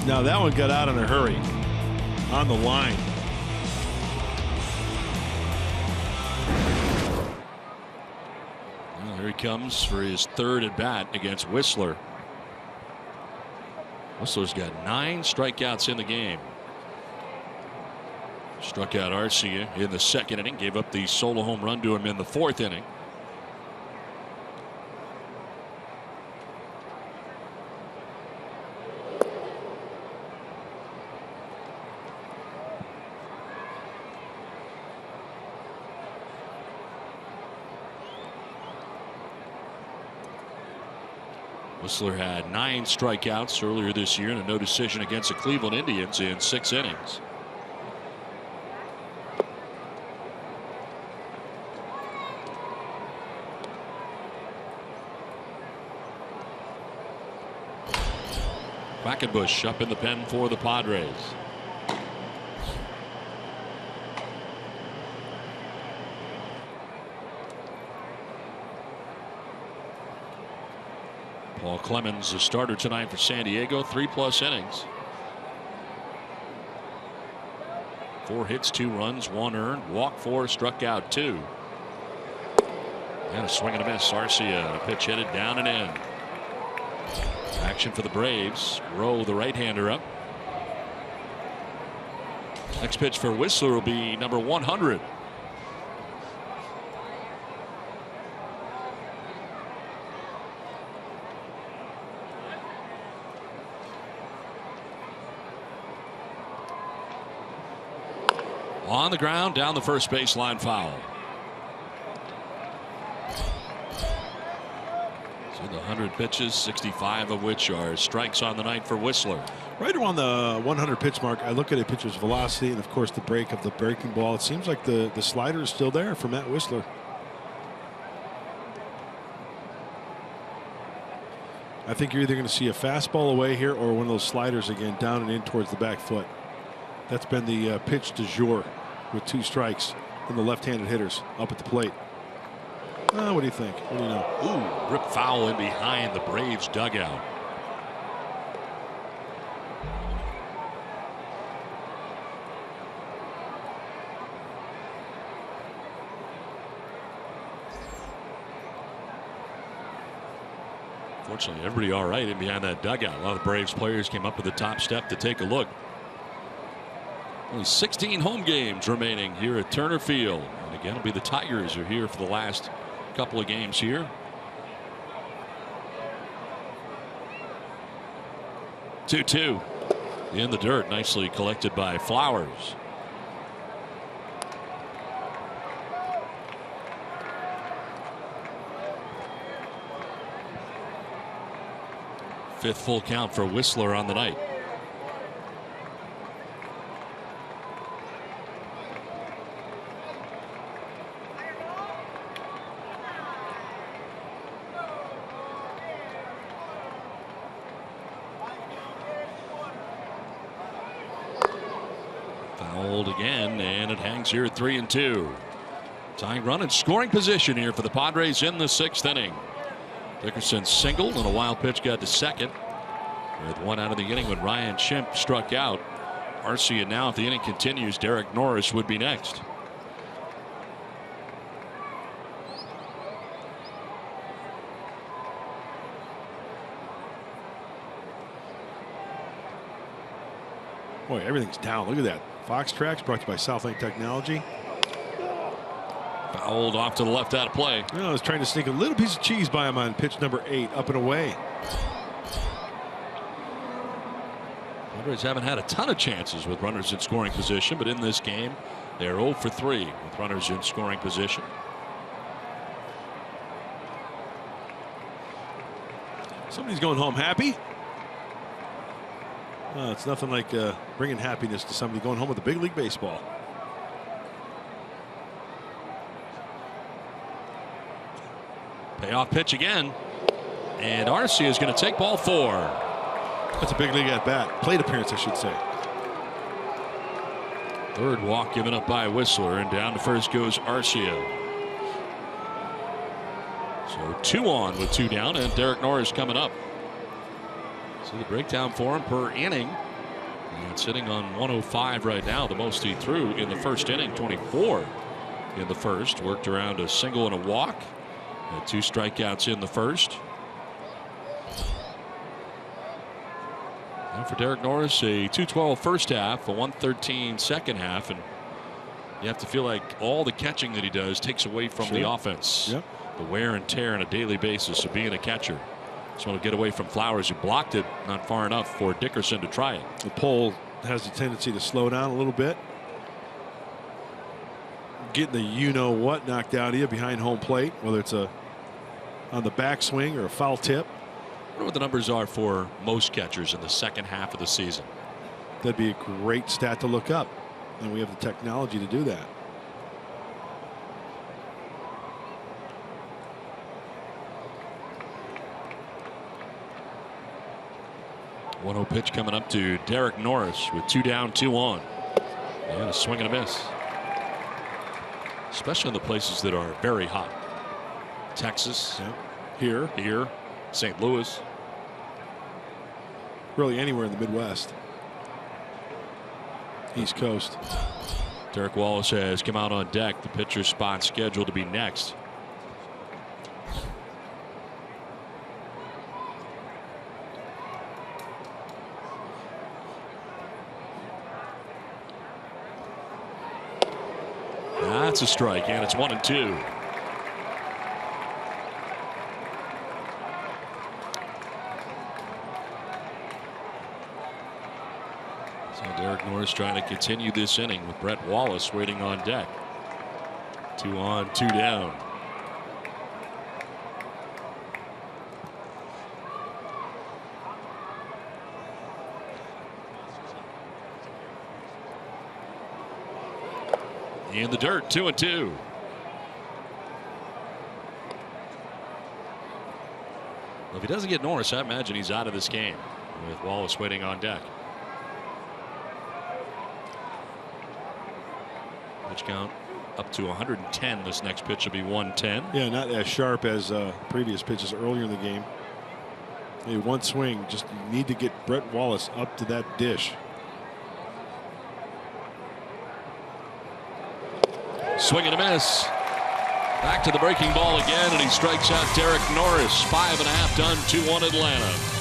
Now that one got out in a hurry on the line. Well, here he comes for his 3rd at bat against Whistler. Whistler's got 9 strikeouts in the game. Struck out Arcia in the 2nd inning, gave up the solo home run to him in the 4th inning. Whistler had 9 strikeouts earlier this year and a no decision against the Cleveland Indians in 6 innings. Quackenbush up in the pen for the Padres. Paul Clemens, the starter tonight for San Diego, 3+ innings. 4 hits, 2 runs, 1 earned, walked 4, struck out 2. And a swing and a miss. Arcia, a pitch headed down and in. Action for the Braves. Rowe, the right-hander, up. Next pitch for Whistler will be number 100. On the ground, down the first baseline, foul. So the 100 pitches, 65 of which are strikes on the night for Whistler. Right around the 100 pitch mark, I look at a pitcher's velocity and, of course, the break of the breaking ball. It seems like the slider is still there for Matt Whistler. I think you're either going to see a fastball away here or one of those sliders again down and in towards the back foot. That's been the pitch du jour with 2 strikes from the left-handed hitters up at the plate. What do you think? What do you know? Ooh, rip foul in behind the Braves dugout. Fortunately, everybody all right in behind that dugout. A lot of the Braves players came up to the top step to take a look. Only 16 home games remaining here at Turner Field. And again, it'll be the Tigers who are here for the last couple of games here. Two in the dirt, nicely collected by Flowers. Fifth full count for Whistler on the night. Fouled again, and it hangs here at 3-2. Tying run in scoring position here for the Padres in the 6th inning. Dickerson singled, and a wild pitch got to second. With 1 out of the inning when Ryan Schimpf struck out. Arcia now, if the inning continues, Derek Norris would be next. Boy, everything's down. Look at that. Fox Tracks brought to you by Southlink Technology. Fouled off to the left out of play. I was trying to sneak a little piece of cheese by him on pitch number 8, up and away. Padres haven't had a ton of chances with runners in scoring position, but in this game, they're 0 for 3 with runners in scoring position. Somebody's going home happy. It's nothing like bringing happiness to somebody going home with a big league baseball. Payoff pitch again. And Arcia is going to take ball 4. That's a big league at bat. Plate appearance, I should say. Third walk given up by Whistler, and down to first goes Arcia. So 2 on with 2 down, and Derek Norris coming up. So the breakdown for him per inning. And sitting on 105 right now, the most he threw in the first inning, 24 in the first. Worked around a single and a walk. Had 2 strikeouts in the first. And for Derek Norris, a 212 first half, a 113 second half, and you have to feel like all the catching that he does takes away from the offense. Yep. The wear and tear on a daily basis of being a catcher. So to get away from Flowers, who blocked it not far enough for Dickerson to try it. The pole has a tendency to slow down a little bit. Getting the you-know-what knocked out of you behind home plate, whether it's on the backswing or a foul tip. wonder what the numbers are for most catchers in the second half of the season. That'd be a great stat to look up, and we have the technology to do that. 1-0 pitch coming up to Derek Norris with 2 down, 2 on. And a swing and a miss. Especially in the places that are very hot. Texas. Here. St. Louis. Really anywhere in the Midwest. East Coast. Derek Wallace has come out on deck. The pitcher spot scheduled to be next. That's a strike, and it's 1-2. So Derek Norris trying to continue this inning with Brett Wallace waiting on deck. 2 on, 2 down. In the dirt, 2-2. Well, if he doesn't get Norris, I imagine he's out of this game with Wallace waiting on deck. Pitch count up to 110. This next pitch will be 110. Yeah, not as sharp as previous pitches earlier in the game. Hey, one swing, just need to get Brett Wallace up to that dish. Swing and a miss. Back to the breaking ball again, and he strikes out Derek Norris. 5.5 done, 2-1 Atlanta.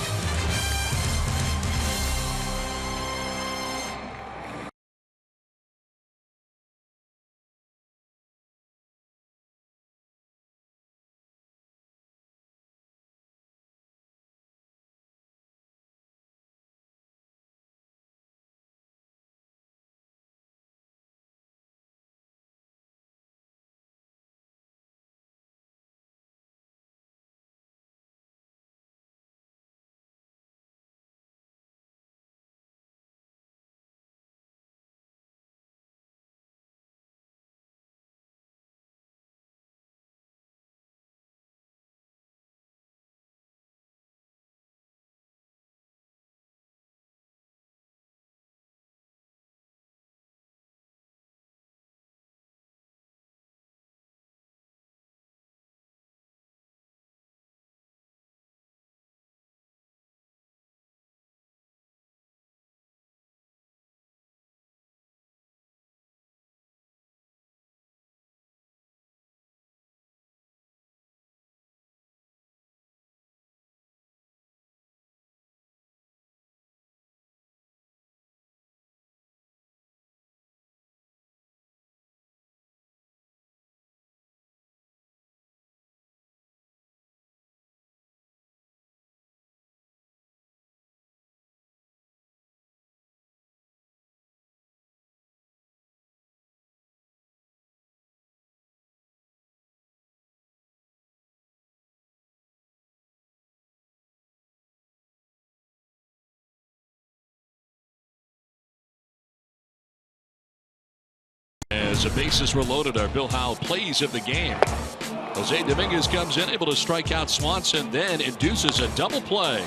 As the bases were loaded, our Bill Howell plays of the game. Jose Dominguez comes in, able to strike out Swanson, then induces a double play.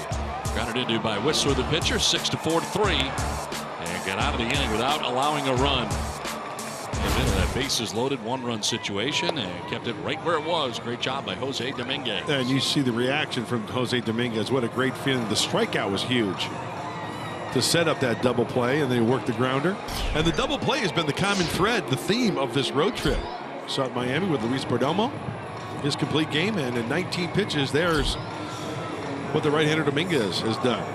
Grounded into by Whistler, the pitcher, 6-4 to 3, and got out of the inning without allowing a run. Came into that bases loaded 1-run situation and kept it right where it was. Great job by Jose Dominguez. And you see the reaction from Jose Dominguez. What a great feeling. The strikeout was huge to set up that double play, and they worked the grounder. And the double play has been the common thread, the theme of this road trip. Saw it Miami with Luis Perdomo, his complete game, and in 19 pitches, there's what the right-hander Dominguez has done.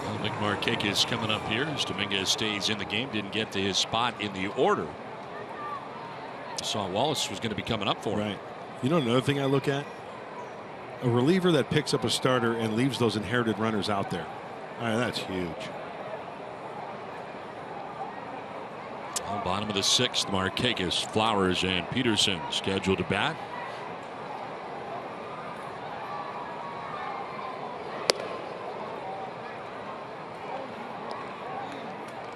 Well, Nick Markakis coming up here as Dominguez stays in the game. Didn't get to his spot in the order. Saw Wallace was going to be coming up for him. Right. You know another thing I look at? A reliever that picks up a starter and leaves those inherited runners out there. All right, that's huge. On bottom of the 6th, Markakis, Flowers, and Peterson scheduled to bat.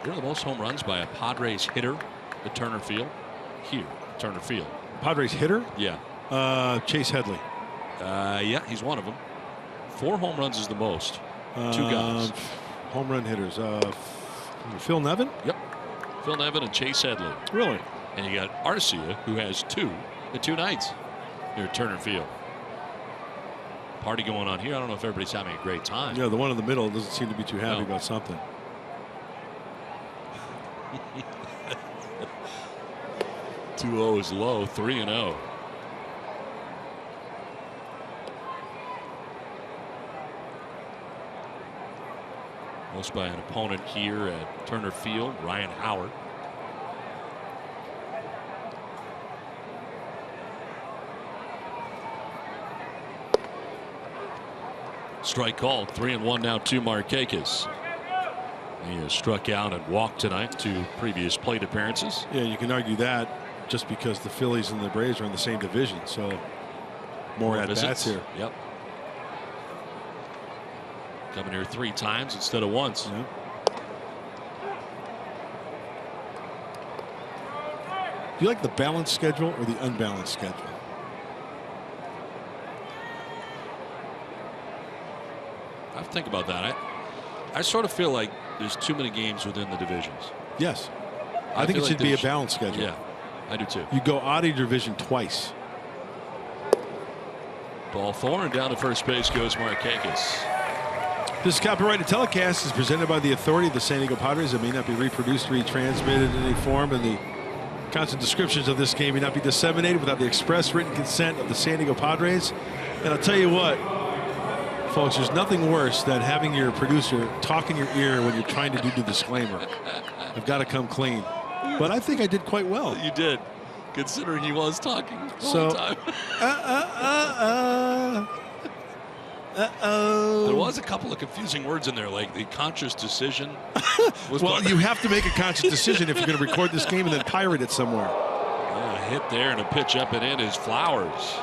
Here are the most home runs by a Padres hitter at Turner Field. Here, Turner Field. Padres hitter? Yeah. Chase Headley. Yeah, he's one of them. 4 home runs is the most. 2 guys. Home run hitters. Phil Nevin? Yep. Phil Nevin and Chase Headley. Really? And you got Arcia, who has 2 in 2 nights here at Turner Field. Party going on here. I don't know if everybody's having a great time. Yeah, the one in the middle doesn't seem to be too happy about something. 2-0 is low, 3-0. Most by an opponent here at Turner Field, Ryan Howard. Strike called. 3-1 now to Markakis. He has struck out and walked tonight 2 previous plate appearances. Yeah, you can argue that just because the Phillies and the Braves are in the same division, so more at bats here. Yep. Coming here 3 times instead of once. Yeah. Do you like the balanced schedule or the unbalanced schedule? I have to think about that. I sort of feel like there's too many games within the divisions. Yes. I think it should be a balanced schedule. Yeah, I do too. You go out of your division twice. Ball 4 and down to first base goes Markakis. This copyrighted telecast is presented by the authority of the San Diego Padres. It may not be reproduced, retransmitted in any form, and the constant descriptions of this game may not be disseminated without the express written consent of the San Diego Padres. And I'll tell you what, folks, there's nothing worse than having your producer talk in your ear when you're trying to do the disclaimer. I've got to come clean. But I think I did quite well. You did, considering he was talking the whole time. Uh-oh. There was a couple of confusing words in there, like the conscious decision. Well, you have to make a conscious decision if you're going to record this game and then pirate it somewhere. Yeah, a hit there and a pitch up and in is Flowers.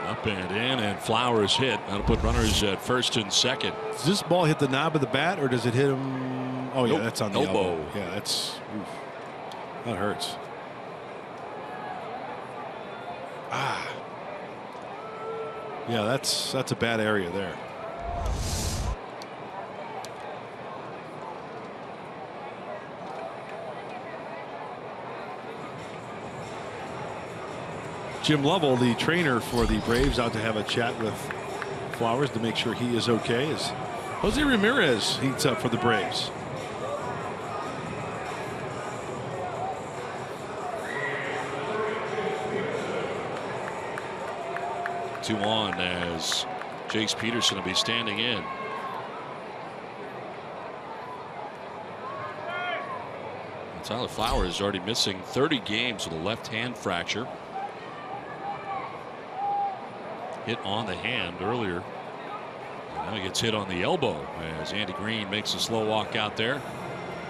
Up and in, and Flowers hit. That'll put runners at first and second. Does this ball hit the knob of the bat, or does it hit him? Oh, yeah, that's on the elbow. Yeah, that's. Oof. That hurts. Ah. Yeah, that's a bad area there. Jim Lovell, the trainer for the Braves, out to have a chat with Flowers to make sure he is okay as Jose Ramirez heats up for the Braves. Two on as Jace Peterson will be standing in. Tyler Flowers is already missing 30 games with a left hand fracture. Hit on the hand earlier. Now he gets hit on the elbow as Andy Green makes a slow walk out there.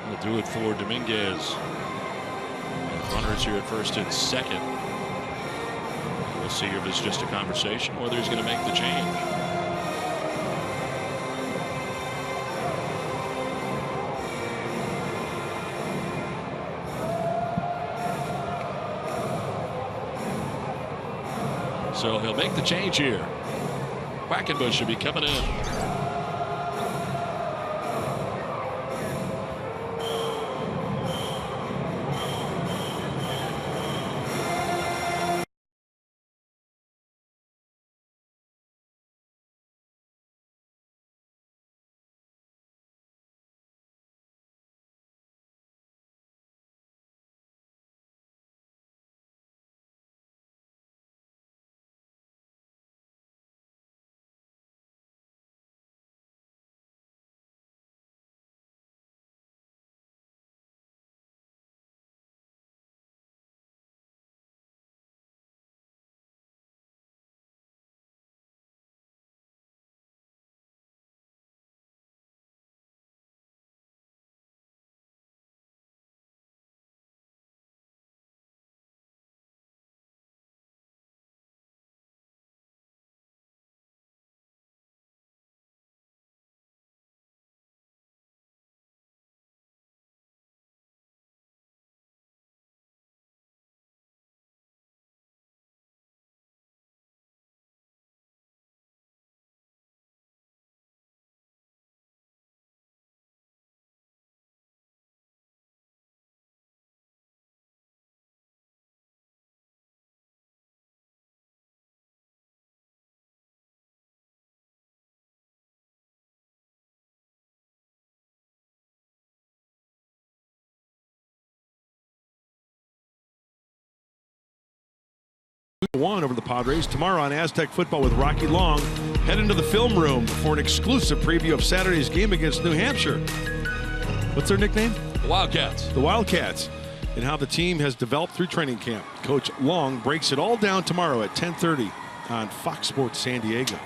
We'll do it for Dominguez. And runners here at first and second. We'll see if it's just a conversation, whether he's going to make the change. So he'll make the change here. Quackenbush should be coming in. 1 over the Padres. Tomorrow on Aztec Football with Rocky Long. Head into the film room for an exclusive preview of Saturday's game against New Hampshire. What's their nickname? The Wildcats. The Wildcats. And how the team has developed through training camp. Coach Long breaks it all down tomorrow at 10:30 on Fox Sports San Diego.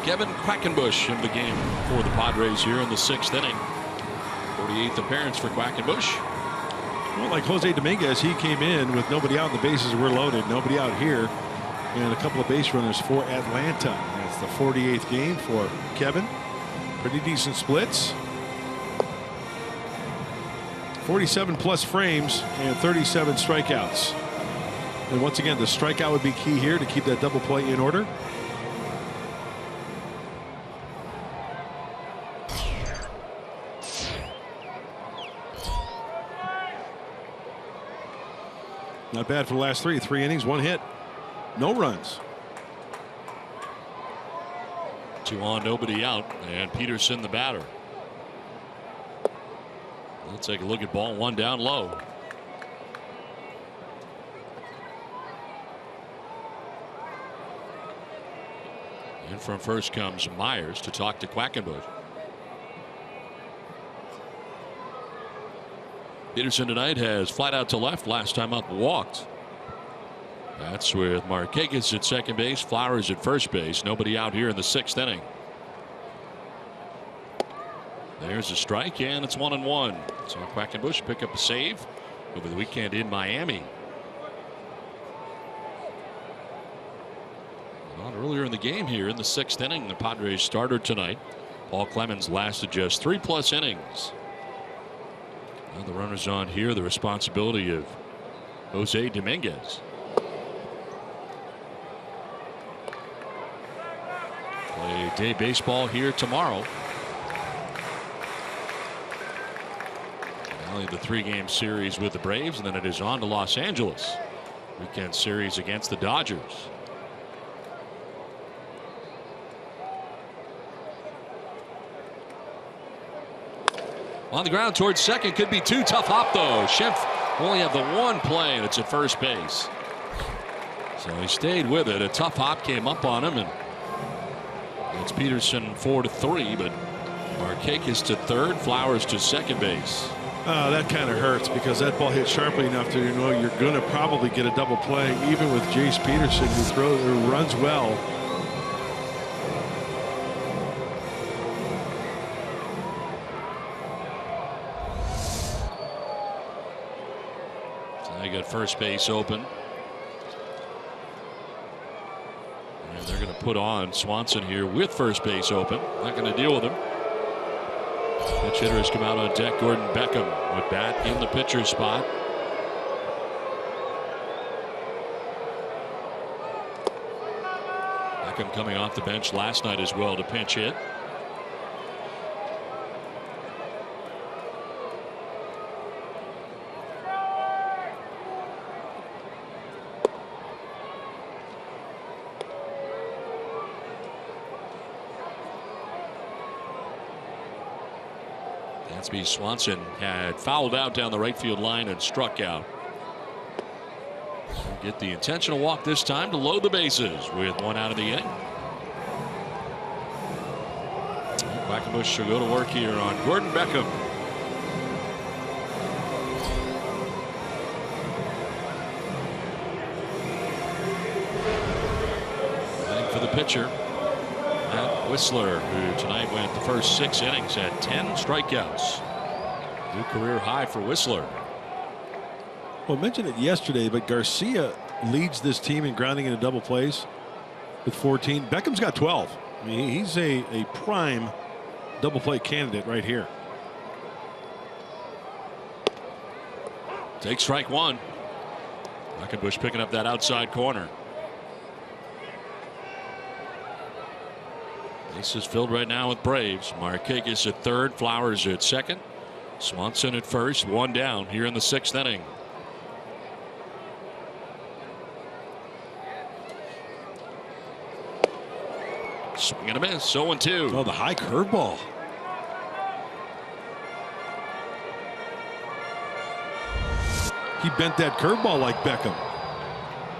Kevin Quackenbush in the game for the Padres here in the 6th inning. 48th appearance for Quackenbush. Well, like Jose Dominguez, he came in with nobody out and the bases were loaded. Nobody out here. And a couple of base runners for Atlanta. That's the 48th game for Kevin. Pretty decent splits. 47 plus frames and 37 strikeouts. And once again, the strikeout would be key here to keep that double play in order. Not bad for the last three innings, 1 hit, no runs. 2 on, nobody out, and Peterson the batter. Let's take a look at ball 1 down low. And from first comes Myers to talk to Quackenbush. Peterson tonight has flat out to left. Last time up walked. That's with Markakis at second base, Flowers at first base. Nobody out here in the 6th inning. There's a strike, and it's 1-1. So Quackenbush pick up a save over the weekend in Miami. Not earlier in the game here in the 6th inning. The Padres starter tonight. Paul Clemens lasted just 3+ innings. Now the runners on here, the responsibility of Jose Dominguez. Play day baseball here tomorrow. Only the 3-game series with the Braves, and then it is on to Los Angeles. Weekend series against the Dodgers. On the ground towards second, could be 2. Tough hop though. Schimpf only have the 1 play, and it's at first base. So he stayed with it. A tough hop came up on him, and it's Peterson 4-3, but Markakis to third, Flowers to second base. That kind of hurts because that ball hit sharply enough to know you're going to probably get a double play, even with Jace Peterson, who runs well. So they got first base open. And they're going to put on Swanson here with first base open. Not going to deal with him. Pitch hitter has come out on deck. Gordon Beckham with bat in the pitcher's spot. Beckham coming off the bench last night as well to pinch hit. Dansby Swanson had fouled out down the right field line and struck out. Get the intentional walk this time to load the bases with 1 out of the inning. Quackenbush should go to work here on Gordon Beckham. Heading for the pitcher, Matt Whistler, who tonight went the first 6 innings at 10 strikeouts. New career high for Whistler. Well, I mentioned it yesterday, but Garcia leads this team in grounding into double plays with 14. Beckham's got 12. I mean, he's a prime double play candidate right here. Take strike 1. Quackenbush picking up that outside corner. Bases filled right now with Braves. Markakis at third, Flowers at second, Swanson at first, 1 down here in the 6th inning. Swing and a miss, 0-2. Oh, the high curveball. He bent that curveball like Beckham.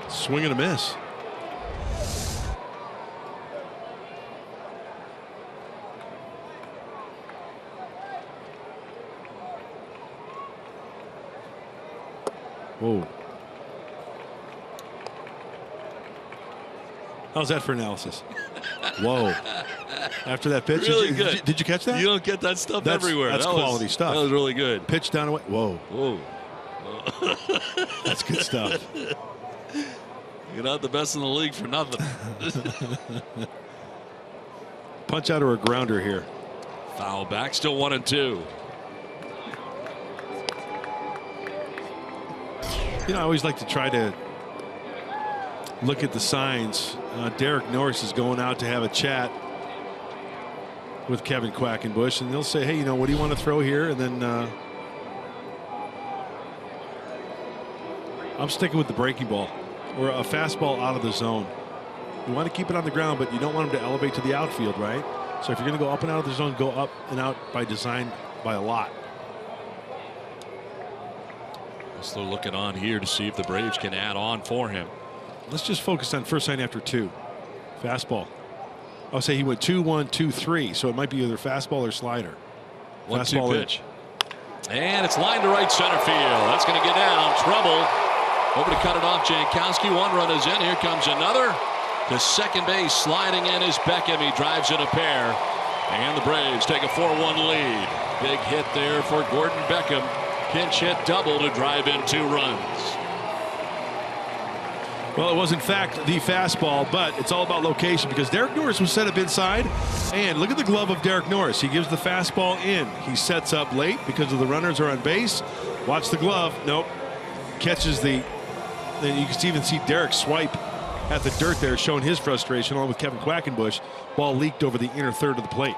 Swing and a miss. Whoa. How's that for analysis? Whoa. After that pitch, Really good. Did you catch that? You don't get that stuff That's everywhere. That's quality stuff. That was really good. Pitch down away. Whoa. Whoa. That's good stuff. You're not the best in the league for nothing. Punch out or a grounder here. Foul back, still 1-2. You know, I always like to try to look at the signs. Derek Norris is going out to have a chat with Kevin Quackenbush, and they'll say, hey, you know, what do you want to throw here? And then I'm sticking with the breaking ball or a fastball out of the zone. You want to keep it on the ground, but you don't want him to elevate to the outfield, right? So if you're going to go up and out of the zone, go up and out by design by a lot. So they're looking on here to see if the Braves can add on for him. Let's just focus on first sign after 2. Fastball. I'll say he went 2-1, 2-3, so it might be either fastball or slider. 1-2 pitch. And it's lined to right center field. That's going to get down. Trouble. Over to cut it off, Jankowski. One run is in. Here comes another. To second base, sliding in is Beckham. He drives in a pair. And the Braves take a 4-1 lead. Big hit there for Gordon Beckham. Pinch hit double to drive in 2 runs. Well, it was in fact the fastball, but it's all about location because Derek Norris was set up inside. And look at the glove of Derek Norris. He gives the fastball in. He sets up late because of the runners are on base. Watch the glove. Nope. Catches the. Then you can even see Derek swipe at the dirt there, showing his frustration along with Kevin Quackenbush. Ball leaked over the inner third of the plate.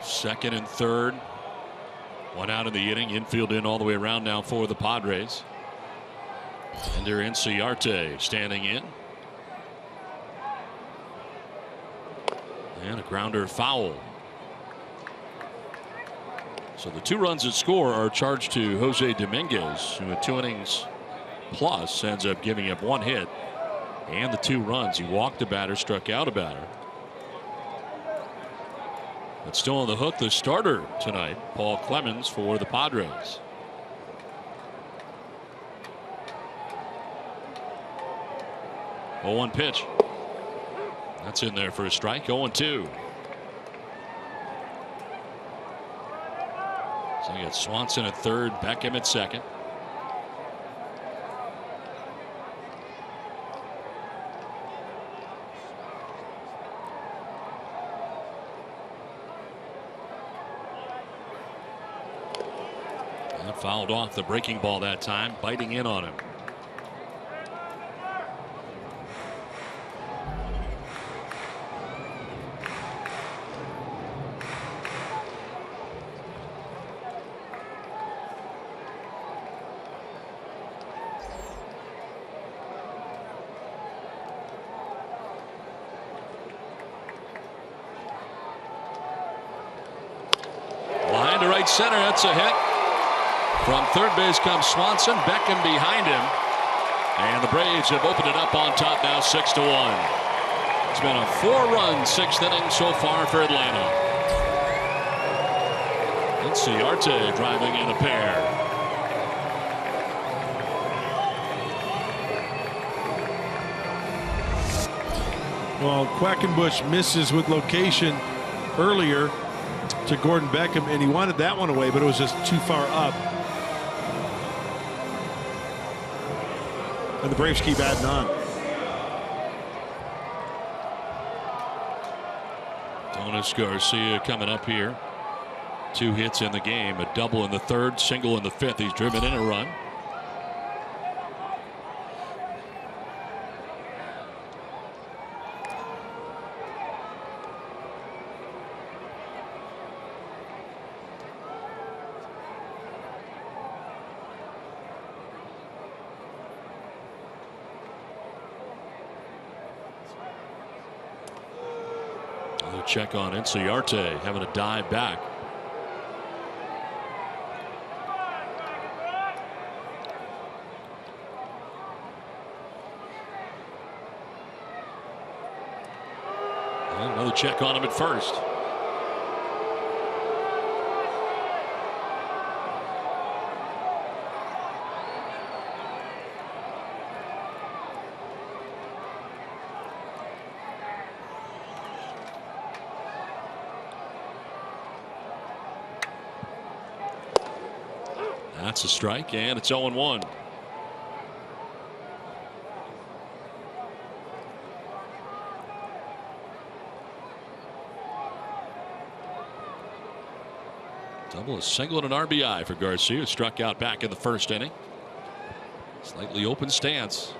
Second and third. 1 out in the inning. Infield in all the way around now for the Padres. Ender Inciarte standing in. And a grounder foul. So the 2 runs that score are charged to Jose Dominguez, who in 2 innings plus ends up giving up 1 hit. And the 2 runs. He walked a batter, struck out a batter. But still on the hook, the starter tonight, Paul Clemens for the Padres. Oh, 1 pitch. That's in there for a strike. 0-2. So you got Swanson at third, Beckham at second. And fouled off the breaking ball that time, biting in on him. Center, that's a hit. From third base comes Swanson. Beckham behind him. And the Braves have opened it up on top now 6-1. It's been a 4-run 6th inning so far for Atlanta. Inciarte driving in a pair. Well, Quackenbush misses with location earlier to Gordon Beckham, and he wanted that one away, but it was just too far up. And the Braves keep adding on. Donis Garcia coming up here. 2 hits in the game, a double in the third, single in the 5th. He's driven in a run. Check on Inciarte, having a dive back. Another check on him at first. That's a strike, and it's 0-1. Double, a single, and an RBI for Garcia. Struck out back in the first inning. Slightly open stance.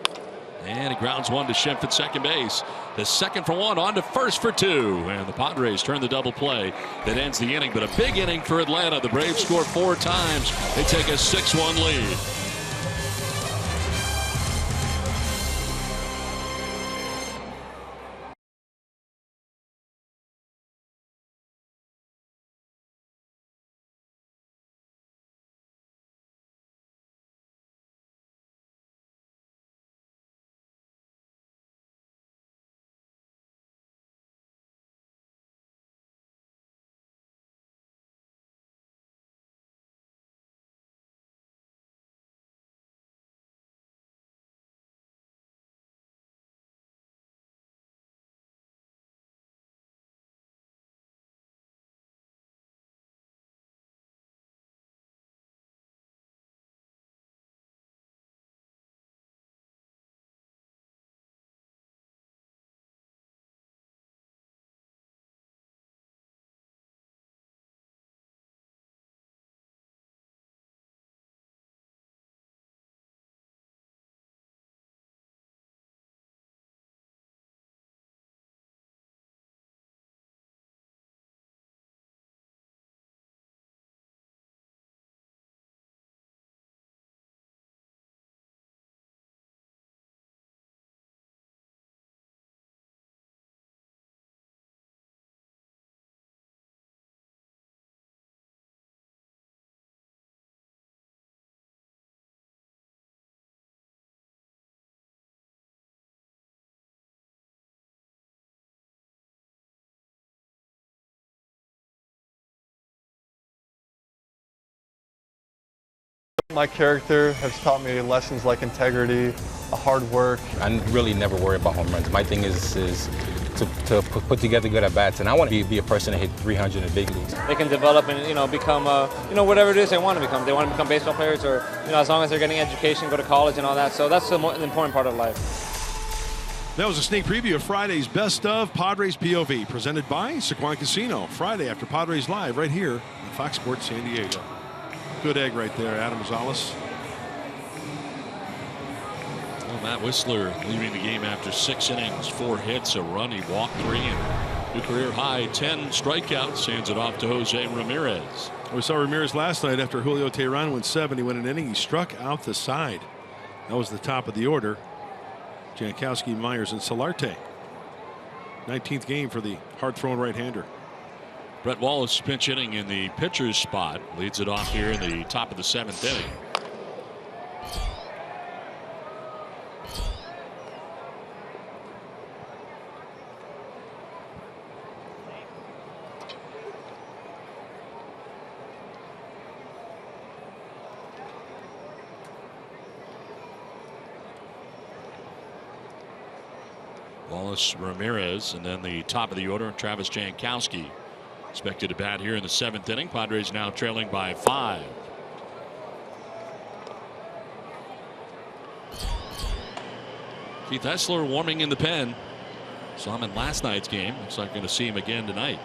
And he grounds one to Schimpf at second base. The second for one, on to first for two. And the Padres turn the double play that ends the inning. But a big inning for Atlanta. The Braves score 4 times. They take a 6-1 lead. My character has taught me lessons like integrity, hard work. I really never worry about home runs. My thing is to put together good at-bats, and I want to be a person that hit 300 in the big leagues. They can develop and, become, whatever it is they want to become. They want to become baseball players or, as long as they're getting education, go to college and all that. So that's the important part of life. That was a sneak preview of Friday's Best of Padres POV, presented by Sequoia Casino. Friday after Padres Live right here on Fox Sports San Diego. Good egg right there, Adam Rosales. Well, Matt Wisler leaving the game after 6 innings, 4 hits, a run. He walked 3 and new career high 10 strikeouts. Hands it off to Jose Ramirez. We saw Ramirez last night after Julio Teheran went 7. He went an inning. He struck out the side. That was the top of the order. Jankowski, Myers, and Solarte. 19th game for the hard-thrown right-hander. Brett Wallace pinch hitting in the pitcher's spot. Leads it off here in the top of the 7th inning. Wallace, Ramirez, and then the top of the order, Travis Jankowski. Expected to bat here in the 7th inning. Padres now trailing by 5. Keith Hessler warming in the pen. Saw him in last night's game. Looks like going to see him again tonight.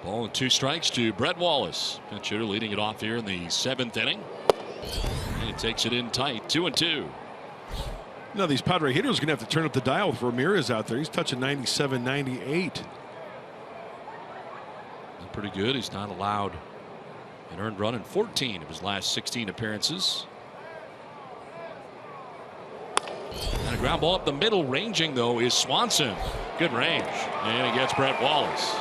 Ball and 2 strikes to Brett Wallace. Pinch hitter leading it off here in the 7th inning. And he takes it in tight, 2-2. Now these Padre hitters are going to have to turn up the dial with Ramirez out there. He's touching 97, 98. pretty good. He's not allowed an earned run in 14 of his last 16 appearances. And a ground ball up the middle. Ranging, though, is Swanson. Good range. And he gets Brett Wallace.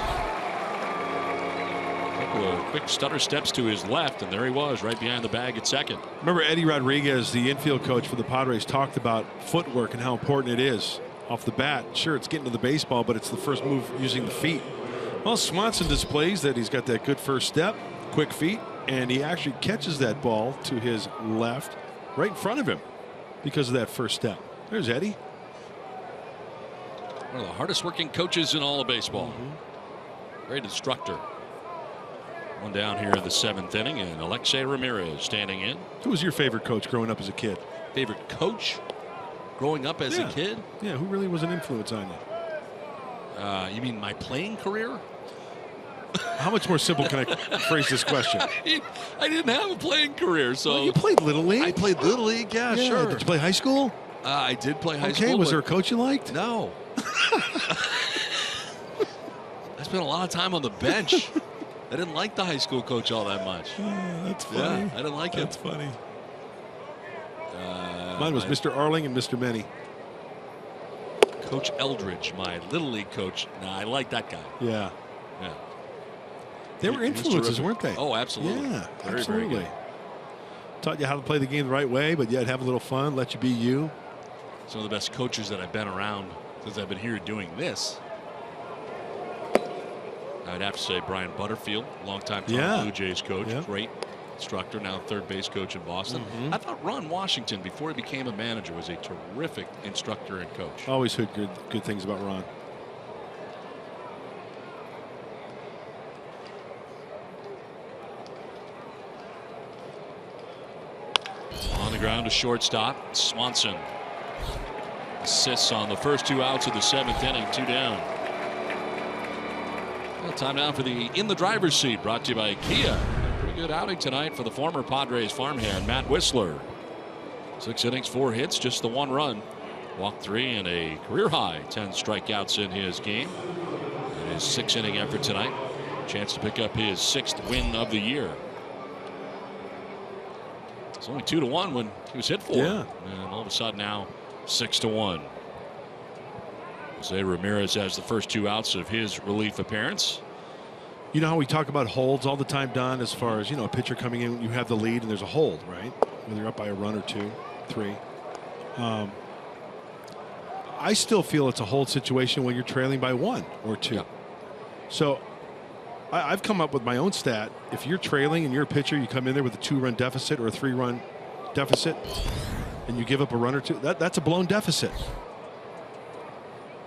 A couple of quick stutter steps to his left, and there he was, right behind the bag at second. Remember, Eddie Rodriguez, the infield coach for the Padres, talked about footwork and how important it is off the bat. Sure, it's getting to the baseball, but it's the first move using the feet. Well, Swanson displays that he's got that good first step, quick feet, and he actually catches that ball to his left right in front of him because of that first step. There's Eddie. One of the hardest working coaches in all of baseball. Great instructor. One down here in the 7th inning, and Alexei Ramirez standing in. Who was your favorite coach growing up as a kid? Favorite coach growing up as a kid? Yeah, who really was an influence on you? You mean my playing career? How much more simple can I phrase this question? I didn't have a playing career, so. Well, you played Little League? I played Little League, yeah, sure. Did you play high school? I did play high school. Okay, was there a coach you liked? No. I spent a lot of time on the bench. I didn't like the high school coach all that much. That's funny. Yeah, I didn't like him. That's funny. Mine was Mr. Arling and Mr. Menny. Coach Eldridge, my Little League coach. Nah, I like that guy. Yeah. Yeah. They were influences, weren't they? Oh, absolutely. Yeah, very, absolutely. Very good. Taught you how to play the game the right way, but yet have a little fun, let you be you. Some of the best coaches that I've been around since I've been here doing this. I'd have to say Brian Butterfield, longtime Blue Jays coach, great instructor, now third base coach in Boston. I thought Ron Washington, before he became a manager, was a terrific instructor and coach. Always heard good things about Ron. On the ground to shortstop, Swanson. Assists on the first 2 outs of the 7th inning, 2 down. Well, time now for the In the Driver's Seat, brought to you by Kia. A pretty good outing tonight for the former Padres farmhand, Matt Whistler. 6 innings, 4 hits, just the 1 run. Walked 3 and a career high 10 strikeouts in his game. In his 6th inning effort tonight. Chance to pick up his 6th win of the year. It's only 2-1 when he was hit for. Yeah. And all of a sudden now 6-1. Jose Ramirez has the first 2 outs of his relief appearance. You know how we talk about holds all the time, Don, as far as, a pitcher coming in, you have the lead and there's a hold, right? Whether you're up by a run or 2, 3. I still feel it's a hold situation when you're trailing by 1 or 2. Yeah. So I've come up with my own stat. If you're trailing and you're a pitcher, you come in there with a 2-run deficit or a 3-run deficit, and you give up a run or 2, that's a blown deficit.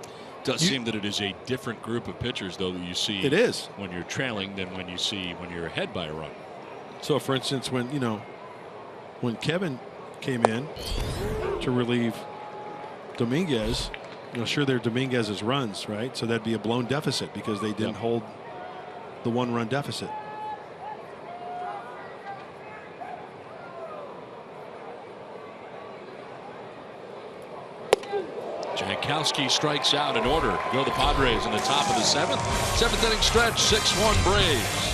It does seem that it is a different group of pitchers, though, that you see It is. when you're trailing than when you see when you're ahead by a run. So, for instance, when Kevin came in to relieve Dominguez, sure, they're Dominguez's runs, right? So that'd be a blown deficit because they didn't hold the 1-run deficit. Jankowski strikes out in order to go the Padres in the top of the 7th. 7th inning stretch, 6-1 Braves.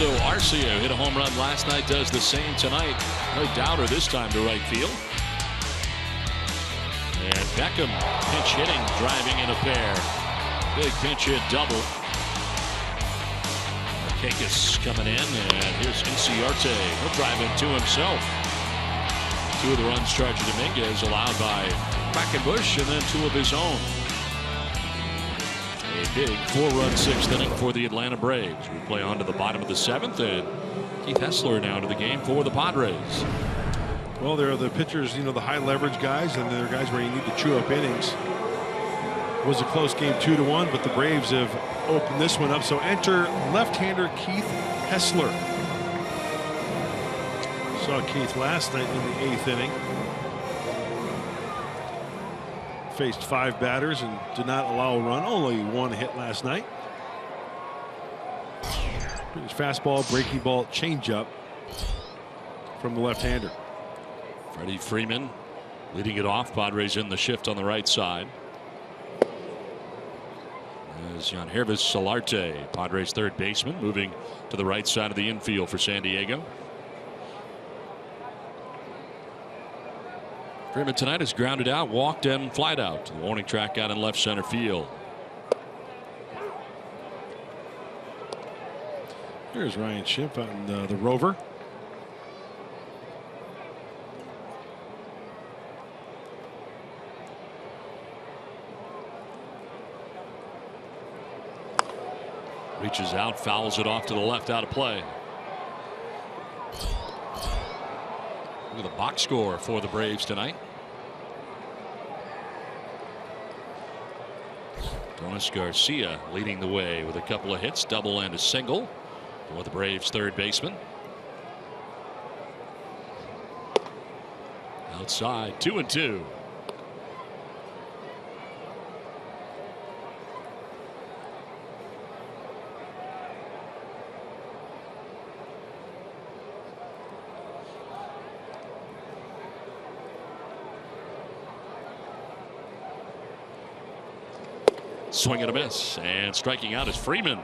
Orlando Arcia hit a home run last night, does the same tonight. No doubter this time to right field. And Beckham pinch hitting, driving in a pair. Big pinch hit double. Markakis coming in, and here's Inciarte. He'll drive in two himself. 2 of the runs charged to Dominguez, allowed by Quackenbush, and then 2 of his own. A big 4-run 6th inning for the Atlanta Braves. We play on to the bottom of the 7th, and Keith Hessler now into the game for the Padres. Well, there are the pitchers, you know, the high leverage guys, and there are guys where you need to chew up innings. It was a close game 2-1, but the Braves have opened this one up. So enter left-hander Keith Hessler. Saw Keith last night in the 8th inning. Faced 5 batters and did not allow a run. Only 1 hit last night. His fastball, breaking ball, changeup from the left-hander. Freddie Freeman leading it off. Padres in the shift on the right side. As Yangervis Solarte, Padres third baseman, moving to the right side of the infield for San Diego. Freeman tonight is grounded out, walked, and flied out to the warning track out in left center field. Here's Ryan Schimpf out in the Rover. Reaches out, fouls it off to the left, out of play. Look at the box score for the Braves tonight. Donis Garcia leading the way with a couple of hits, double and a single for the Braves third baseman. Outside, 2-2. Swing and a miss, and striking out is Freeman.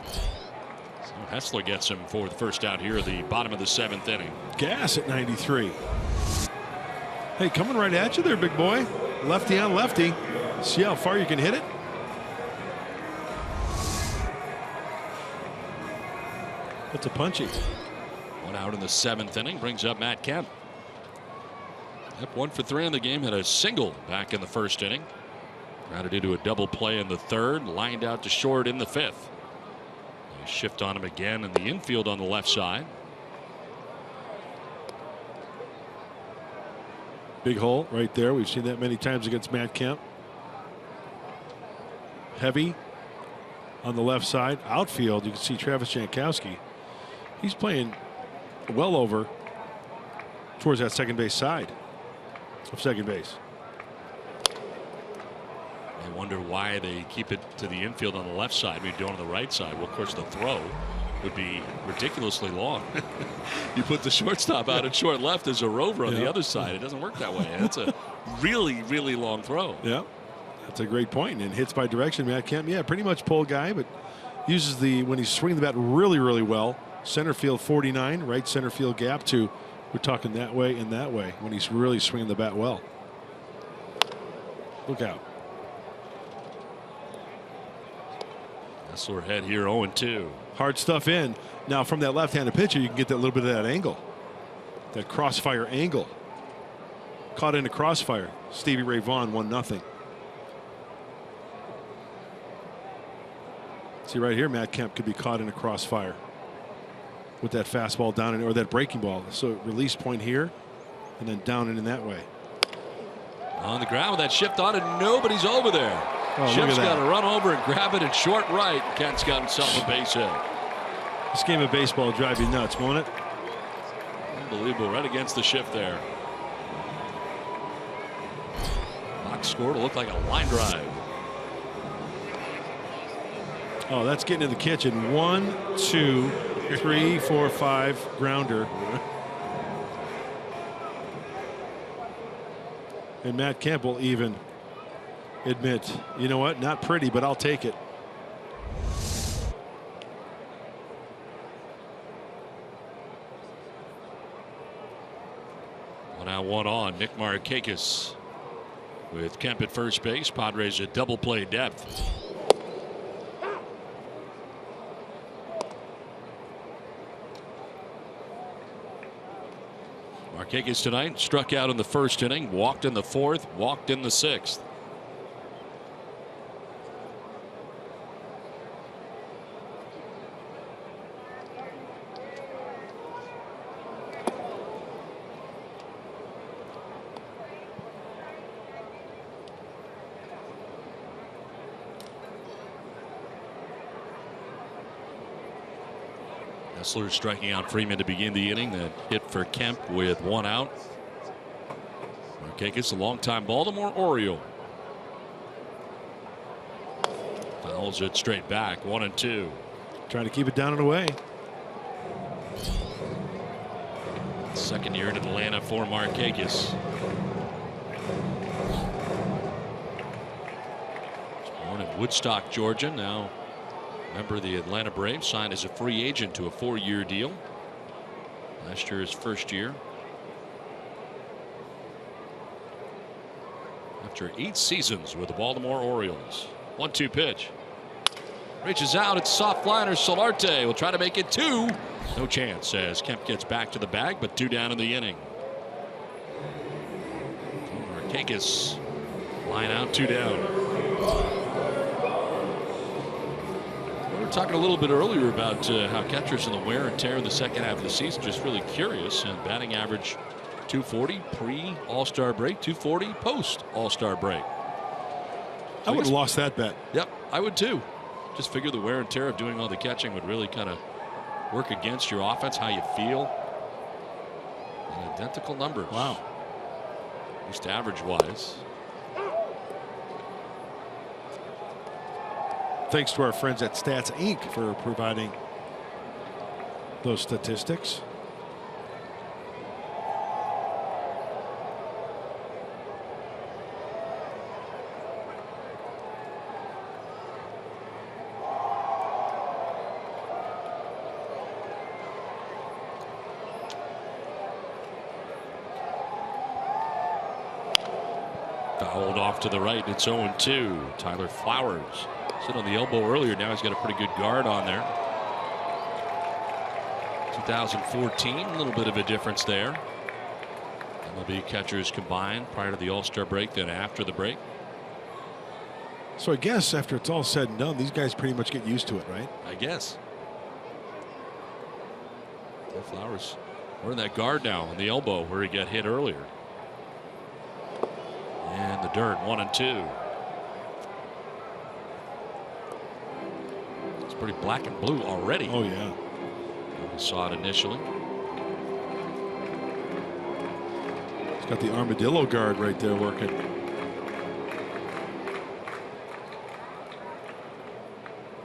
So Hessler gets him for the first out here at the bottom of the 7th inning. Gas at 93. Hey, coming right at you there, big boy. Lefty on lefty. See how far you can hit it. That's a punchy. 1 out in the 7th inning brings up Matt Kemp. Kemp 1 for 3 in the game, had a single back in the 1st inning. Grounded into a double play in the 3rd, lined out to short in the 5th. They shift on him again in the infield on the left side. Big hole right there. We've seen that many times against Matt Kemp. Heavy on the left side. Outfield, you can see Travis Jankowski. He's playing well over towards that second base side of second base. I wonder why they keep it to the infield on the left side. We do it on the right side. Well, of course, the throw would be ridiculously long. You put the shortstop out at short left as a rover on the other side. It doesn't work that way. That's a really, really long throw. Yeah, that's a great point. And hits by direction, Matt Kemp. Yeah, pretty much pull guy, but uses when he's swinging the bat really, really well. Center field 49, right center field gap to, we're talking that way and that way when he's really swinging the bat well. Look out. Hessler head here 0-2. Hard stuff in. Now from that left-handed pitcher, you can get that little bit of that angle. That crossfire angle. Caught in a crossfire. Stevie Ray Vaughan 1-0. See right here, Matt Kemp could be caught in a crossfire with that fastball down in, or that breaking ball. So release point here and then down and in that way. On the ground with that shift on, and nobody's over there. Oh, Schimpf's got to run over and grab it in short right. Kent's got himself a base hit. This game of baseball will drive you nuts, won't it? Unbelievable, right against the shift there. Box score to look like a line drive. Oh, that's getting in the kitchen. 1, 2, 3, 4, 5 grounder. And Matt Kemp will even admit, you know what, not pretty, but I'll take it. one on. Nick Markakis with Kemp at first base. Padres at double play depth. Markakis tonight struck out in the first inning, walked in the fourth, walked in the sixth. Hessler striking out Freeman to begin the inning. That hit for Kemp with one out. Markakis, a longtime Baltimore Oriole. Fouls it straight back. 1-2. Trying to keep it down and away. Second year in Atlanta for Markakis. Born in Woodstock, Georgia. Now member of the Atlanta Braves, signed as a free agent to a 4-year deal. Last year his first year. After 8 seasons with the Baltimore Orioles. 1-2 pitch. Reaches out. It's soft liner. Solarte will try to make it 2. No chance as Kemp gets back to the bag, but 2 down in the inning. Markakis line out, 2 down. We were talking a little bit earlier about how catchers in the wear and tear in the second half of the season. Just really curious. And batting average 240 pre All-Star break, 240 post All-Star break. I would have lost that bet. Yep, I would too. Just figure the wear and tear of doing all the catching would really kind of work against your offense, how you feel. And identical numbers. Wow. At least average wise. Thanks to our friends at Stats Inc. for providing those statistics. Fouled off to the right. It's 0-2. Tyler Flowers. Sit on the elbow earlier. Now he's got a pretty good guard on there. 2014, a little bit of a difference there. MLB catchers combined prior to the All-Star break, then after the break. So I guess after it's all said and done, these guys pretty much get used to it, right? I guess. Flowers wearing that guard now on the elbow where he got hit earlier. And the dirt, 1-2. It's pretty black and blue already. Oh, yeah. We saw it initially. It's got the armadillo guard right there working.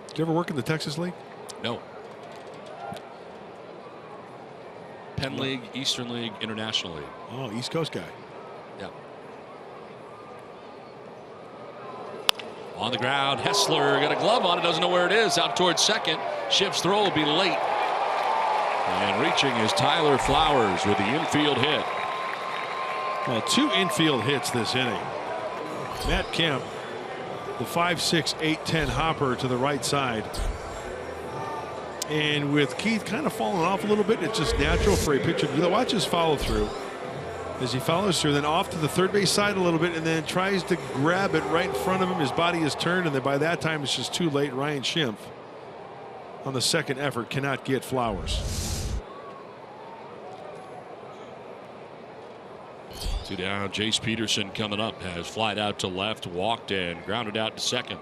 Did you ever work in the Texas League? No. Penn League, Eastern League, International League. Oh, East Coast guy. Yeah. On the ground, Hessler got a glove on it, doesn't know where it is, out towards second. Schiff's throw will be late. And reaching is Tyler Flowers with the infield hit. Well, 2 infield hits this inning. Matt Kemp, the 5'6", 8'10" hopper to the right side. And with Keith kind of falling off a little bit, it's just natural for a pitcher to do that. Watch his follow through. As he follows through, then off to the third base side a little bit, and then tries to grab it right in front of him. His body is turned, and then by that time it's just too late. Ryan Schimpf on the second effort cannot get Flowers. 2 down. Jace Peterson coming up has flied out to left, walked and grounded out to second.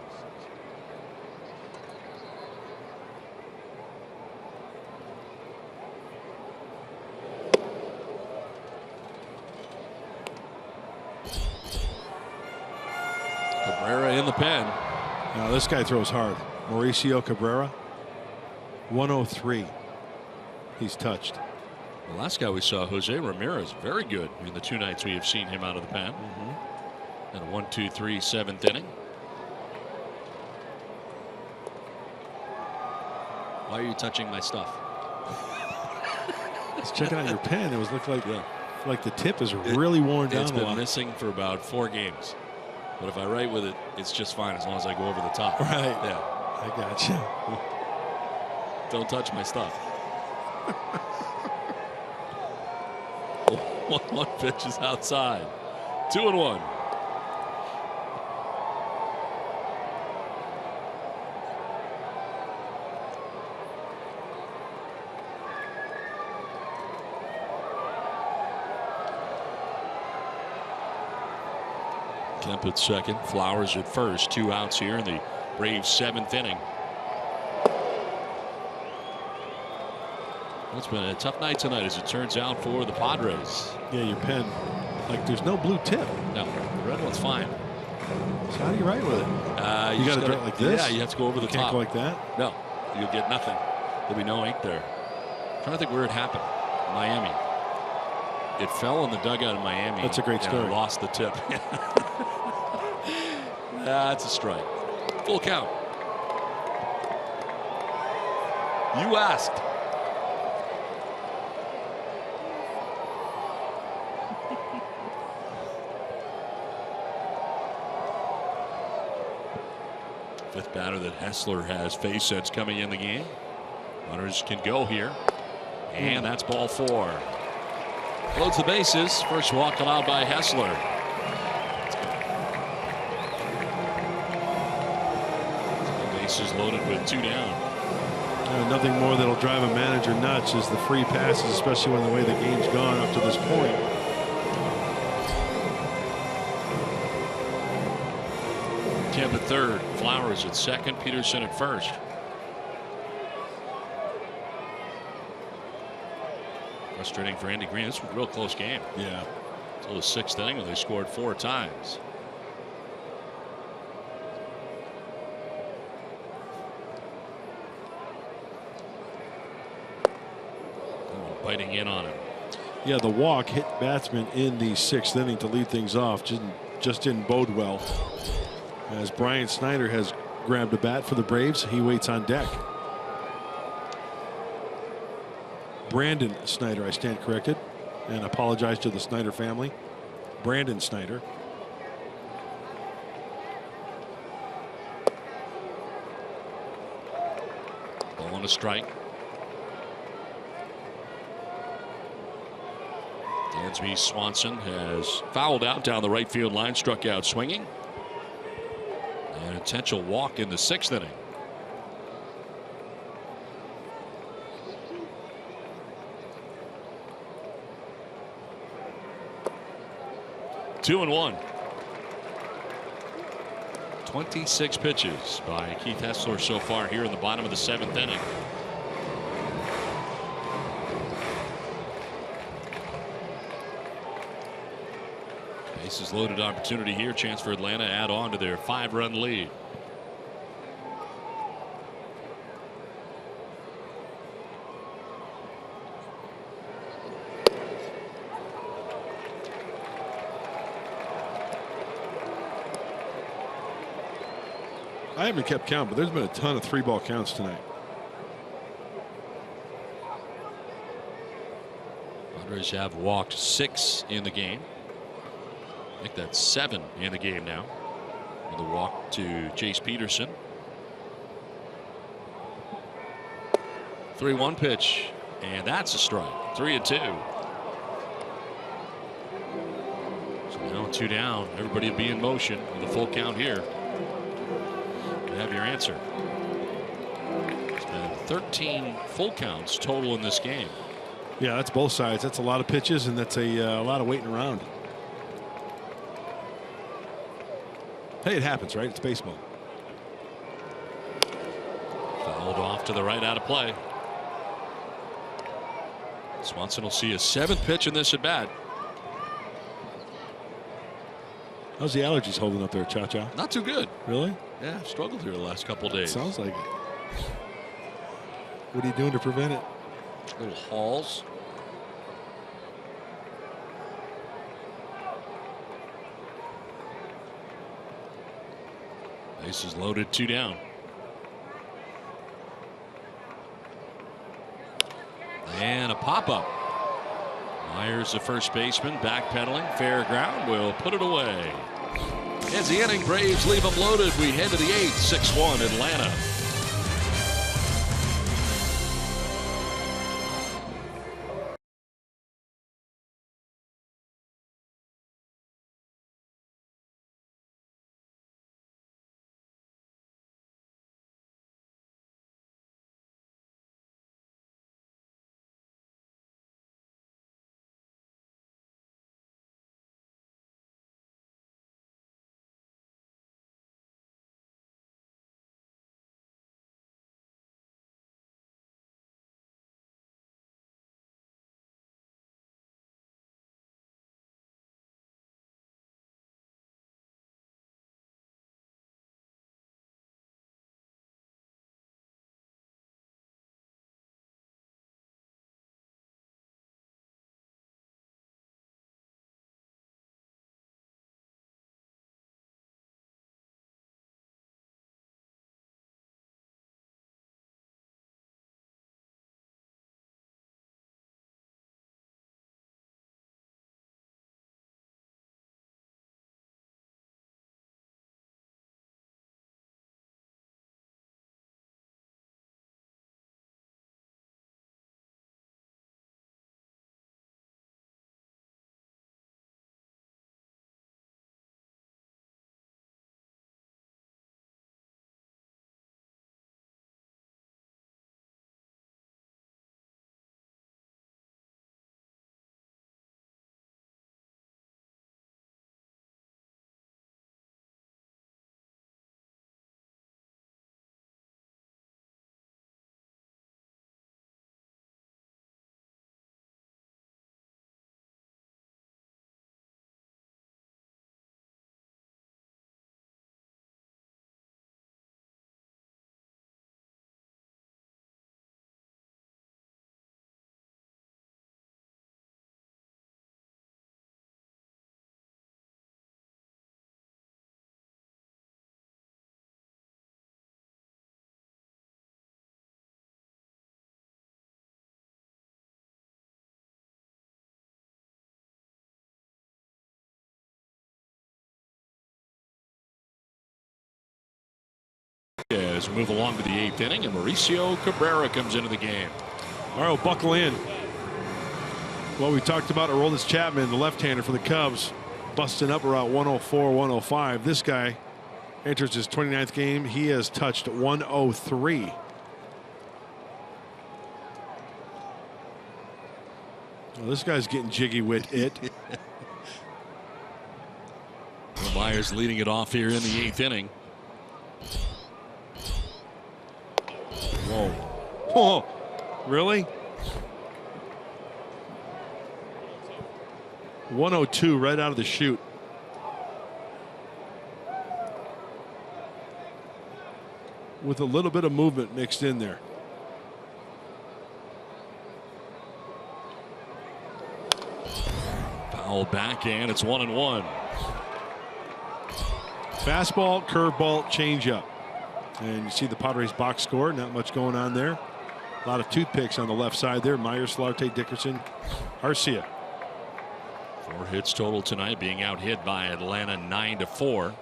Cabrera in the pen. Now this guy throws hard. Mauricio Cabrera, 103. He's touched. The last guy we saw, Jose Ramirez, very good in the 2 nights we have seen him out of the pen. And a 1-2-3 7th inning. Why are you touching my stuff? He's checking out your pen. It was looked like Like the tip is really worn down It's a been lot. missing for about 4 games. But if I write with it, it's just fine as long as I go over the top. Right. Yeah. I got you. Don't touch my stuff. 1 pitch is outside. 2-1. Kemp at second, Flowers at first. 2 outs here in the Braves' 7th inning. It's been a tough night tonight, as it turns out, for the Padres. Yeah, your pen, like there's no blue tip. No, the red one's fine. So how do you write with it? You got to draw it like this? Yeah, you have to go over the You can't top. go like that? No, you'll get nothing. There'll be no ink there. I'm trying to think where it happened. Miami. It fell in the dugout in Miami. That's a great story. And lost the tip. That's a strike. Full count. You asked. Fifth batter that Hessler has faced since coming in the game. Runners can go here. And that's ball 4. Loads the bases. First walk allowed by Hessler. Bases loaded with 2 down. Nothing more that'll drive a manager nuts is the free passes, especially when the way the game's gone up to this point. Kemp at third, Flowers at second, Peterson at first. Frustrating for Andy Green. This was a real close game. Yeah. Until the 6th inning when they scored 4 times. Biting in on him. Yeah, the walk hit batsman in the 6th inning to lead things off. Just didn't bode well. As Brian Snyder has grabbed a bat for the Braves, he waits on deck. Brandon Snyder, I stand corrected, and apologize to the Snyder family. Brandon Snyder. Ball on a strike. Dansby Swanson has fouled out down the right field line, struck out swinging. And a potential walk in the 6th inning. Two and 1. 26 pitches by Keith Hessler so far here in the bottom of the 7th inning. Bases loaded opportunity here. Chance for Atlanta to add on to their 5-run lead. I haven't kept count, but there's been a ton of 3-ball counts tonight. Padres have walked 6 in the game. I think that's 7 in the game now. And the walk to Chase Peterson. 3-1 pitch, and that's a strike. 3-2. So now 2 down. Everybody will be in motion with a full count here. You have your answer. It's been 13 full counts total in this game. Yeah, that's both sides. That's a lot of pitches, and that's a lot of waiting around. Hey, it happens, right? It's baseball. Fouled off to the right, out of play. Swanson will see a 7th pitch in this at bat. How's the allergies holding up there, Cha-Cha? Not too good. Really? Yeah, I've struggled here the last couple of days. Sounds like it. What are you doing to prevent it? Little halls. Bases loaded, 2 down. And a pop-up Myers, the first baseman, backpedaling, fair ground, will put it away. As the inning, Braves leave them loaded. We head to the 8th, 6-1 Atlanta. As we move along to the 8th inning, and Mauricio Cabrera comes into the game. All right, buckle in. Well, we talked about Aroldis Chapman, the left-hander for the Cubs, busting up around 104, 105. This guy enters his 29th game. He has touched 103. Well, this guy's getting jiggy with it. Myers leading it off here in the 8th inning. Whoa. Oh, really? 102 right out of the chute. With a little bit of movement mixed in there. Foul backhand, it's 1-1. Fastball, curveball, changeup. And you see the Padres box score, not much going on there. A lot of toothpicks on the left side there. Myers, Solarte, Dickerson, Arcia. 4 hits total tonight, being out hit by Atlanta 9-4.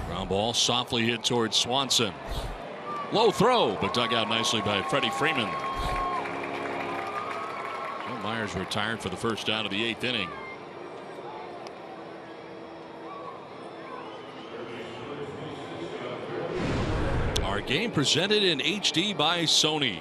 Ground ball softly hit towards Swanson. Low throw, but dug out nicely by Freddie Freeman. Well, Myers retired for the first out of the 8th inning. Our game presented in HD by Sony.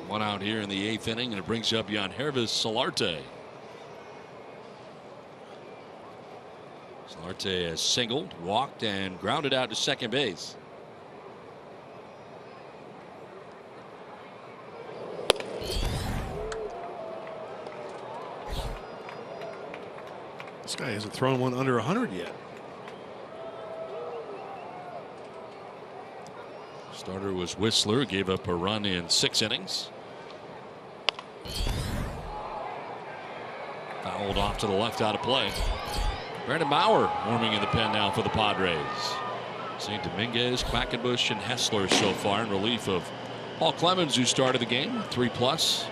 One out here in the 8th inning, and it brings up Yangervis Solarte. Solarte has singled, walked, and grounded out to second base. This guy hasn't thrown one under 100 yet. Starter was Whistler, gave up a run in 6 innings. Fouled off to the left, out of play. Brandon Bauer warming in the pen now for the Padres. St. Dominguez, Quackenbush, and Hessler so far in relief of Paul Clemens, who started the game 3+,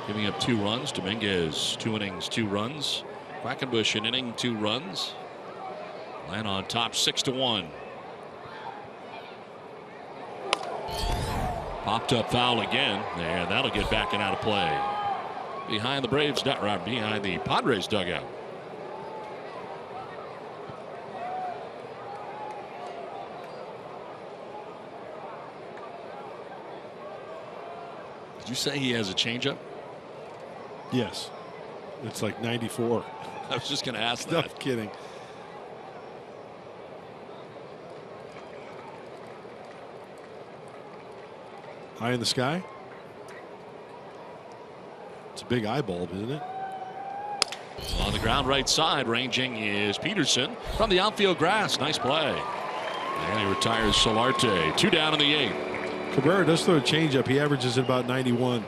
giving up 2 runs. Dominguez 2 innings, 2 runs. Quackenbush an inning, 2 runs. Atlanta on top 6-1. Popped up foul again, and that'll get back and out of play. Behind the Braves, behind the Padres dugout. Did you say he has a changeup? Yes. It's like 94. I was just going to ask that. Not kidding. High in the sky? It's a big eye bulb, isn't it? On the ground right side, ranging is Peterson from the outfield grass. Nice play. And he retires Solarte. 2 down in the 8th. Cabrera does throw a changeup. He averages at about 91.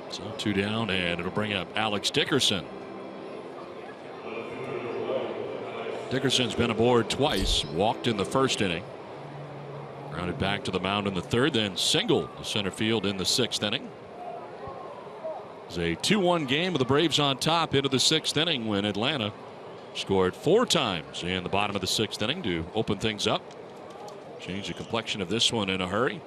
So 2 down, and it'll bring up Alex Dickerson. Dickerson's been aboard twice, walked in the first inning. Grounded back to the mound in the 3rd, then singled to center field in the 6th inning. It's a 2-1 game with the Braves on top into the 6th inning when Atlanta scored 4 times in the bottom of the 6th inning to open things up. Change the complexion of this one in a hurry.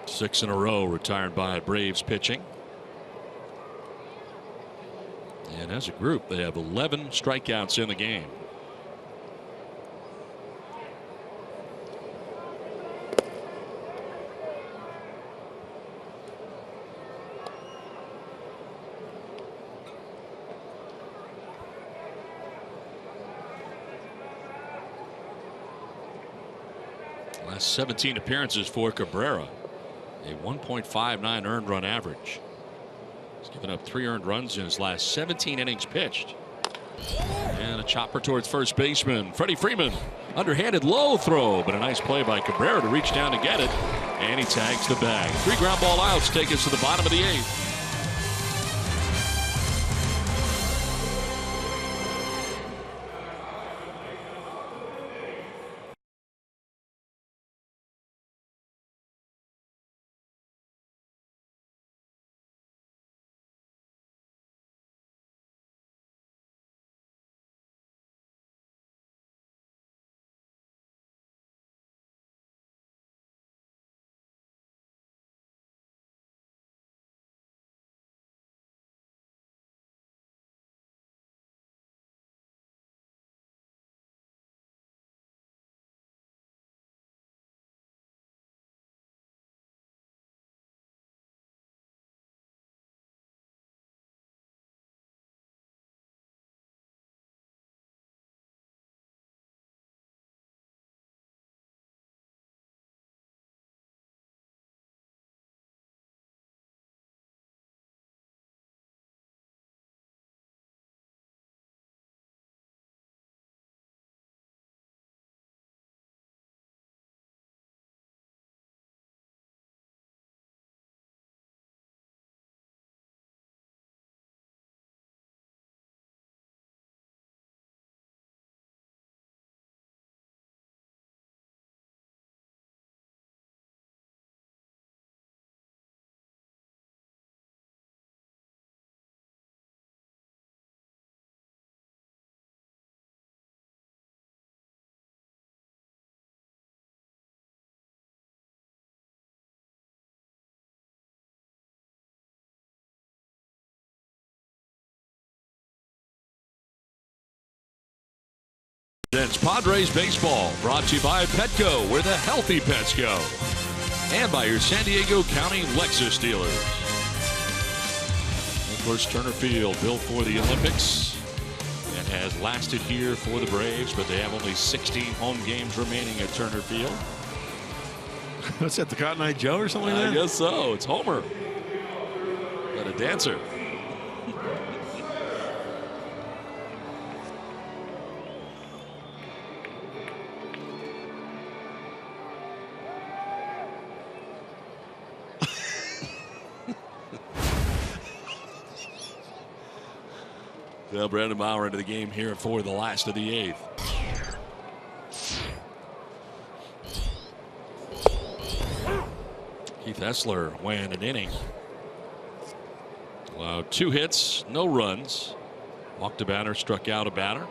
Six in a row retired by Braves pitching. And as a group, they have 11 strikeouts in the game. Last 17 appearances for Cabrera. A 1.59 earned run average. He's given up 3 earned runs in his last 17 innings pitched. And a chopper towards first baseman Freddie Freeman. Underhanded low throw, but a nice play by Cabrera to reach down to get it. And he tags the bag. 3 ground ball outs take us to the bottom of the 8th. It's Padres baseball, brought to you by Petco, where the healthy pets go, and by your San Diego County Lexus dealers. Of course, Turner Field, built for the Olympics, and has lasted here for the Braves, but they have only 16 home games remaining at Turner Field. What's that, the Cotton Eye Joe or something like that? I guess so. It's Homer. But a dancer. Well, Brandon Bauer into the game here for the last of the 8th. Keith Hessler went an inning. Allowed 2 hits, no runs. Walked a batter, struck out a batter.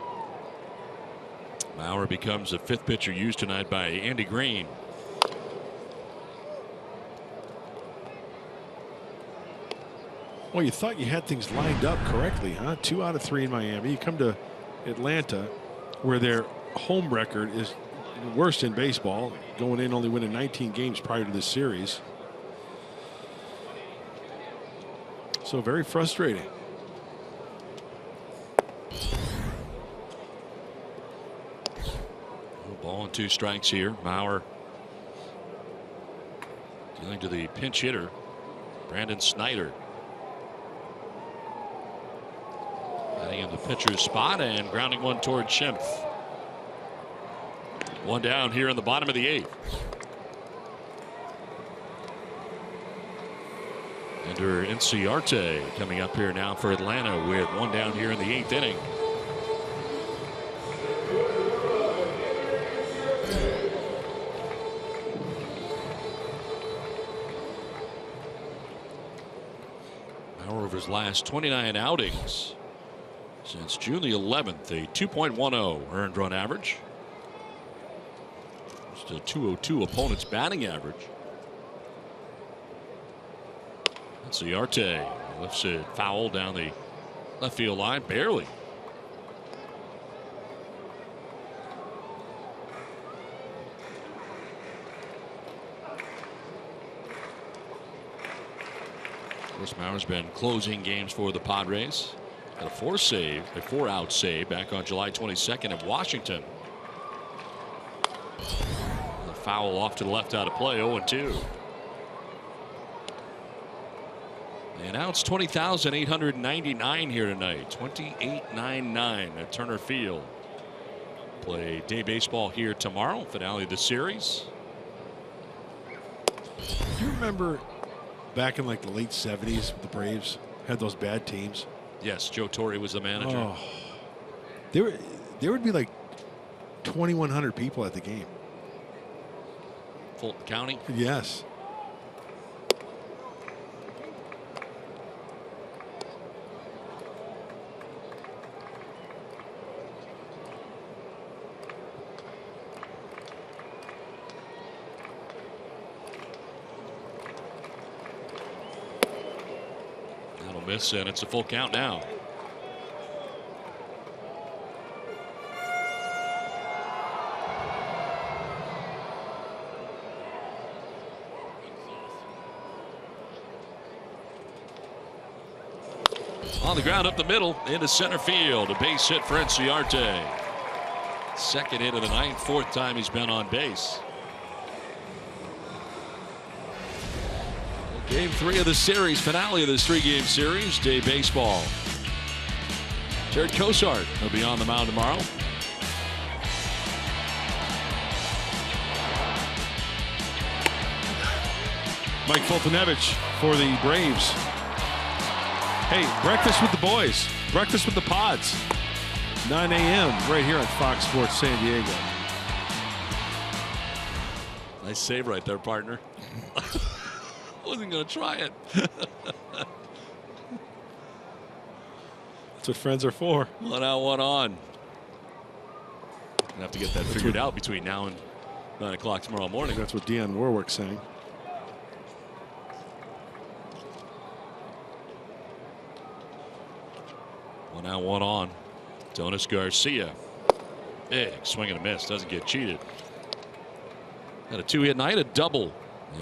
Bauer becomes the 5th pitcher used tonight by Andy Green. Well, you thought you had things lined up correctly, huh? 2 out of 3 in Miami. You come to Atlanta, where their home record is worst in baseball, going in only winning 19 games prior to this series. So very frustrating. Ball and 2 strikes here. Bauer dealing to the pinch hitter, Brandon Snyder. Batting in the pitcher's spot and grounding one toward Schimpf. 1 down here in the bottom of the 8th. Ender Inciarte coming up here now for Atlanta with 1 down here in the 8th inning. Bauer over his last 29 outings since June the 11th, a 2.10 earned run average. Just a 202 opponent's batting average. Inciarte lifts it foul down the left field line, barely. Of course, Bauer's been closing games for the Padres. Had a 4-out save back on July 22nd at Washington. The foul off to the left out of play, 0-2. They announced 20,899 here tonight. 28,999 at Turner Field. Play day baseball here tomorrow. Finale of the series. Do you remember back in like the late 70s, the Braves had those bad teams? Yes, Joe Torre was the manager. Oh, there would be like 2,100 people at the game. Fulton County? Yes. Miss, and it's a full count now. On the ground up the middle into center field, a base hit for Inciarte. 2nd hit of the night, 4th time he's been on base. Game 3 of the series, finale of this 3-game series, day baseball. Jared Cosart will be on the mound tomorrow. Mike Fultonevich for the Braves. Hey, breakfast with the boys, breakfast with the Pods, 9 a.m. right here on Fox Sports San Diego. Nice save right there, partner. Wasn't going to try it. That's what friends are for. 1 out, 1 on. Gonna have to get that figured out between now and 9 o'clock tomorrow morning. That's what Dionne Warwick's saying. One out, 1 on. Adonis Garcia. Big swing and a miss. Doesn't get cheated. Had a 2-hit night, a double.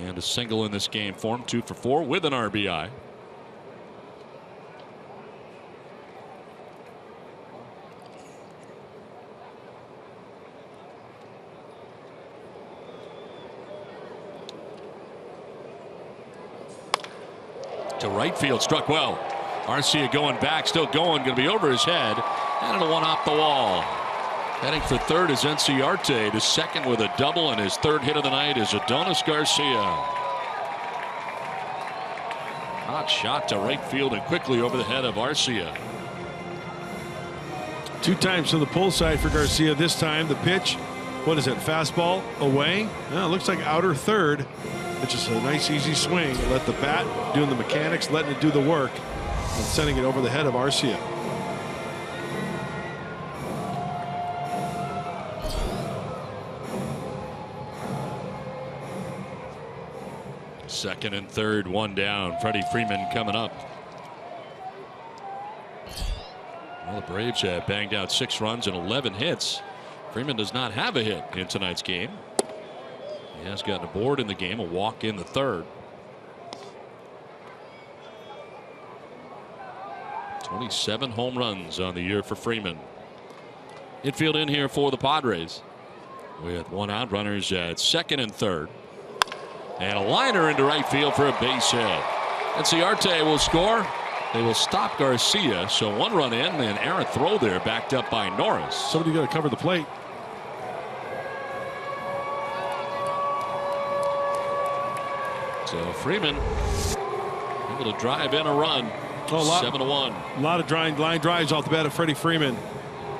And a single in this game for him, 2 for 4 with an RBI. To right field, struck well. Arcia going back, still going, going to be over his head, and it'll one off the wall. Heading for third is Inciarte. The second with a double, and his 3rd hit of the night is Adonis Garcia. Hot shot to right field and quickly over the head of Arcia. 2 times from the pull side for Garcia. This time the pitch, what is it, fastball away? Well, it looks like outer third. It's just a nice easy swing. Let the bat doing the mechanics, letting it do the work, and sending it over the head of Arcia. Second and third, one down. Freddie Freeman coming up. Well, the Braves have banged out 6 runs and 11 hits. Freeman does not have a hit in tonight's game. He has gotten a board in the game, a walk in the third. 27 home runs on the year for Freeman. Infield in here for the Padres with 1 out, runners at second and third. And a liner into right field for a base hit. Inciarte will score. They will stop Garcia. So 1 run in, and errant throw there, backed up by Norris. Somebody got to cover the plate. So Freeman able to drive in a run. 7-1. A lot of line drives off the bat of Freddie Freeman.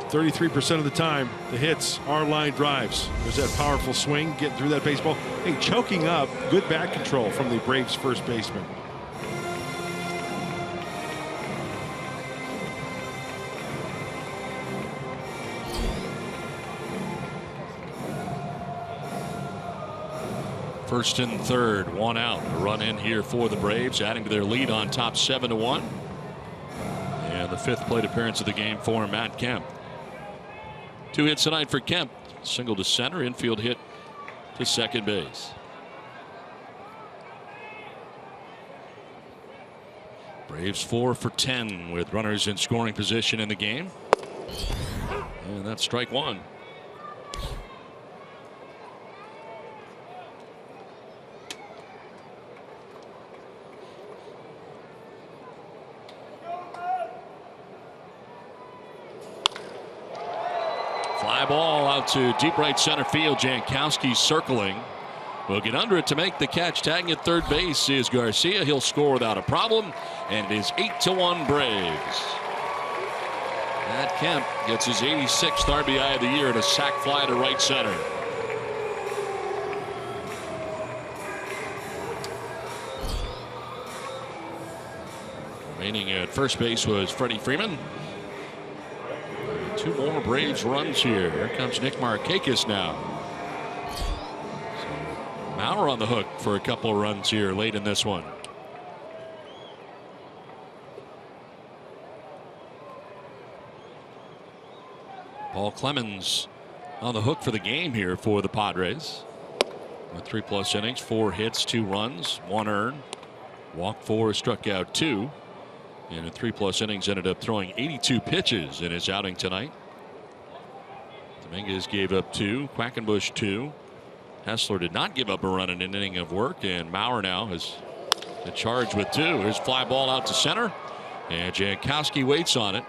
33% of the time, the hits are line drives. There's that powerful swing, getting through that baseball. Hey, choking up, good bat control from the Braves first baseman. First and third, 1 out. A run in here for the Braves, adding to their lead on top 7-1. And the 5th plate appearance of the game for Matt Kemp. 2 hits tonight for Kemp. Single to center, infield hit to second base. Braves 4 for 10 with runners in scoring position in the game. And that's strike 1. Fly ball out to deep right center field. Jankowski circling. Will get under it to make the catch. Tagging at third base is Garcia. He'll score without a problem. And it is 8-1 Braves. Matt Kemp gets his 86th RBI of the year and a sac fly to right center. Remaining at first base was Freddie Freeman. 2 more Braves runs here. Here comes Nick Markakis now. So Mauer on the hook for a couple of runs here late in this one. Paul Clemens on the hook for the game here for the Padres. With 3+ innings, 4 hits, 2 runs, 1 earned. Walked 4, struck out 2. And in 3+ innings, ended up throwing 82 pitches in his outing tonight. Dominguez gave up 2, Quackenbush 2. Hessler did not give up a run in an inning of work, and Mauer now is charged with 2. Here's fly ball out to center, and Jankowski waits on it,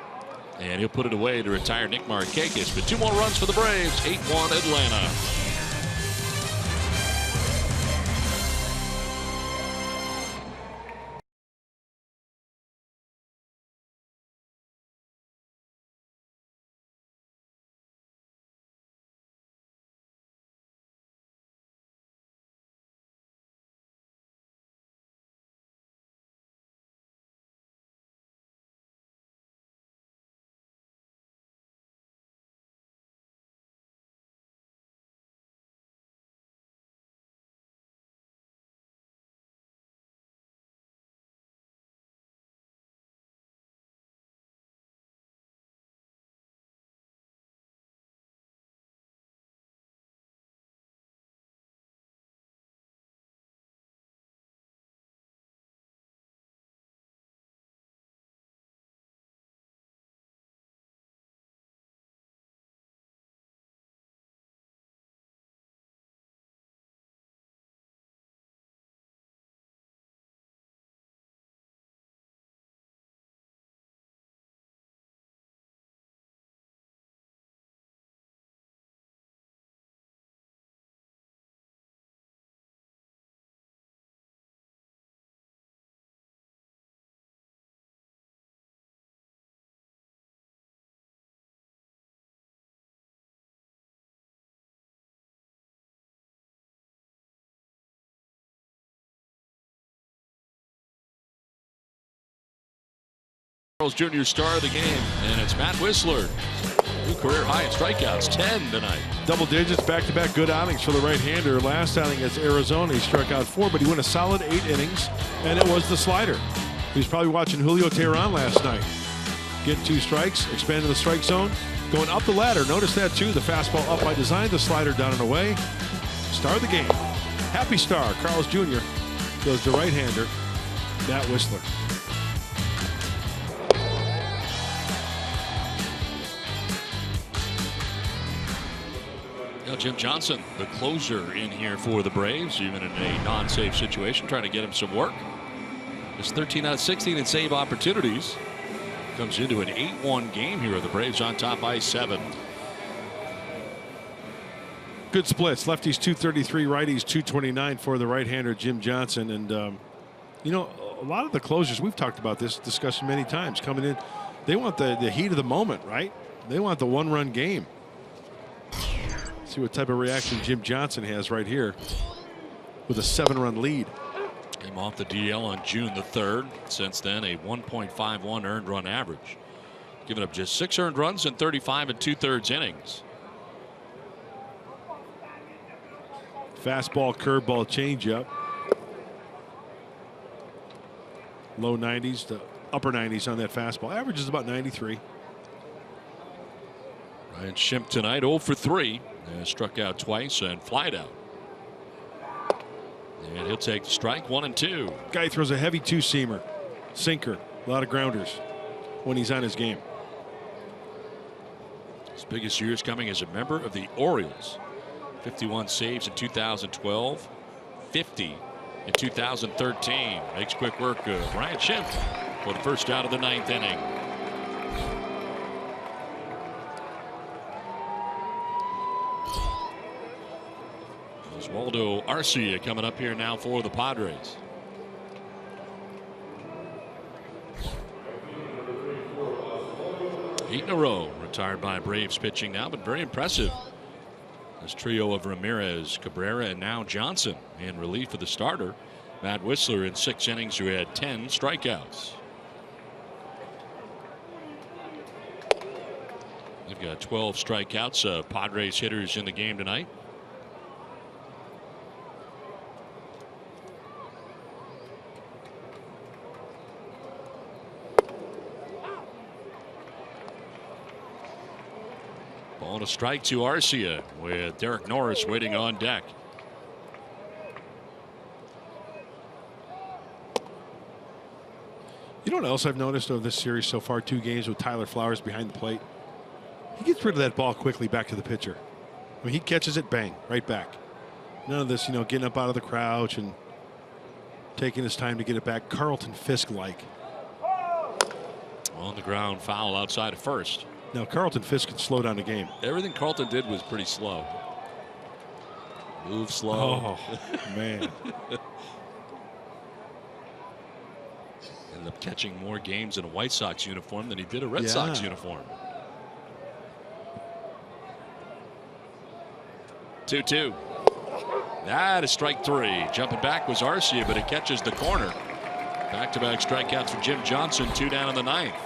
and he'll put it away to retire Nick Markakis. But 2 more runs for the Braves, 8-1 Atlanta. Charles Jr. star of the game, and it's Matt Whistler. New career high in strikeouts, 10 tonight. Double digits, back-to-back good outings for the right-hander. Last outing against Arizona, he struck out 4, but he went a solid 8 innings, and it was the slider. He was probably watching Julio Teheran last night. Get 2 strikes, expanding the strike zone, going up the ladder. Notice that too, the fastball up by design, the slider down and away. Star of the game. Happy star, Carl's Jr. goes to right-hander, Matt Whistler. Now Jim Johnson, the closer in here for the Braves, even in a non-save situation, trying to get him some work. It's 13 out of 16 in save opportunities. Comes into an 8-1 game here. The Braves on top by 7. Good splits. Lefties 233, righties 229 for the right-hander Jim Johnson. And you know, a lot of the closers, we've talked about this discussion many times, coming in, they want the heat of the moment, right? They want the one-run game. See what type of reaction Jim Johnson has right here with a 7-run lead. Came off the DL on June the 3rd. Since then, a 1.51 earned run average. Giving up just 6 earned runs in 35 2/3 innings. Fastball, curveball, changeup. Low 90s to upper 90s on that fastball. Average is about 93. Ryan Schimpf tonight 0 for 3. Struck out twice and flied out. And he'll take the strike, 1 and 2. Guy throws a heavy 2-seamer, sinker, a lot of grounders when he's on his game. His biggest years coming as a member of the Orioles. 51 saves in 2012, 50 in 2013. Makes quick work of Ryan Schimpf for the first out of the 9th inning. Oswaldo Arcia coming up here now for the Padres. Eight in a row retired by Braves pitching now, but very impressive. This trio of Ramirez, Cabrera, and now Johnson in relief of the starter, Matt Whistler, in 6 innings who had 10 strikeouts. They've got 12 strikeouts, Padres hitters in the game tonight. Ball and a strike to Arcia with Derek Norris waiting on deck. You know what else I've noticed of this series so far? 2 games with Tyler Flowers behind the plate. He gets rid of that ball quickly back to the pitcher. I mean, he catches it, bang, right back. None of this, you know, getting up out of the crouch and taking his time to get it back. Carlton Fisk-like. On the ground, foul outside of first. Now, Carlton Fisk can slow down the game. Everything Carlton did was pretty slow. Move slow. Oh, man. Ended up catching more games in a White Sox uniform than he did a Red Sox uniform. 2-2. That is strike 3. Jumping back was Arcia, but it catches the corner. Back-to-back strikeouts for Jim Johnson, 2 down in the 9th.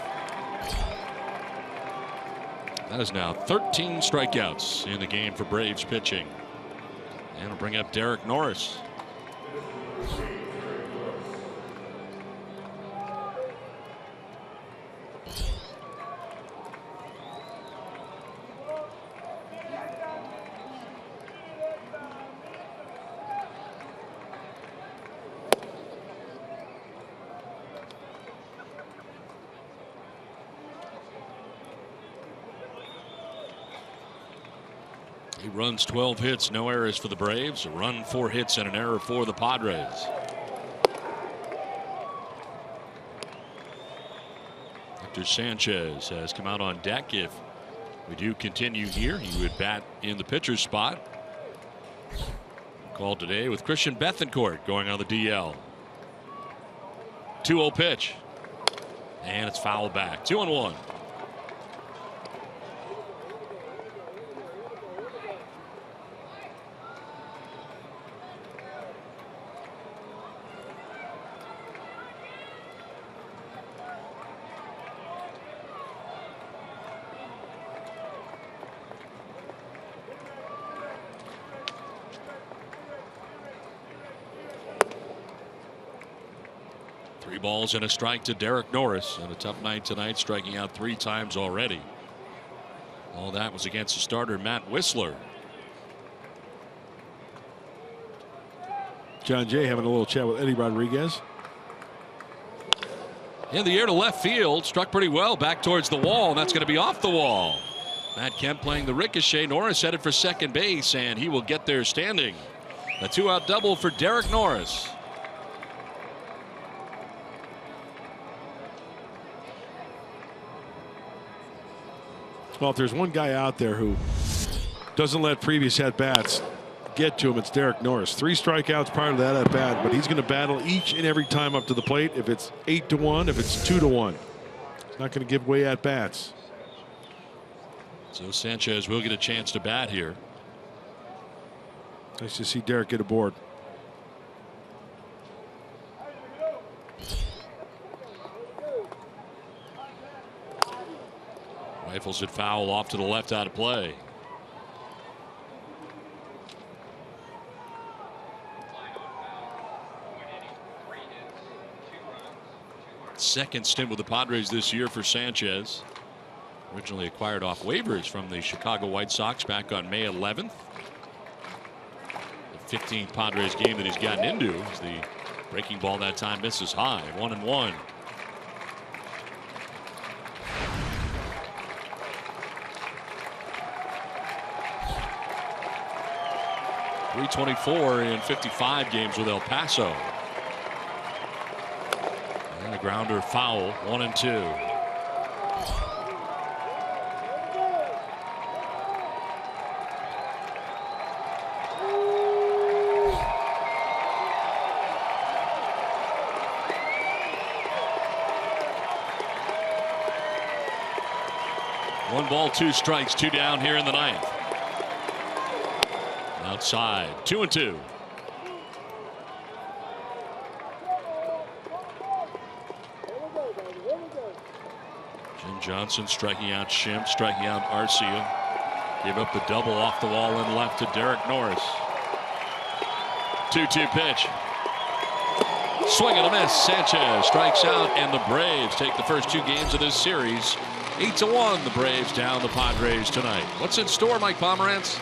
That is now 13 strikeouts in the game for Braves pitching. And we'll bring up Derek Norris. He runs 12 hits, no errors for the Braves. A run, 4 hits, and an error for the Padres. Hector Sanchez has come out on deck. If we do continue here, he would bat in the pitcher's spot. Called today with Christian Bethancourt going on the DL. 2-0 pitch. And it's fouled back. 2-1. 3 balls and a strike to Derek Norris, and a tough night tonight, striking out 3 times already. All that was against the starter Matt Whistler. John Jay having a little chat with Eddie Rodriguez. In the air to left field, struck pretty well back towards the wall, and that's going to be off the wall. Matt Kemp playing the ricochet. Norris headed for second base, and he will get there standing. A 2-out double for Derek Norris. Well, if there's one guy out there who doesn't let previous at-bats get to him, it's Derek Norris. 3 strikeouts prior to that at-bat, but he's going to battle each and every time up to the plate. If it's 8-1, if it's 2-1, he's not going to give away at-bats. So Sanchez will get a chance to bat here. Nice to see Derek get aboard. Rifles it foul off to the left, out of play. Second stint with the Padres this year for Sanchez. Originally acquired off waivers from the Chicago White Sox back on May 11th. The 15th Padres game that he's gotten into as the breaking ball that time misses high. 1-1. .324 in 55 games with El Paso. And a grounder foul. 1-2. One ball, 2 strikes, 2 down here in the 9th. Outside, 2-2. Jim Johnson striking out Schimpf, striking out Arcia. Gave up the double off the wall and left to Derek Norris. 2-2 pitch. Swing and a miss. Sanchez strikes out, and the Braves take the first 2 games of this series. 8-1, the Braves down the Padres tonight. What's in store, Mike Pomerantz?